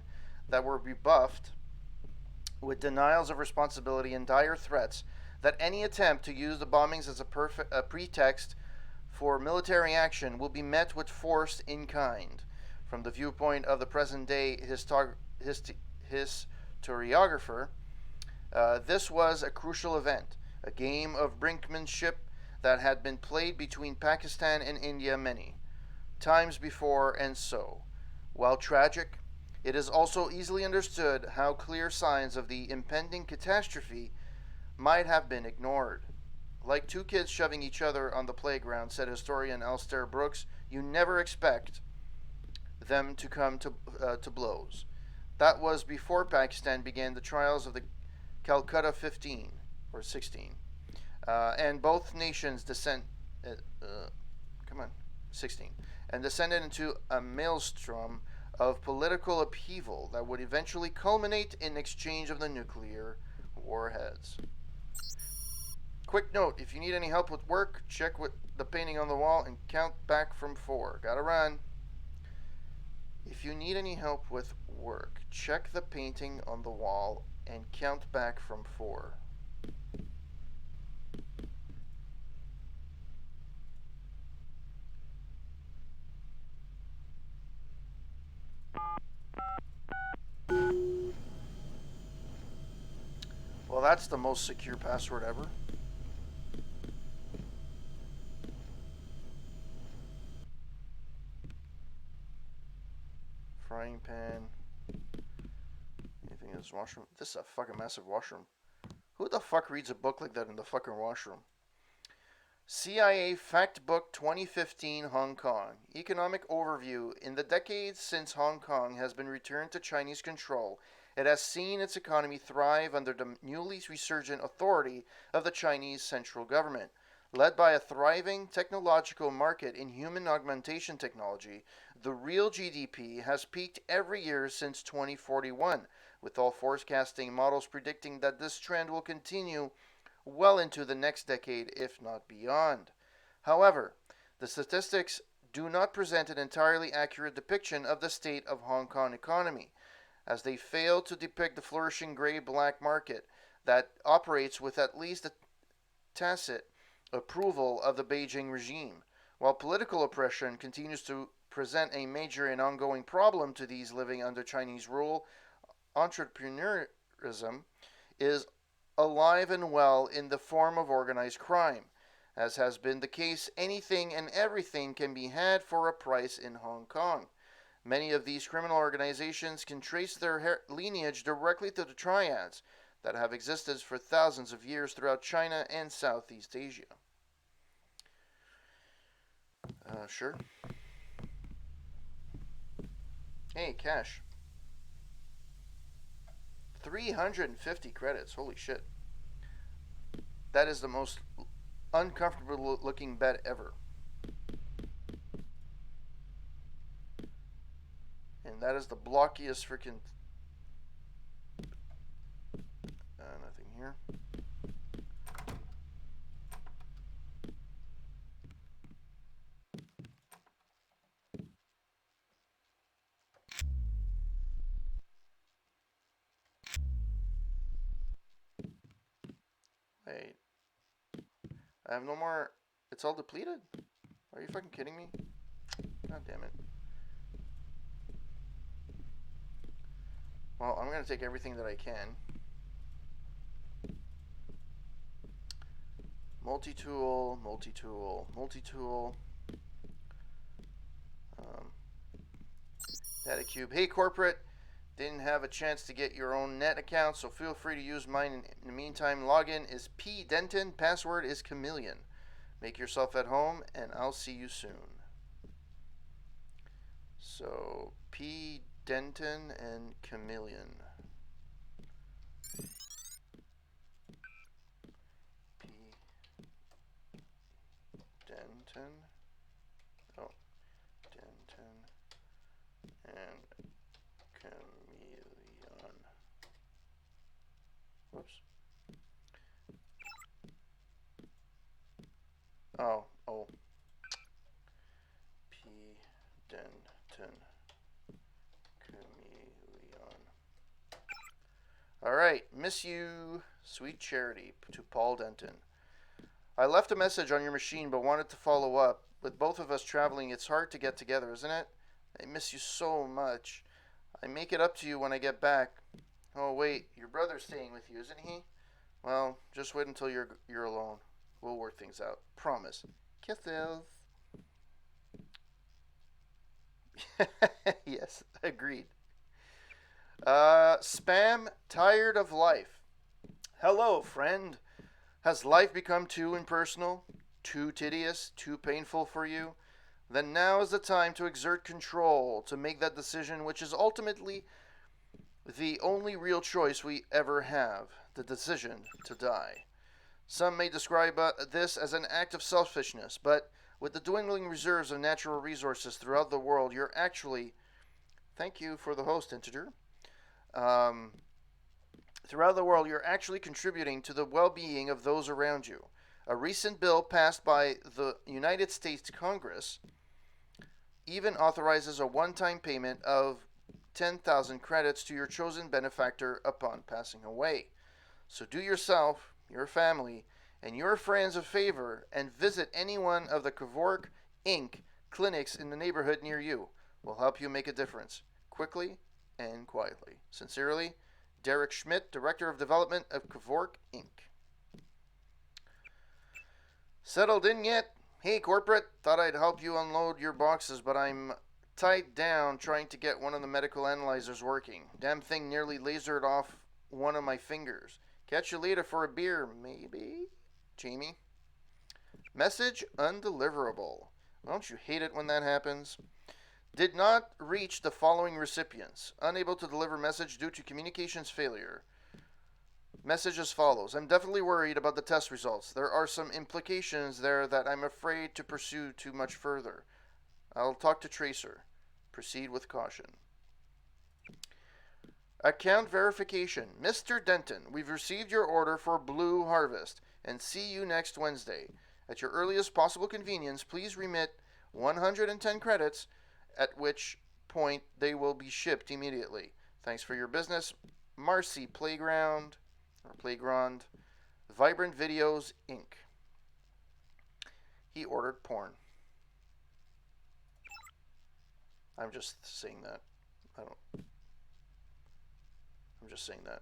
that were rebuffed with denials of responsibility and dire threats that any attempt to use the bombings as a pretext for military action will be met with force in kind. From the viewpoint of the present-day historiographer, this was a crucial event, a game of brinkmanship that had been played between Pakistan and India many times before, and so, while tragic, it is also easily understood how clear signs of the impending catastrophe might have been ignored. Like two kids shoving each other on the playground, said historian Alistair Brooks, you never expect them to come to blows. That was before Pakistan began the trials of the Calcutta 15 or 16, and both nations come on, 16, and descended into a maelstrom of political upheaval that would eventually culminate in exchange of the nuclear warheads. Quick note: if you need any help with work, check with the painting on the wall and count back from 4. Gotta run. If you need any help with work, check the painting on the wall and count back from 4. Well, that's the most secure password ever. Frying pan. Anything in this washroom? This is a fucking massive washroom. Who the fuck reads a book like that in the fucking washroom? CIA Fact Book 2015 Hong Kong. Economic overview. In the decades since Hong Kong has been returned to Chinese control, it has seen its economy thrive under the newly resurgent authority of the Chinese central government. Led by a thriving technological market in human augmentation technology, the real GDP has peaked every year since 2041, with all forecasting models predicting that this trend will continue well into the next decade, if not beyond. However, the statistics do not present an entirely accurate depiction of the state of Hong Kong economy, as they fail to depict the flourishing gray-black market that operates with at least a tacit approval of the Beijing regime. While political oppression continues to present a major and ongoing problem to these living under Chinese rule, entrepreneurial terrorism is alive and well in the form of organized crime. As has been the case, anything and everything can be had for a price in Hong Kong. Many of these criminal organizations can trace their lineage directly to the triads that have existed for thousands of years throughout China and Southeast Asia. Sure. Hey, cash. 350 credits. Holy shit. That is the most uncomfortable looking bed ever. And that is the blockiest freaking... nothing here. Wait. I have no more... It's all depleted? Are you fucking kidding me? God damn it. Well, I'm going to take everything that I can. Multi-tool, multi-tool, multi-tool. Data cube. Hey, corporate. Didn't have a chance to get your own net account, so feel free to use mine. In the meantime, login is P Denton. Password is Chameleon. Make yourself at home, and I'll see you soon. So, P Denton and Chameleon. P Denton. Oh, Denton and Chameleon. Whoops. Oh. P Denton Chameleon. Alright, miss you, sweet charity, to Paul Denton. I left a message on your machine but wanted to follow up. With both of us traveling, it's hard to get together, isn't it? I miss you so much. I make it up to you when I get back. Oh wait, your brother's staying with you, isn't he? Well, just wait until you're alone. We'll work things out. Promise. Kisses. Yes, agreed. Spam, tired of life. Hello, friend. Has life become too impersonal, too tedious, too painful for you? Then now is the time to exert control, to make that decision which is ultimately the only real choice we ever have, the decision to die. Some may describe this as an act of selfishness, but with the dwindling reserves of natural resources throughout the world, you're actually... Thank you for the host, Integer. Throughout the world, you're actually contributing to the well-being of those around you. A recent bill passed by the United States Congress even authorizes a one-time payment of 10,000 credits to your chosen benefactor upon passing away. So do yourself, your family, and your friends a favor and visit any one of the Kavork Inc. clinics in the neighborhood near you. We'll help you make a difference, quickly and quietly. Sincerely, Derek Schmidt, Director of Development of Kavork Inc. Settled in yet? Hey, corporate. Thought I'd help you unload your boxes, but I'm tied down trying to get one of the medical analyzers working. Damn thing nearly lasered off one of my fingers. Catch you later for a beer, maybe? Jamie. Message undeliverable. Don't you hate it when that happens? Did not reach the following recipients. Unable to deliver message due to communications failure. Message as follows. I'm definitely worried about the test results. There are some implications there that I'm afraid to pursue too much further. I'll talk to Tracer. Proceed with caution. Account verification. Mr. Denton, we've received your order for Blue Harvest and see you next Wednesday. At your earliest possible convenience, please remit 110 credits, at which point they will be shipped immediately. Thanks for your business. Marcy Playground, Vibrant Videos, Inc. He ordered porn. I'm just saying that. I'm just saying that.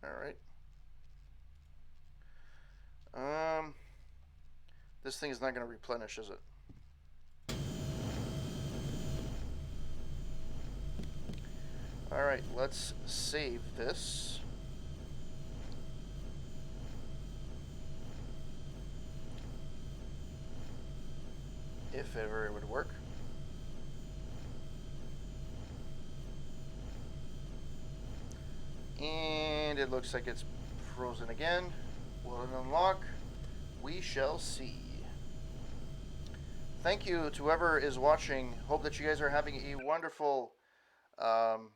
Alright. This thing is not going to replenish, is it? Alright, let's save this. If ever it would work. And it looks like it's frozen again. Will it unlock? We shall see. Thank you to whoever is watching. Hope that you guys are having a wonderful hope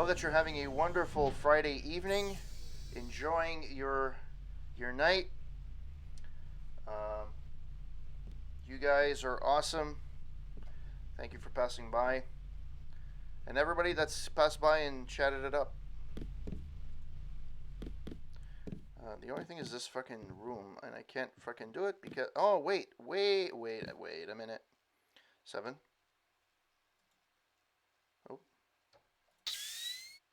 that you're having a wonderful Friday evening, enjoying your night. You guys are awesome. Thank you for passing by. And everybody that's passed by and chatted it up. The only thing is this fucking room, and I can't fucking do it because... Oh, wait a minute. 7. Oh.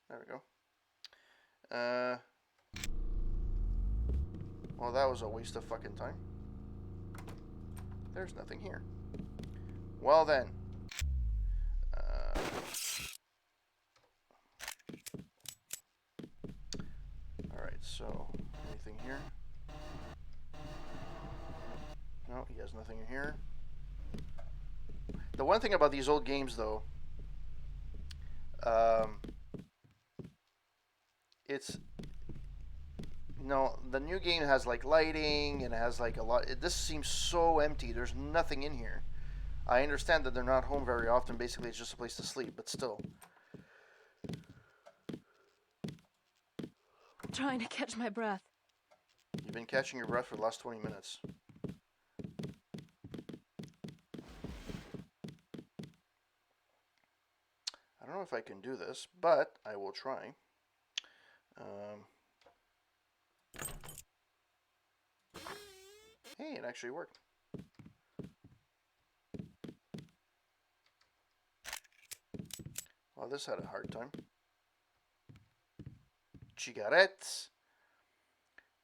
There we go. Well, that was a waste of fucking time. There's nothing here. Well then. Alright, so... Anything here? No, he has nothing in here. The one thing about these old games, though... it's... No, the new game has like lighting and it has like a lot. This seems so empty. There's nothing in here. I understand that they're not home very often. Basically, it's just a place to sleep, but still. I'm trying to catch my breath. You've been catching your breath for the last 20 minutes. I don't know if I can do this, but I will try. Hey, it actually worked. Well, this had a hard time. She got it.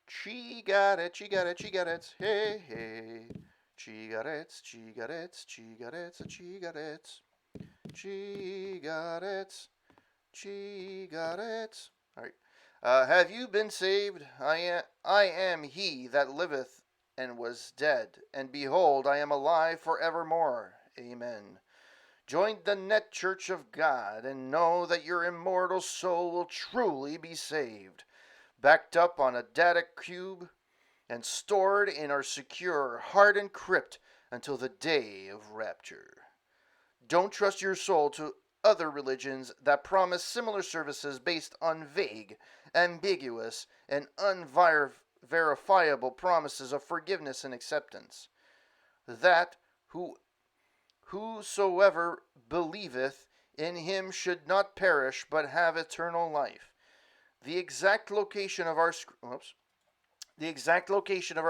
She got it. She got it. She got it. Hey, hey. She got it. She got it. She got it. She got it. She got it. She got it. All right. Have you been saved? I am he that liveth and was dead, and behold, I am alive forevermore. Amen. Join the net church of God, and know that your immortal soul will truly be saved, backed up on a data cube, and stored in our secure, hardened crypt until the day of rapture. Don't trust your soul to other religions that promise similar services based on vague, ambiguous, and unverifiable promises of forgiveness and acceptance. That whosoever believeth in him should not perish but have eternal life. The exact location of our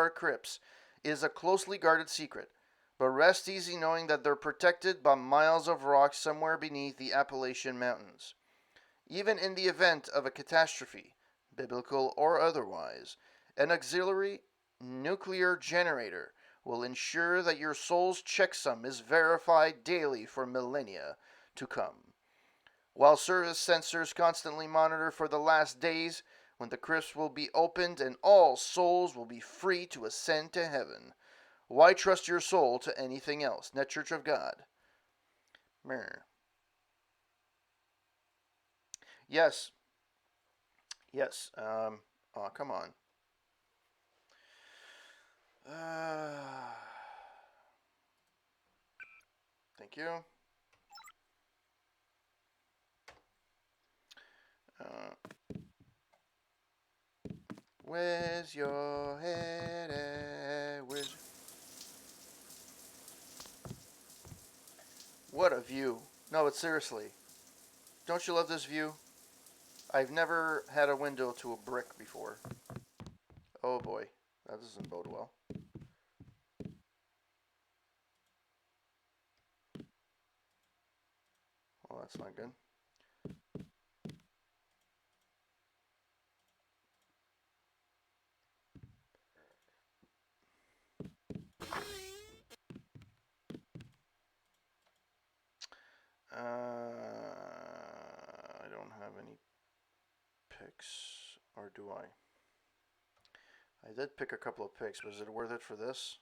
crypts is a closely guarded secret. But rest easy knowing that they're protected by miles of rock somewhere beneath the Appalachian Mountains. Even in the event of a catastrophe, biblical or otherwise, an auxiliary nuclear generator will ensure that your soul's checksum is verified daily for millennia to come. While service sensors constantly monitor for the last days when the crypts will be opened and all souls will be free to ascend to heaven. Why trust your soul to anything else? Net Church of God. Mirror. Yes. Yes. Oh, come on. Thank you. Where's your head at? What a view. No, but seriously. Don't you love this view? I've never had a window to a brick before. Oh boy. That doesn't bode well. Well, that's not good. Or do I? I did pick a couple of picks, but is it worth it for this?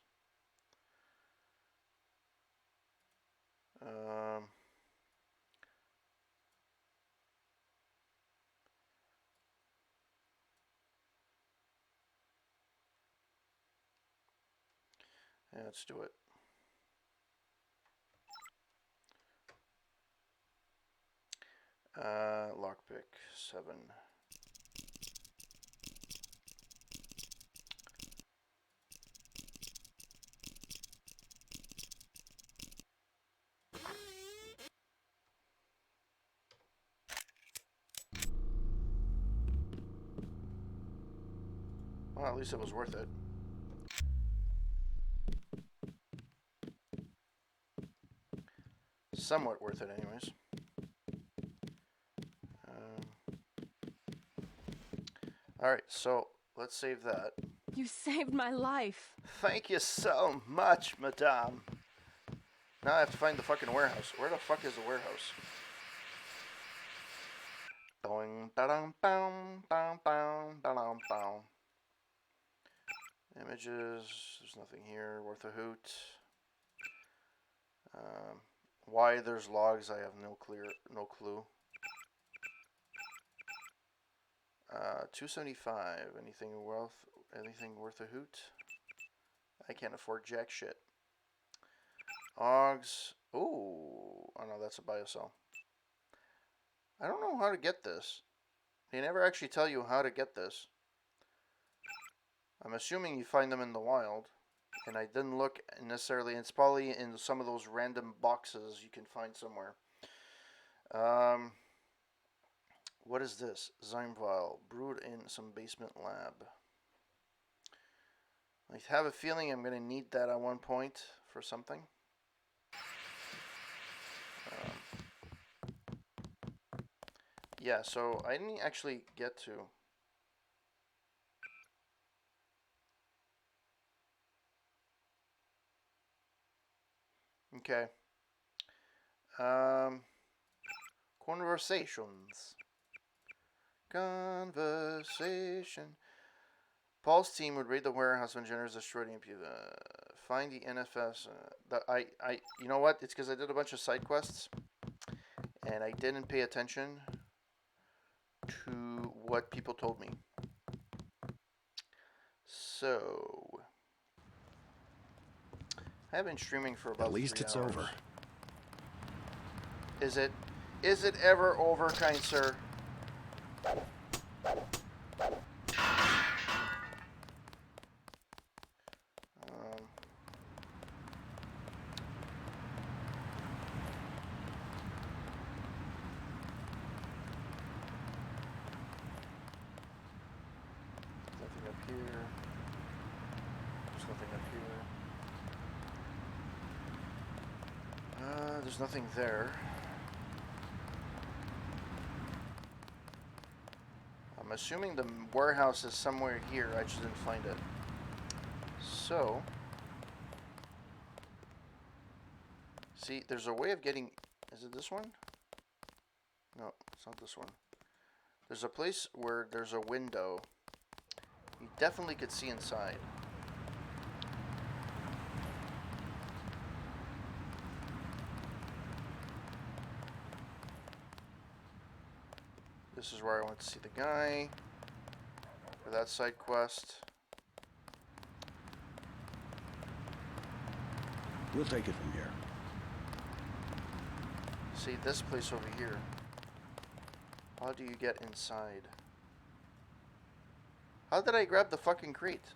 Yeah, let's do it. Lockpick 7. Well, at least it was worth it. Somewhat worth it, anyways. Alright, so let's save that. You saved my life. Thank you so much, madame. Now I have to find the fucking warehouse. Where the fuck is the warehouse? Boing, ba-dum, bum, bum, bum, ba-dum, bum. Images. There's nothing here worth a hoot. Why there's logs, I have no clue. 275. Anything worth a hoot? I can't afford jack shit. Ogs. Ooh. Oh no, that's a biocell. I don't know how to get this. They never actually tell you how to get this. I'm assuming you find them in the wild. And I didn't look necessarily. It's probably in some of those random boxes you can find somewhere. What is this? Zyme vial. Brewed in some basement lab. I have a feeling I'm going to need that at one point for something. Yeah, so I didn't actually get to. Okay. Conversations. Conversation. Paul's team would raid the warehouse when generators destroyed the MP. Find the NFS. You know what? It's because I did a bunch of side quests, and I didn't pay attention to what people told me. So I have been streaming for about 3 hours. At least it's over. Is it? Is it ever over, kind sir? Nothing up here. There's nothing up here. There's nothing there. I'm assuming the warehouse is somewhere here. I just didn't find it. So, see, there's a way of getting. Is it this one? No, it's not this one. There's a place where there's a window. You definitely could see inside. This is where I went to see the guy for that side quest. We'll take it from here. See this place over here. How do you get inside? How did I grab the fucking crate?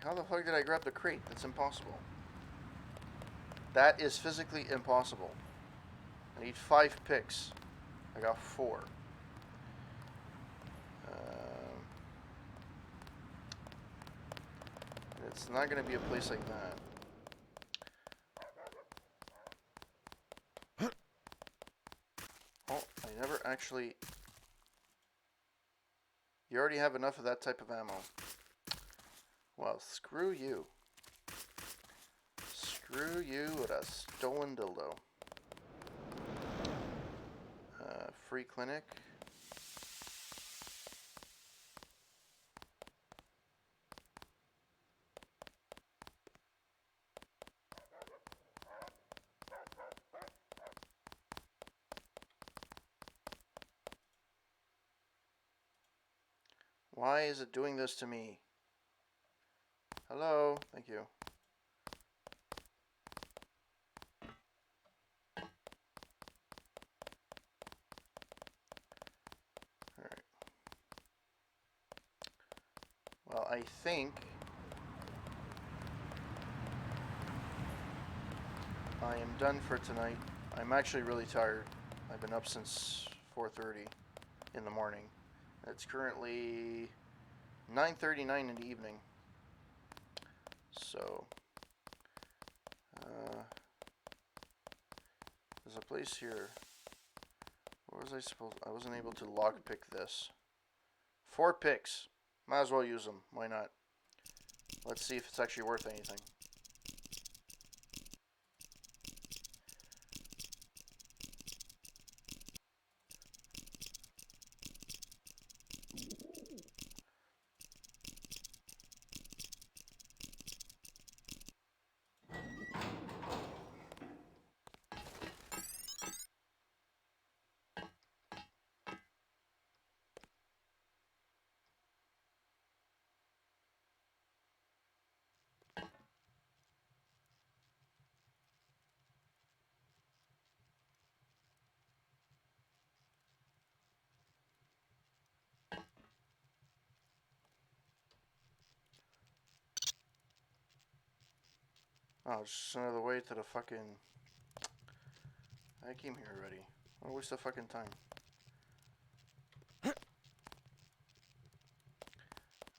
How the fuck did I grab the crate? That's impossible. That is physically impossible. I need 5 picks. I got 4. It's not going to be a place like that. Oh, I never actually... You already have enough of that type of ammo. Well, screw you. Screw you with a stolen dildo. Free clinic. Why is it doing this to me? Hello, thank you. Alright. Well, I think I am done for tonight. I'm actually really tired. I've been up since 4:30 in the morning. It's currently 9:39 in the evening. So, there's a place here. What was I supposed? I wasn't able to lockpick this. 4 picks. Might as well use them. Why not? Let's see if it's actually worth anything. Oh, it's just another way to the fucking... I came here already. What a waste of fucking time.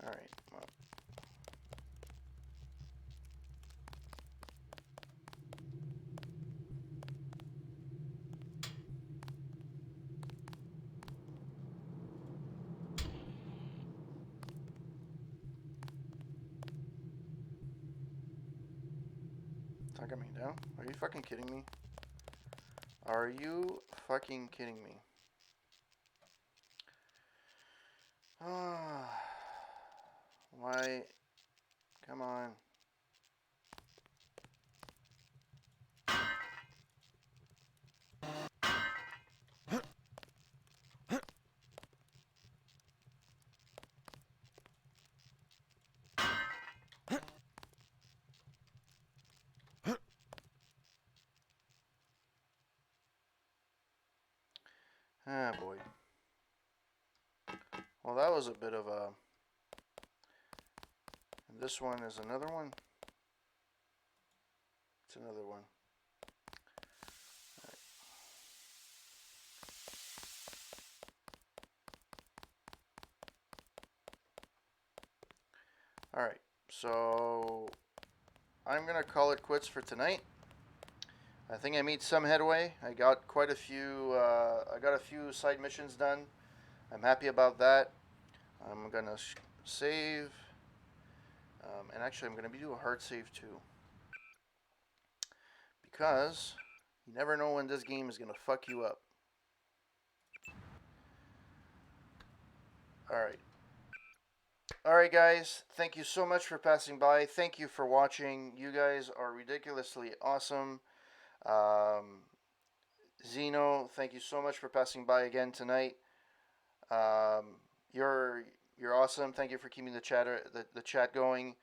Alright, well. It's not coming down? Are you fucking kidding me? Are you fucking kidding me? Ah, why? Come on. Ah, boy. Well, that was a bit of a... And this one is another one? It's another one. Alright, so I'm gonna call it quits for tonight. I think I made some headway. I got quite a few. I got a few side missions done. I'm happy about that. I'm gonna save, and actually I'm gonna do a hard save too, because you never know when this game is gonna fuck you up. All right. Alright guys, thank you so much for passing by. Thank you for watching. You guys are ridiculously awesome. Zeno, thank you so much for passing by again tonight. You're awesome. Thank you for keeping the chat going.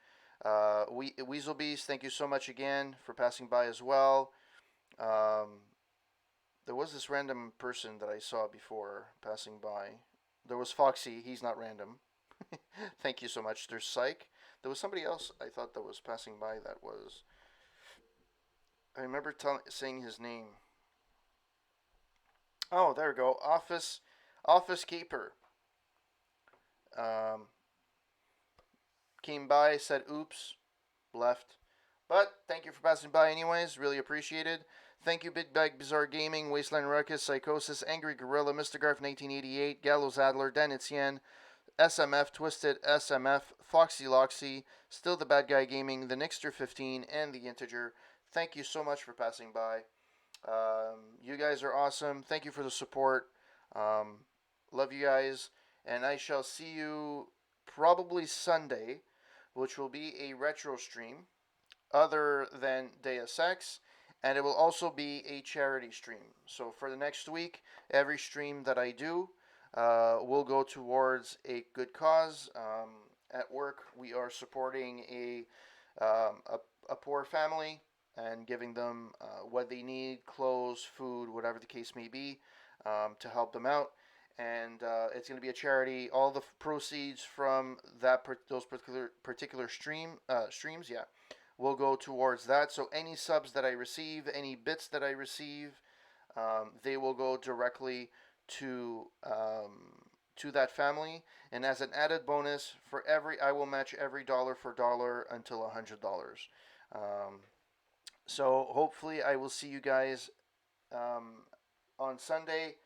Weasel Beast, thank you so much again for passing by as well. There was this random person that I saw before passing by. There was Foxy. He's not random. Thank you so much. There's Psych. There was somebody else I thought that was passing by that was... I remember saying his name. Oh, there we go. Office Keeper. Came by, said oops, left. But thank you for passing by anyways. Really appreciated. Thank you, Big Bag Bizarre Gaming, Wasteland Ruckus, Psychosis, Angry Gorilla, Mr. Garf 1988, Gallows Adler, Dan Etienne, SMF, Twisted, SMF, Foxy Loxy, Still the Bad Guy Gaming, The Nixter 15, and The Integer. thank you so much for passing by. You guys are awesome. Thank you for the support. Love you guys, and I shall see you probably Sunday, which will be a retro stream other than Deus Ex, and it will also be a charity stream. So for the next week, every stream that I do will go towards a good cause. At work, we are supporting a poor family and giving them what they need, clothes, food, whatever the case may be, to help them out. And it's going to be a charity. All the proceeds from those particular streams, yeah, will go towards that. So any subs that I receive, any bits that I receive, they will go directly to that family. And as an added bonus, I will match every dollar for dollar until $100. So hopefully I will see you guys on Sunday.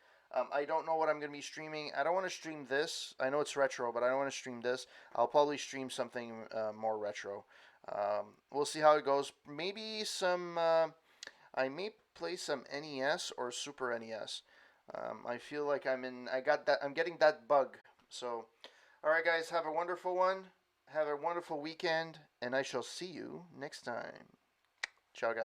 I don't know what I'm going to be streaming. I don't want to stream this. I know it's retro, but I don't want to stream this. I'll probably stream something more retro. We'll see how it goes. Maybe I may play some NES or Super NES. I feel like I'm getting that bug. So, all right, guys, have a wonderful one. Have a wonderful weekend, and I shall see you next time. Ciao, guys.